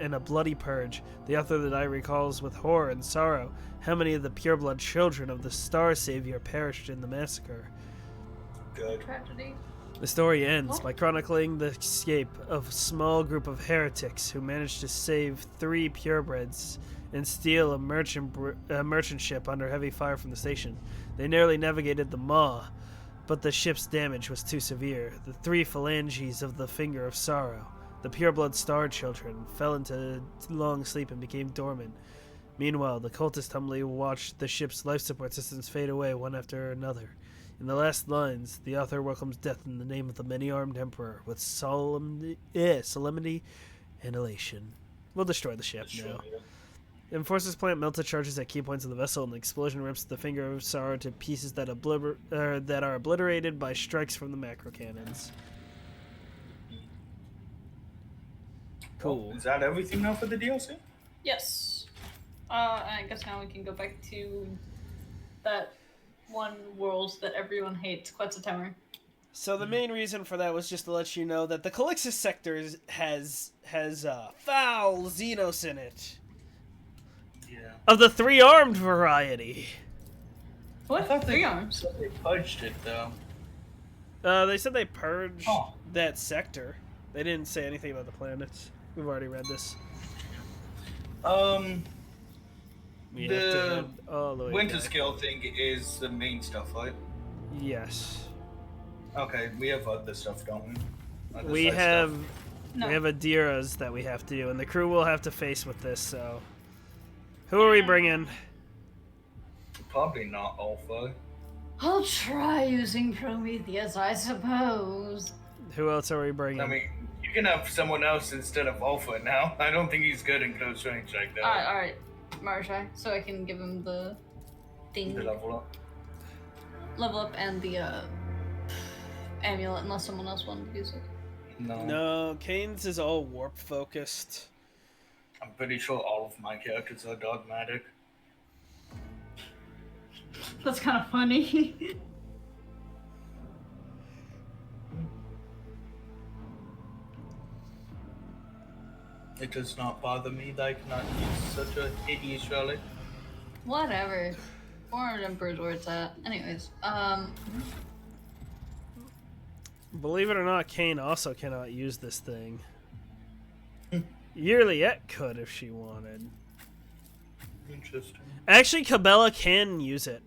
and a bloody purge. The author of the diary recalls with horror and sorrow how many of the pureblood children of the Star Savior perished in the massacre. Good. Tragedy. The story ends by chronicling the escape of a small group of heretics who managed to save 3 purebreds and steal a merchant ship under heavy fire from the station. They narrowly navigated the Maw, but the ship's damage was too severe. The 3 phalanges of the Finger of Sorrow, the pureblood Star Children, fell into long sleep and became dormant. Meanwhile, the cultists humbly watched the ship's life support systems fade away one after another. In the last lines, the author welcomes death in the name of the many-armed emperor with solemnity and elation. We'll destroy the ship now. The enforcers plant melted charges at key points of the vessel, and the explosion rips the Finger of Sorrow to pieces that are obliterated by strikes from the macro cannons. Cool. Well, is that everything now for the DLC? Yes. I guess now we can go back to that one world that everyone hates, Quetzaltower. So the main reason for that was just to let you know that the Calixis sector has foul Xenos in it. Yeah. Of the 3-armed variety. What? I thought 3 arms? So they purged it though. They said they purged that sector. They didn't say anything about the planets. We've already read this. We have to head all the way winter back. scale thing is the main stuff, right? Yes. Okay, we have other stuff, don't we? Other We side have stuff. No. we have Adiras that we have to do, and the crew will have to face with this. So, who are we bringing? Probably not Alpha. I'll try using Prometheus, I suppose. Who else are we bringing? I mean, you can have someone else instead of Alpha now. I don't think he's good in close range like that. Alright, Marshai, so I can give him the thing. The level up. Level up and the amulet, unless someone else wanted to use it. No, Kane's is all warp focused. I'm pretty sure all of my characters are dogmatic. That's kind of funny. It does not bother me that I cannot use such a hideous relic. Whatever. Forward Emperor's where it's at. Anyways, Believe it or not, Kane also cannot use this thing. Yearlyette could if she wanted. Interesting. Actually, Cabela can use it.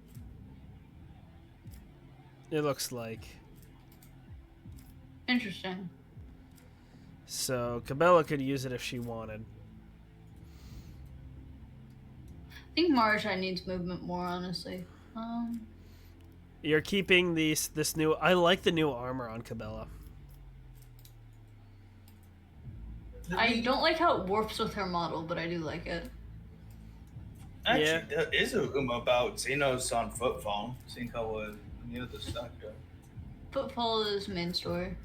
It looks like. interesting. So, Cabela could use it if she wanted. I think Marshai needs movement more, honestly. You're keeping this new... I like the new armor on Cabela. I don't like how it warps with her model, but I do like it. Actually, there is a rumor about Xenos on Footfall. Seeing how near the sector. Footfall is main story.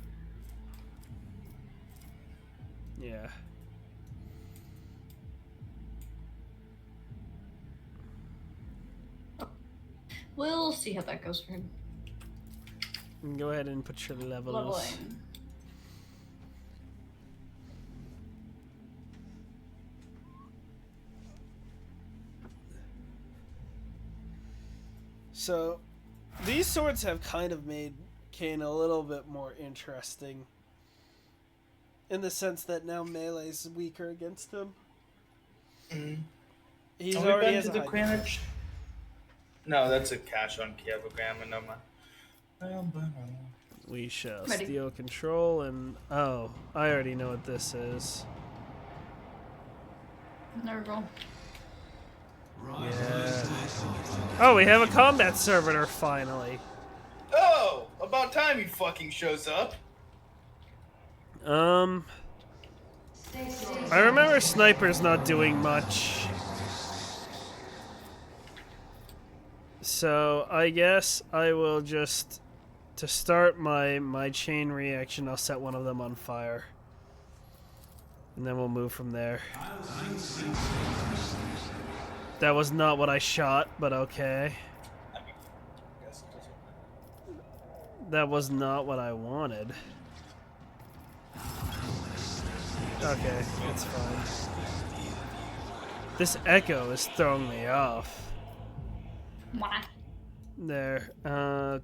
Yeah. We'll see how that goes for him. Go ahead and put your levels. Leveling. So, these swords have kind of made Kane a little bit more interesting. In the sense that now melee's weaker against him. Mm. He's Have we already been has to a the high- Greenwich? No, that's a cash on Kiavagram and We shall Ready. steal control and... Oh, I already know what this is. There we go. Yeah. Oh, we have a combat servitor finally. Oh, about time he fucking shows up. I remember snipers not doing much. So, I guess I will just... To start my chain reaction, I'll set one of them on fire. And then we'll move from there. That was not what I shot, but okay. I mean, I guess it doesn't. That was not what I wanted. Okay, it's fine. This echo is throwing me off. Mwah. There.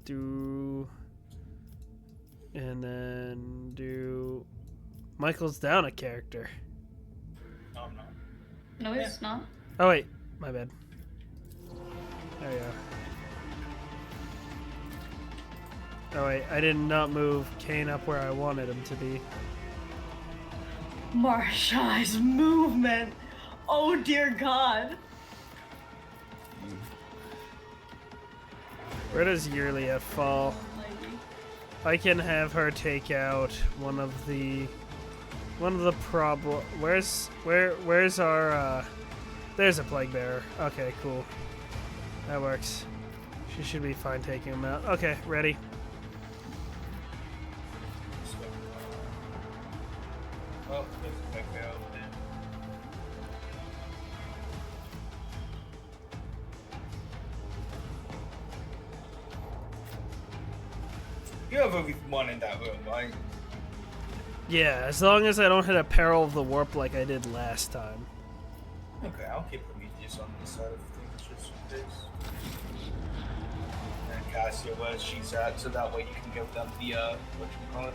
Do... And then do... Michael's down a character. Oh, no. No, it's not. Oh, wait. My bad. There you go. Oh, wait. I did not move Kane up where I wanted him to be. Marshai's movement. Oh dear God. Where does Yearly fall? I can have her take out one of the problem. Where's our there's a plague bearer. Okay, cool. That works. She should be fine taking him out. Okay, ready. Oh, there's a big guy over there. You have everyone in that room, right? Yeah, as long as I don't hit a peril of the warp like I did last time. Okay, I'll keep Prometheus on this side of things just in case. And Cassia where she's at, so that way you can give them the whatchamacallit.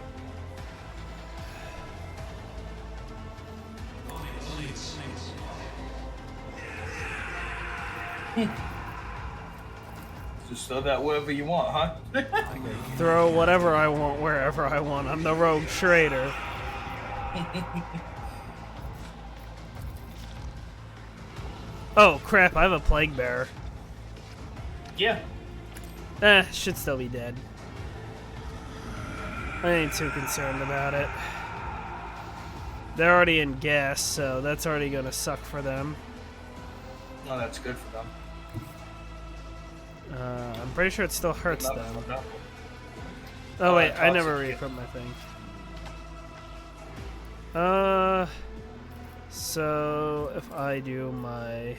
Just throw that wherever you want, huh? Throw whatever I want wherever I want. I'm the rogue trader. Oh crap, I have a plague bearer. Yeah. Should still be dead. I ain't too concerned about it. They're already in gas, so that's already gonna suck for them. No, that's good for them. I'm pretty sure it still hurts Not them. for them. Oh wait, I never toxic. re-equipped my thing. So if I do my...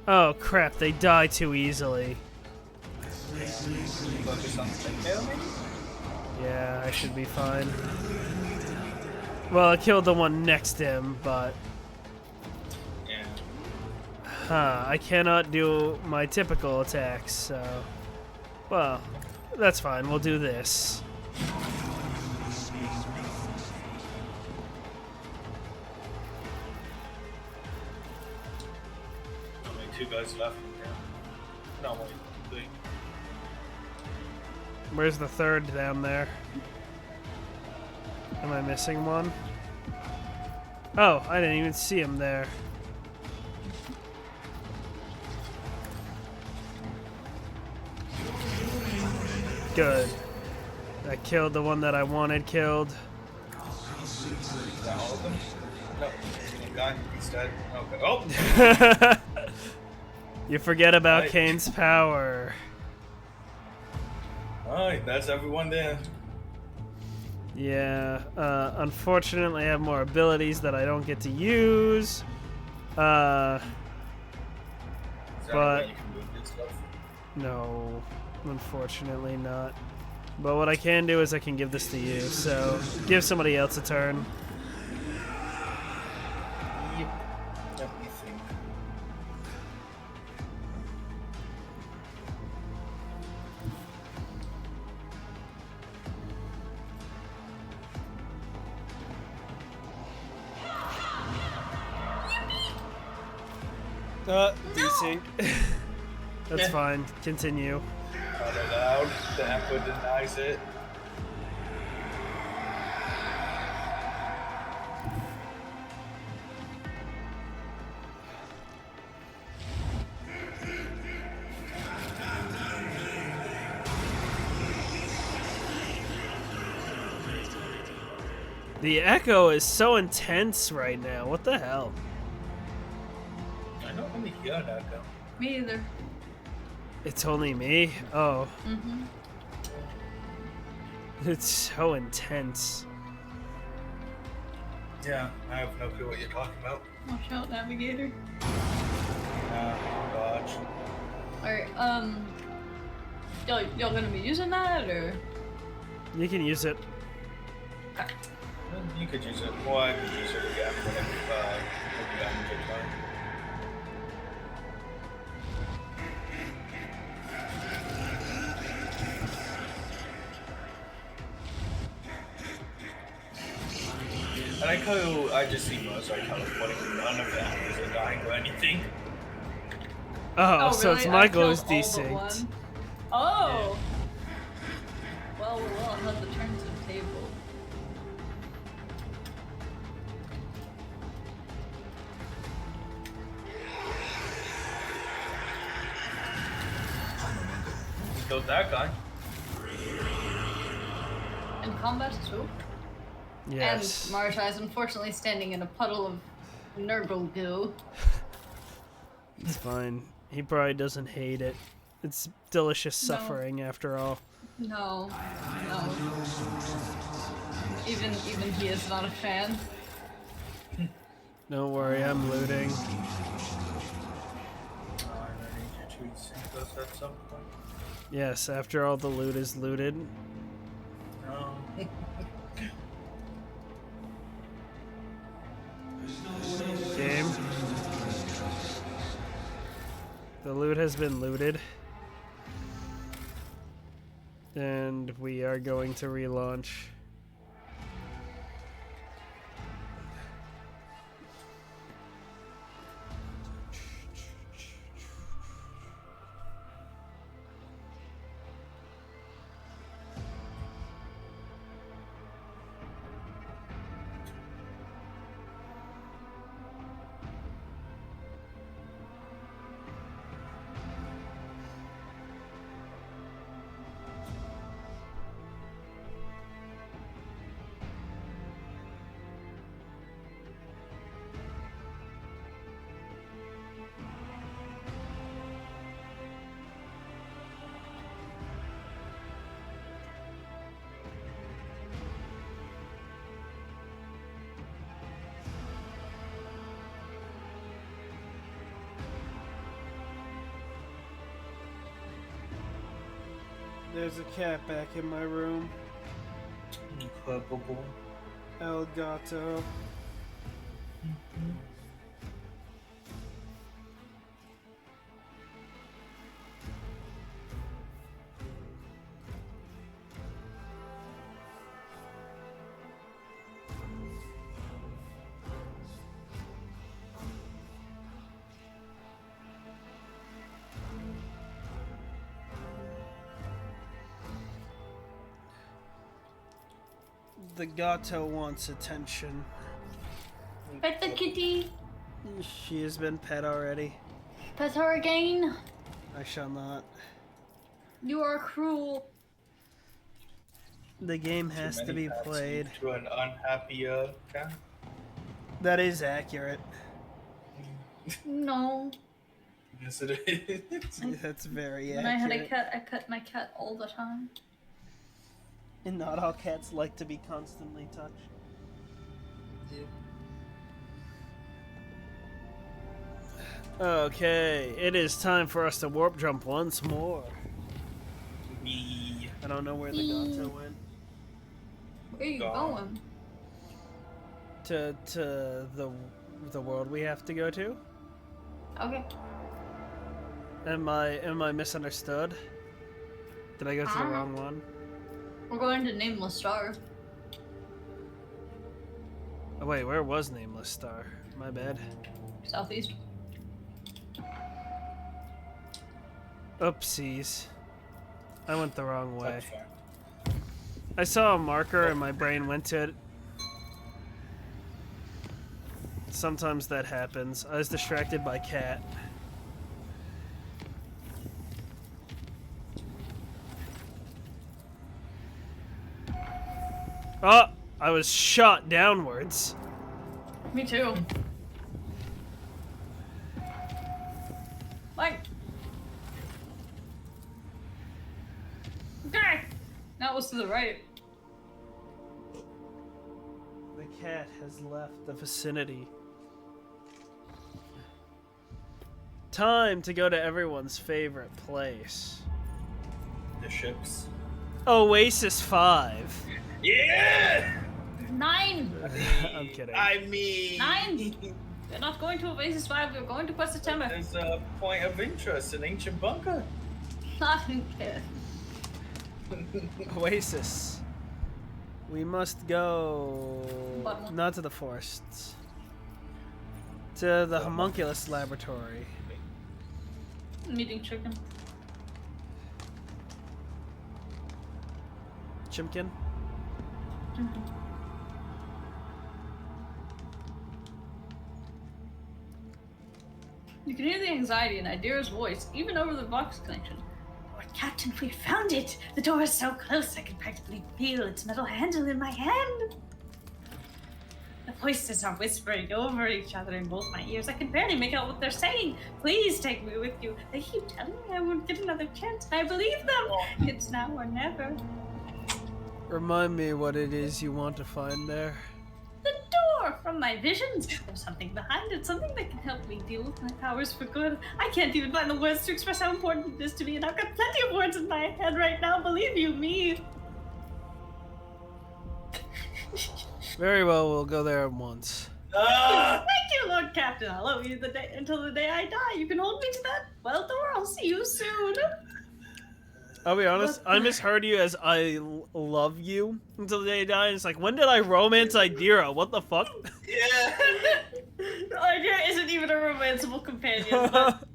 Oh crap, they die too easily. Focus on the thing there, maybe? Yeah, I should be fine. Well, I killed the one next to him, but... Yeah. Huh, I cannot do my typical attacks, so... Well, that's fine, we'll do this. Only 2 guys left in there. No, only 3. Where's the third down there? Am I missing one? Oh, I didn't even see him there. Good. I killed the one that I wanted killed. Is that all of them? No. One guy, he's dead. Okay. Oh! You forget about Right. Kane's power. Alright, that's everyone there. Yeah, unfortunately I have more abilities that I don't get to use. Is there any But- way you can move this stuff? No, unfortunately not. But what I can do is I can give this to you, so give somebody else a turn. Yep. Let me think. Desync. That's Yeah. fine. Continue. Not allowed. The Echo denies it. The echo is so intense right now. What the hell? I don't really hear an Echo. Me either. It's only me? Oh, Mm-hmm. it's so intense. Yeah, I have no clue what you're talking about. Watch out, navigator. Dodge. Alright, y'all gonna be using that, or? You can use it. You could use it. Well, I could use it again whenever you have your turn. I like how I just see most like teleporting, none of the animals are dying or anything. Oh, so really? it's I Michael's killed all but desynced. one. Oh! Well, how's the turns of the table? We killed that guy. In combat too? Yes. And Marsha is unfortunately standing in a puddle of Nurgle goo. It's fine. He probably doesn't hate it. It's delicious No. suffering after all. No. No. Even he is not a fan. Don't worry, I'm looting. I need you to sync us at some point. Yes, after all the loot is looted. No. Game. The loot has been looted. And we are going to relaunch. There's a cat back in my room. Incredible. El Gato. The Gato wants attention. Pet the kitty! She has been pet already. Pet her again! I shall not. You are cruel. The game has to be played. To an unhappy cat. That is accurate. No. Yes, it is. That's very When I had a accurate. cat, I pet my cat all the time. And not all cats like to be constantly touched. Okay, it is time for us to warp jump once more. Me. I don't know where the Gato went. Where are you Gone. going? To the world we have to go to? Okay. Am I misunderstood? Did I go to the wrong one? We're going to Nameless Star. Oh wait, where was Nameless Star? My bad. Southeast. Oopsies. I went the wrong way. That's fine. I saw a marker and my brain went to it. Sometimes that happens. I was distracted by cat. Oh! I was shot downwards. Me too. Mike. Okay. That was to the right. The cat has left the vicinity. Time to go to everyone's favorite place. The ships. Oasis 5. Yeah! 9! I'm kidding. I mean... 9! We're not going to Oasis 5, we're going to Quest of Timber. There's a point of interest, an ancient bunker. Not in care. Oasis. We must go... Bottom. Not to the forests. To the homunculus laboratory. Meeting chicken. Chimkin? You can hear the anxiety in Idira's voice, even over the Vox connection. Lord Captain, we found it! The door is so close I can practically feel its metal handle in my hand! The voices are whispering over each other in both my ears. I can barely make out what they're saying. Please take me with you. They keep telling me I won't get another chance, and I believe them! It's now or never. Remind me what it is you want to find there. The door from my visions. There's something behind it, something that can help me deal with my powers for good. I can't even find the words to express how important it is to me, and I've got plenty of words in my head right now, believe you me. Very well, we'll go there once. Ah! Thank you, Lord Captain. I'll love you until the day I die. You can hold me to that. Well, door, I'll see you soon. I'll be honest, I misheard you as I love you until the day I die. It's like, when did I romance Idira? What the fuck? Yeah! Idira isn't even a romanceable companion, but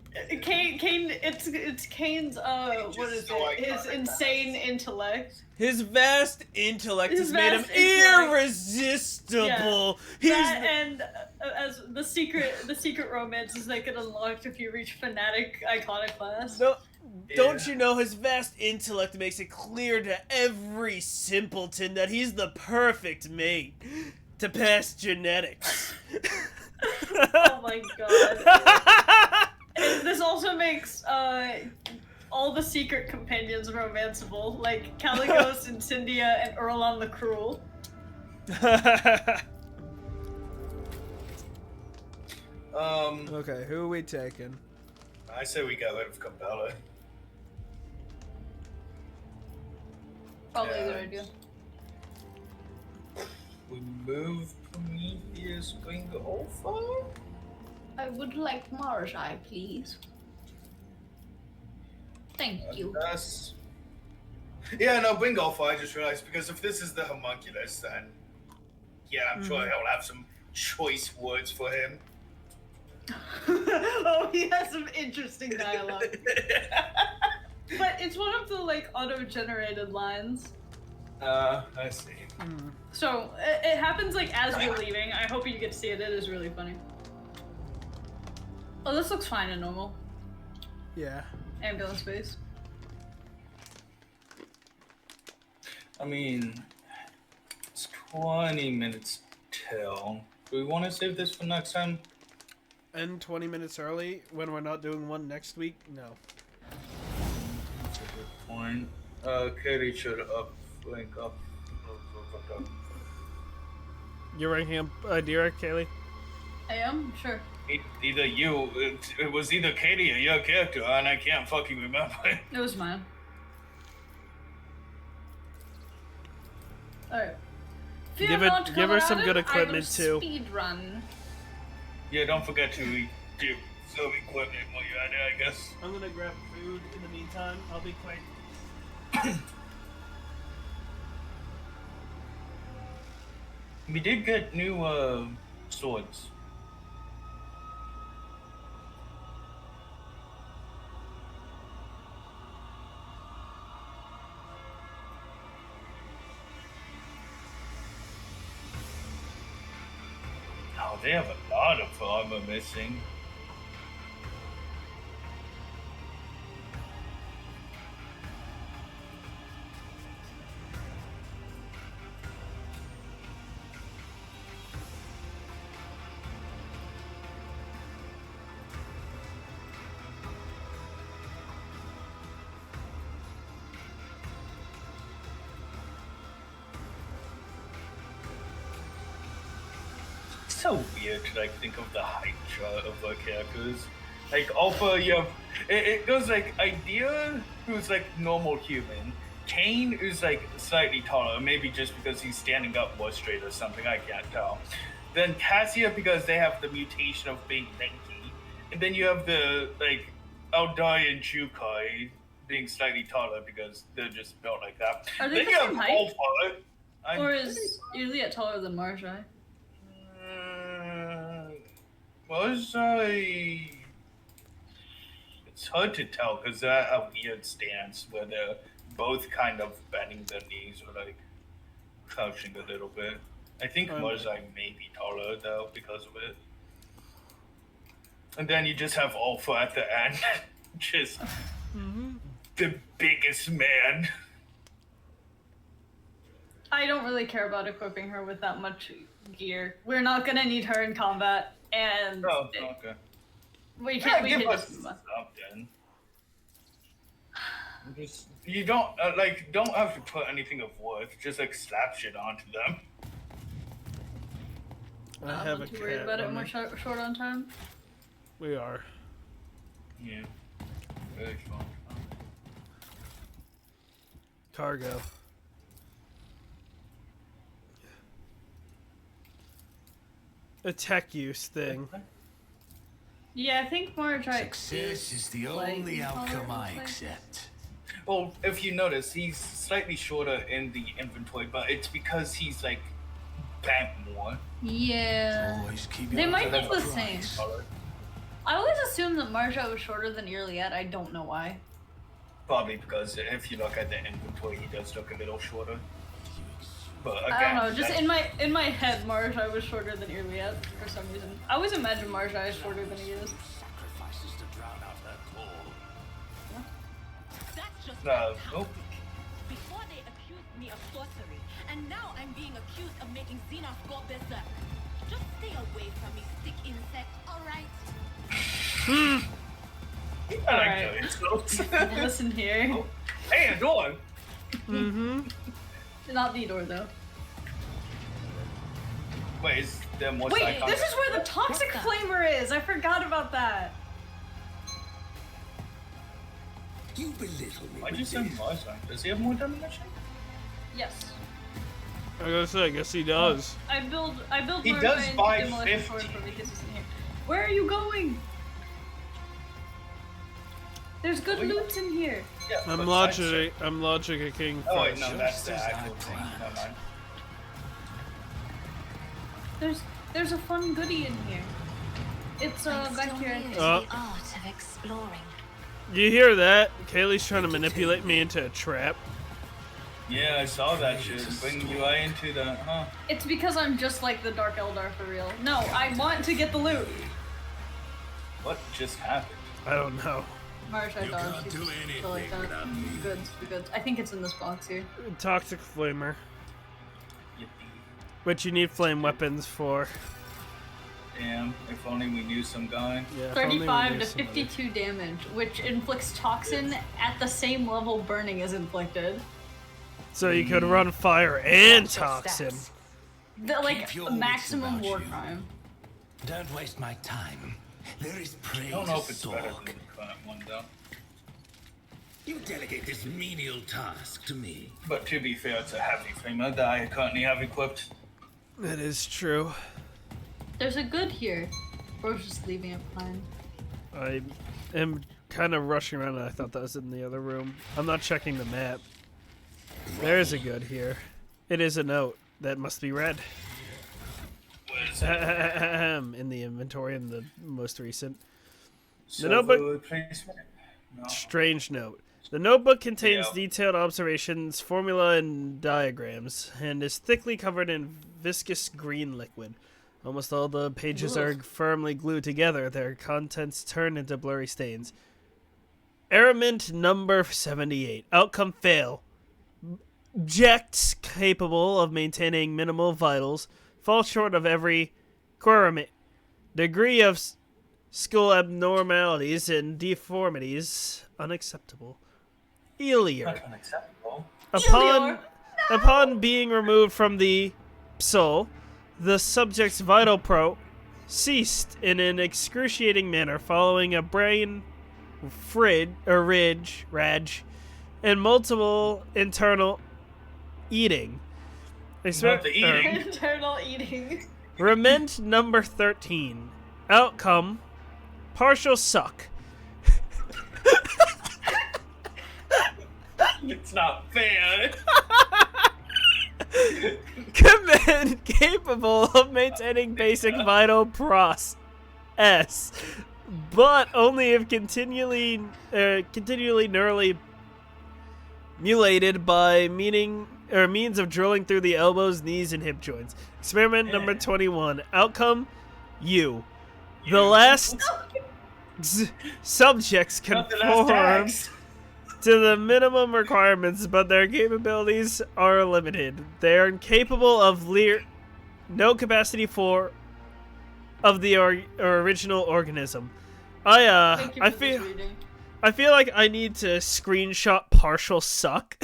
Kane, it's Kane's, what is so it? His iconic. insane intellect. His vast intellect His has made him vast intellect. irresistible. That and as the secret romances that get unlocked if you reach fanatic iconoclast. No, don't Yeah. you know his vast intellect makes it clear to every simpleton that he's the perfect mate to pass genetics. Oh my god. And this also makes all the secret companions romanceable, like Caligos and Cyndia and Erlon the Cruel. Okay, who are we taking? I say we get rid of Cabela. Probably a Yeah. good idea. We move Prometheus Wing Alpha? I would like Marjai, please. Thank you. That's... Yeah, no, Wing Alpha, I just realized, because if this is the homunculus, then... Yeah, I'm sure he'll have some choice words for him. Oh, he has some interesting dialogue. But it's one of the, like, auto-generated lines. I see. So, it happens, like, as we're leaving. I hope you get to see it. It is really funny. Oh, this looks fine and normal. Yeah. Ambulance base. I mean, it's 20 minutes till. Do we want to save this for next time? end 20 minutes early when we're not doing one next week? No. That's a good point. Katie should link up. You're ranking up Adira, Kaylee? I am? Sure. Either you, it was either Katie or your character, and I can't fucking remember. It was mine. Alright. Give her some good equipment too. Speed run. Yeah, don't forget to do some equipment while you're at it, I guess. I'm gonna grab food in the meantime. I'll be quick. We did get new swords. Oh, they have a lot of armor missing. So weird to like think of the height chart of our characters. Like Alpha, you have it goes like Idea, who's like normal human. Kane is like slightly taller, maybe just because he's standing up more straight or something. I can't tell. Then Cassia, because they have the mutation of being lanky, and then you have the like Aldai and Jukai being slightly taller because they're just built like that. Are they then the you same have height? Alpha. Or is Juliet taller than Marjai? Was I? It's hard to tell because they're at a weird stance where they're both kind of bending their knees or like crouching a little bit. I think Marjai may be taller though because of it. And then you just have Alpha at the end, just the biggest man. I don't really care about equipping her with that much gear. We're not gonna need her in combat, and Oh, okay. we can Give us just move on. something. Just, you don't don't have to put anything of worth. Just like slap shit onto them. I have a not too worried cat. about it. We're short on time. We are. Yeah. Very fun. Cargo. A tech use thing. Yeah, I think Marjai. Success is the only outcome I accept. Well, if you notice, he's slightly shorter in the inventory, but it's because he's like bent more. Yeah. Always keep They your might eye be on the the same. prize. I always assumed that Marjai was shorter than Irliet. I don't know why. Probably because if you look at the inventory, he does look a little shorter. But again, I don't know. Just that's- in my head, Marjai was shorter than Irliet for some reason. I always imagine Marjai is shorter than he is. Sacrifices to drown out her call. That's just No, fantastic. nope. Before they accused me of sorcery, and now I'm being accused of making Xenos go berserk. Just stay away from me, stick insect, alright? I like Alright. those. Listen here. Hey, a door. Not the door though. Wait, is there more Wait, psychons? this is where the toxic flamer is. I forgot about that. You belittle me. Why'd with you send this. Marjai? Does he have more demolition? Yes. I gotta say, I guess he does. I build He Marjai does into buy demolition 50. sword for because he's in here. Where are you going? There's good loot in here. Yeah. I'm but lodging a king Oh wait, first. no, that's the Just as I actual thing. planned. Never mind. There's a fun goodie in here. It's back here. I think. Oh. The art of exploring. You hear that? Kaylee's trying to manipulate me into a trap. Yeah, I saw that shit. Bring you into the It's because I'm just like the Dark Eldar for real. No, I want to get the loot. What just happened? I don't know. Marjai You does. can't She's do just anything like that. without me. Goods. I think it's in this box here. Toxic flamer. Yippee. Which you need flame weapons for. Damn, if only we knew some guy. Yeah, if only we 35 knew to somebody. 52 damage, which inflicts toxin at the same level burning is inflicted. So you could run fire and Watch your toxin. steps. The, like, Keep your maximum wits war about you. crime. Don't waste my time. There is prey I don't to know if it's better stalk. than the current one though. You delegate this menial task to me. But to be fair, it's a heavy flamer that I currently have equipped. That is true. There's a good here. Or just leaving it fine. I am kind of rushing around and I thought that was in the other room. I'm not checking the map. There is a good here. It is a note that must be read. What is it? In the inventory in the most recent. Server notebook- placement? No. Strange note. The notebook contains Yeah. detailed observations, formula, and diagrams, and is thickly covered in viscous green liquid. Almost all the pages are firmly glued together, their contents turn into blurry stains. Errament number 78. Outcome fail. Objects capable of maintaining minimal vitals fall short of every requirement. Degree of skull abnormalities and deformities unacceptable. Elior. Not unacceptable. Upon being removed from the soul, the subject's vital pro ceased in an excruciating manner following a brain rage and multiple internal eating. Not the eating. Internal eating. Rement number 13. Outcome partial suck. It's not fair. Command capable of maintaining basic vital pros S, but only if continually neurally mutilated by means of drilling through the elbows, knees, and hip joints. Experiment number 21. Outcome U. The last subjects Not the last conform tags. to the minimum requirements, but their capabilities are limited. They are incapable of no capacity of the original organism. Thank you I for this feel reading. I feel like I need to screenshot partial suck.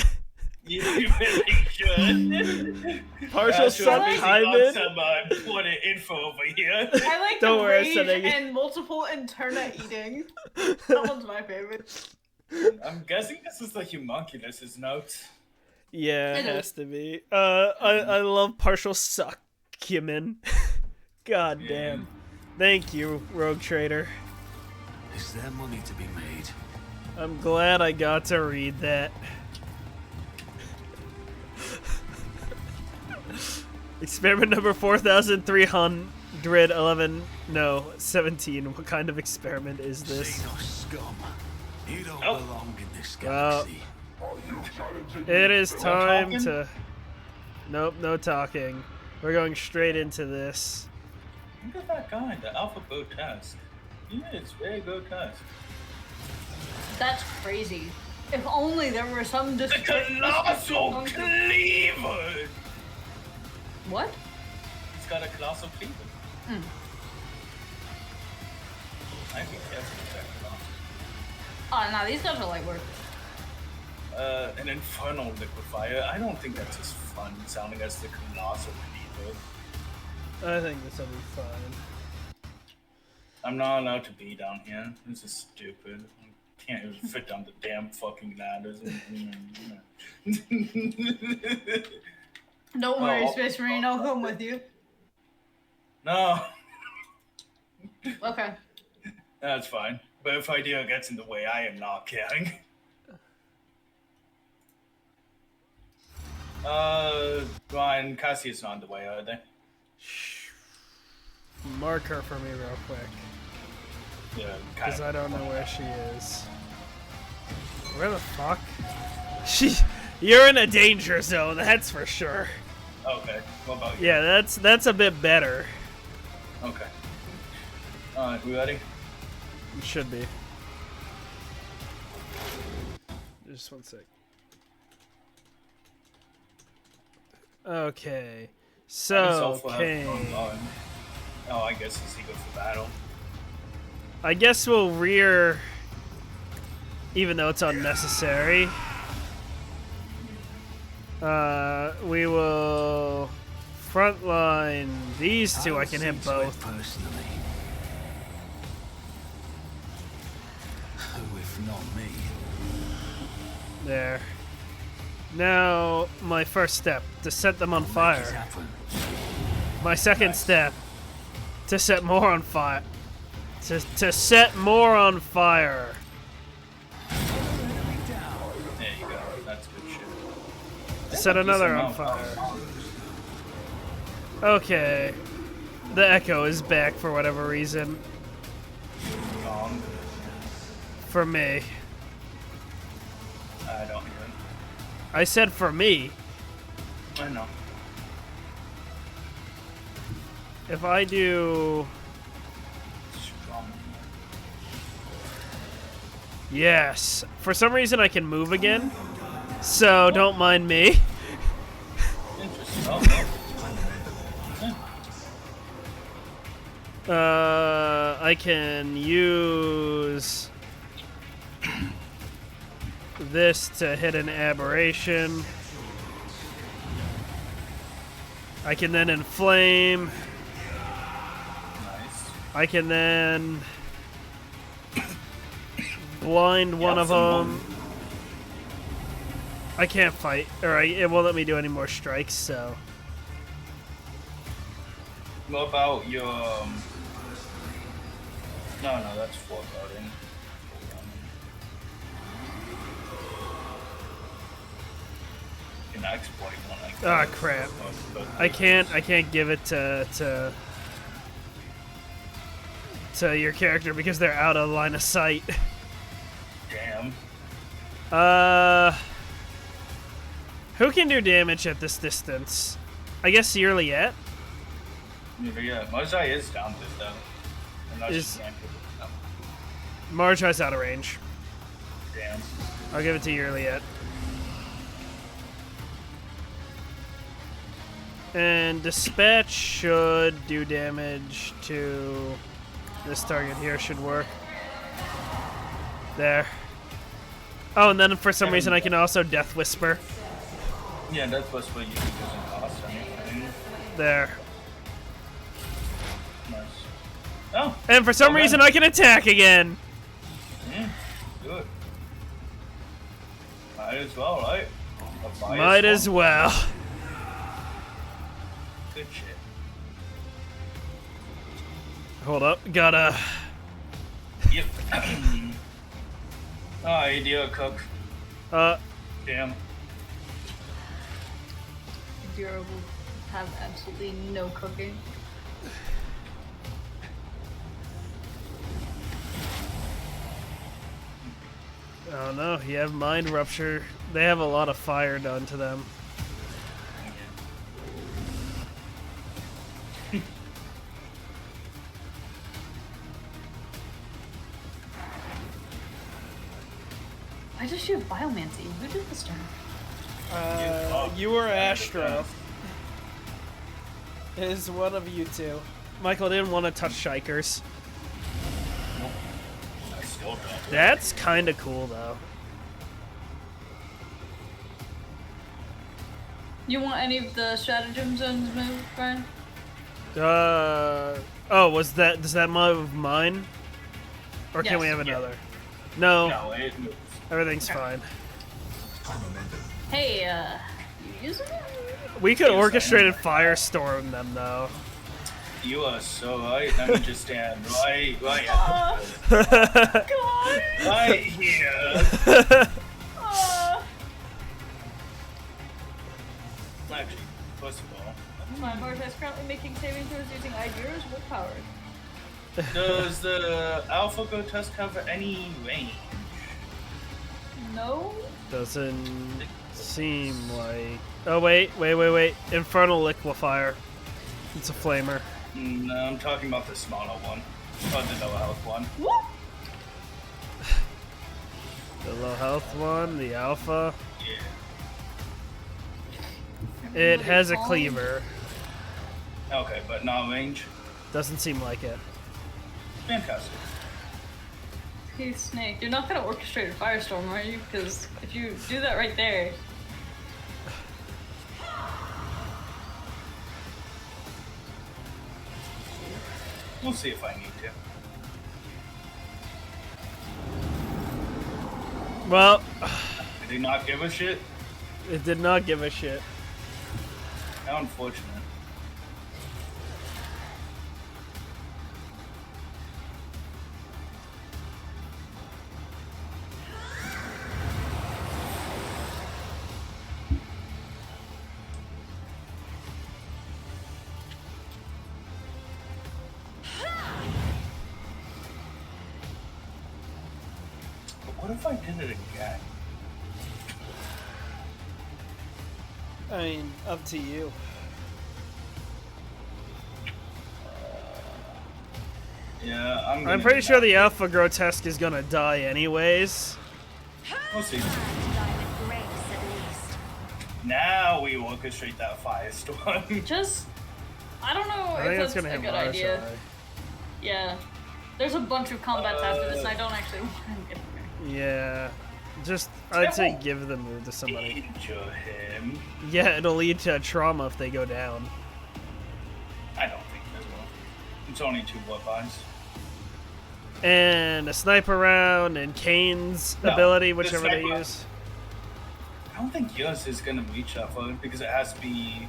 You really should. Partial suck Hyman. Some important info over here. I like Don't the worry, I'm rage sending it. and multiple interna eating. That one's my favorite. I'm guessing this is the homunculus's notes. Yeah, it It has is. to be. I love partial suck, Kimin. God damn. Thank you, Rogue Trader. Is there money to be made? I'm glad I got to read that. Experiment number 4311. No, 17. What kind of experiment is this? Xenos scum. You don't Oh. belong in this Well, galaxy. It is time talking? to. Nope, no talking. We're going straight into this. Look at that guy, the Alpha Bow test. Yeah, it's very good test. That's crazy. If only there were some The colossal cleaver! What? It's got a colossal cleaver. I think that's exactly. Oh, no, these guys are light work. An infernal liquefier. I don't think that's as fun sounding as the colossal cleaver. I think this will be fine. I'm not allowed to be down here. This is stupid. I can't even fit down the damn fucking ladders. Don't worry, Oh. Space Marine, I'll come with you. No, Okay. that's fine. But if idea gets in the way, I am not caring. Ryan, Cassie's not in the way, are they? Mark her for me real quick, Yeah, because I don't know where she is. Where the fuck? You're in a danger zone, that's for sure. Okay, what about you? Yeah, that's a bit better. Okay. Alright, we ready? It should be. Just one sec. Okay. So, Myself will have fun Kane. line. Oh, I guess he's eager for battle. I guess we'll rear, even though it's unnecessary. We will frontline these two. I can hit both. Personally. Who if not me? There. Now, my first step, to set them on fire. My second step, to set more on fire. To set more on fire. There you go. That's good shit. Set another on fire. Okay. The echo is back for whatever reason. Wrong. For me. I don't hear it. I said for me. I know. If I do... Strong. Yes. For some reason I can move again. So don't mind me. Interesting. Oh, I can use this to hit an aberration. I can then inflame. nice. I can then blind one of them. I can't fight, or it won't let me do any more strikes, so. What about your... No, that's foreguarding. You can exploit one, I guess. Ah, crap. I can't give it to your character because they're out of line of sight. Damn. Who can do damage at this distance? I guess Owlcat. Yeah, Mozai is down this though. Unless Is- you can't do it. No. Marjai's out of range. Damn. I'll give it to Owlcat. And Dispatch should do damage to this target here. Should work. There. Oh, and then for some reason I can also Death Whisper. Yeah, that's what's what you can doesn't cost anything. There. Nice. Oh. And for some Okay. reason I can attack again. Yeah, good. Might as well, right? A biased Might one. as well. Good shit. Hold up. Gotta... Yep. Oh, idiot cook. Damn. Zero will have absolutely no cooking. Oh no, you have Mind Rupture. They have a lot of fire done to them. Why does she have biomancy? Who did this to her? You or Astro. Is one of you two. Michael didn't want to touch Shikers. I still don't. That's kind of cool though. You want any of the stratagem zones moved, Brian? Oh, does that move mine? Or can Yes. we have another? No, No, it moves. everything's fine. Hey, you using it? We could Yes, I am. orchestrated firestorm them though. You are so right. Let me just stand right God! right here. Actually, first of all, My Marta is currently making saving throws using Ideas willpower. does the Alpha Go Tusk have any range? No? Doesn't seem like. Oh wait. Infernal Liquefier. It's a flamer. No, I'm talking about the smaller one. Or the low health one. What? The low health one, the alpha. Yeah. It has a cleaver. Okay, but not range. Doesn't seem like it. Fantastic. Hey, Snake, you're not gonna orchestrate a firestorm, are you? Because if you do that right there... We'll see if I need to. Well, Did he not give a shit? it did not give a shit. How unfortunate. What if I did it again? I mean, up to you. Yeah, I'm pretty sure the Alpha Grotesque is gonna die anyways. We'll see. Die with grace, at least. Now we orchestrate that firestorm. Just... I don't know I think if it's that's gonna a hit good Mars idea. Eye. Yeah. There's a bunch of combats after this, and I don't actually want to get there. Yeah. Just, I'd say give the move to somebody. Injure him. Yeah, it'll lead to trauma if they go down. I don't think it will. It's only 2 blood buys. And a sniper round and Kane's No, ability, the whichever they sniper- use. I don't think yours is gonna reach that far because it has to be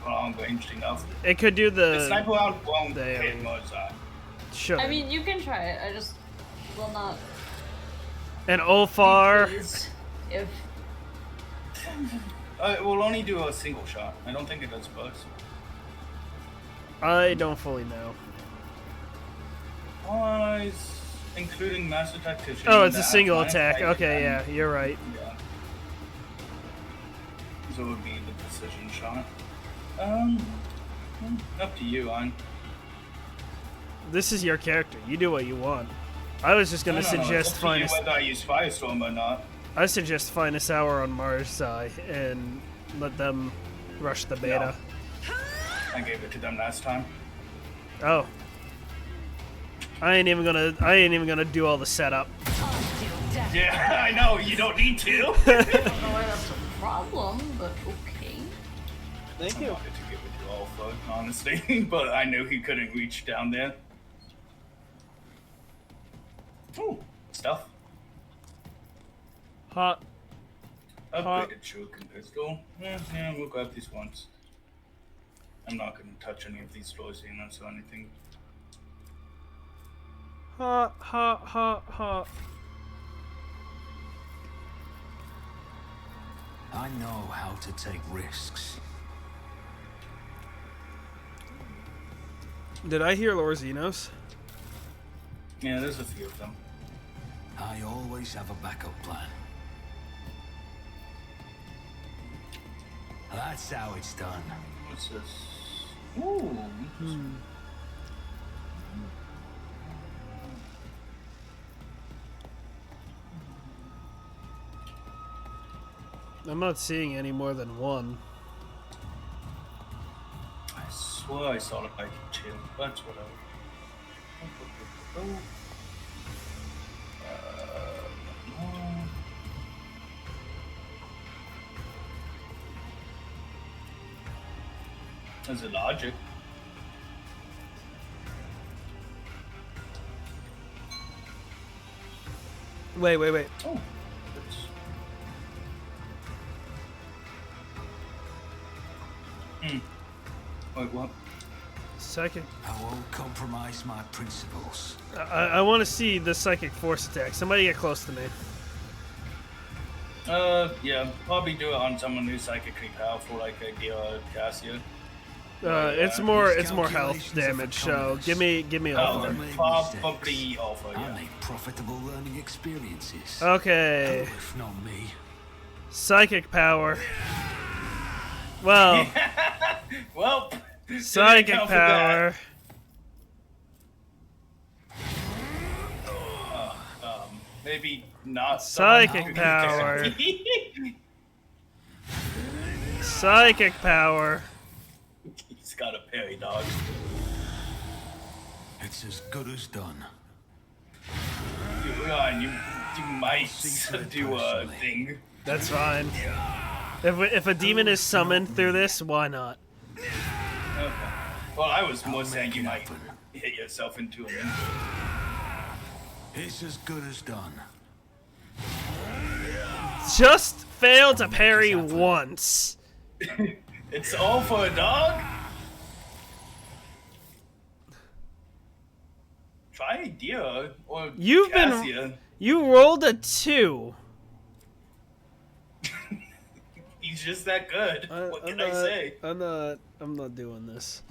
long ranged enough. It could do The sniper the. round won't the hit alien. Mozart. Should. I mean, you can try it, I just will not... And Ulfar. pleased if... It will only do a single shot. I don't think it does both. I don't fully know. Eyes, including Master Tactician. Oh, it's a the single Atlantic attack. Okay, Titan. yeah, you're right. Yeah. So it would be the precision shot. Up to you, on. This is your character. You do what you want. I was just gonna suggest find Finest. whether I use Firestorm or not. I suggest Finest Hour on Mars and let them rush the beta. I gave it to them last time. Oh. I ain't even gonna do all the setup. Yeah, I know. You don't need to. I don't know why that's a problem, but okay. Thank I wanted to give it to Alpha, honestly, but I knew he couldn't reach down there. Ooh, stuff. Hot. Upgraded shuriken pistol. Yeah, we'll grab these once. I'm not gonna touch any of these doors units or anything. Hot, hot, hot, hot. I know how to take risks. Did I hear Lorzinos? Yeah, there's a few of them. I always have a backup plan. That's how it's done. What's this? Ooh. I'm not seeing any more than one. I swear I saw like 2. That's whatever. There's a logic. Wait. Oh, that's... Wait, what? Psychic. I won't compromise my principles. I want to see the psychic force attack. Somebody get close to me. Yeah, probably do it on someone who's psychically powerful, like a Gira Cassia. It's more health damage. So give me Oh, Ulfar. then Make probably mistakes. Alpha, I yeah. make profitable learning experiences. Okay. Who, if not me? Psychic power. Well, Well, didn't psychic count for that. power. Maybe not. Psychic power. Psychic power. He's got a parry dog. It's as good as done. You might do a thing. That's fine. If a demon is summoned through this, why not? Okay. Well, I was more saying you might hit yourself into him. It's as good as done. Just fail to parry once. It's all for a dog? Try Dia or Cassia. You rolled a 2. He's just that good. What can I say? I'm not doing this.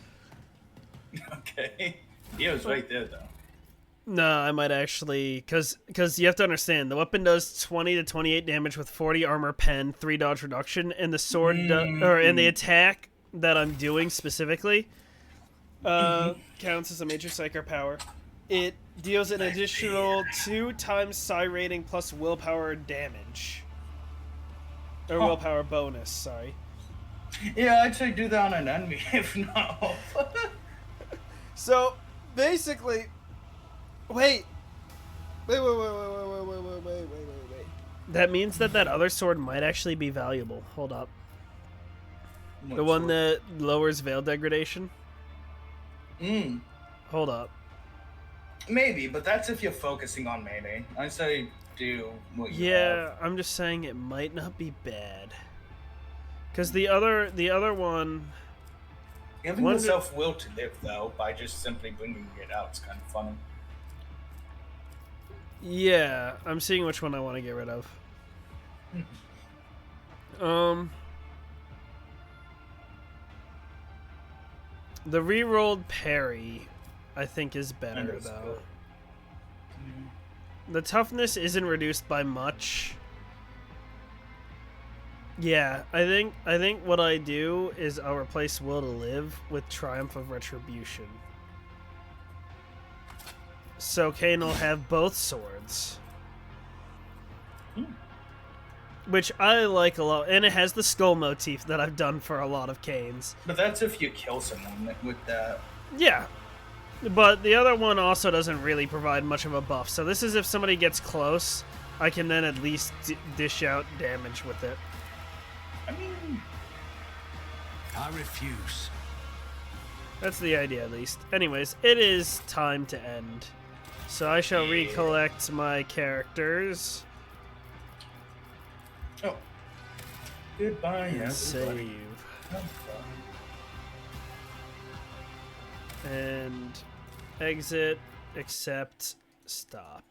Okay. Dia's right there though. No, I might actually, cause you have to understand, the weapon does 20 to 28 damage with 40 armor pen, 3 dodge reduction, and the sword, and the attack that I'm doing specifically, counts as a major psyker power. It deals an additional 2 times psi rating plus willpower damage, or willpower bonus. Sorry. Yeah, I'd say do that on an enemy if not. So basically. Wait. That means that other sword might actually be valuable. Hold up. The one that lowers veil degradation? Hold up. Maybe, but that's if you're focusing on melee. I say do what you have. I'm just saying it might not be bad. Because the other one... Giving yourself will to live, though, by just simply bringing it out is kind of funny. Yeah, I'm seeing which one I want to get rid of. The re-rolled parry, I think, is better though. The toughness isn't reduced by much. Yeah, I think what I do is I'll replace Will to Live with Triumph of Retribution. So Kane will have both swords. Which I like a lot. And it has the skull motif that I've done for a lot of Kanes. But that's if you kill someone with that. Yeah. But the other one also doesn't really provide much of a buff. So this is if somebody gets close, I can then at least dish out damage with it. I mean... I refuse. That's the idea, at least. Anyways, it is time to end. So I shall recollect my characters. Oh. Goodbye, and save. And exit, accept, stop.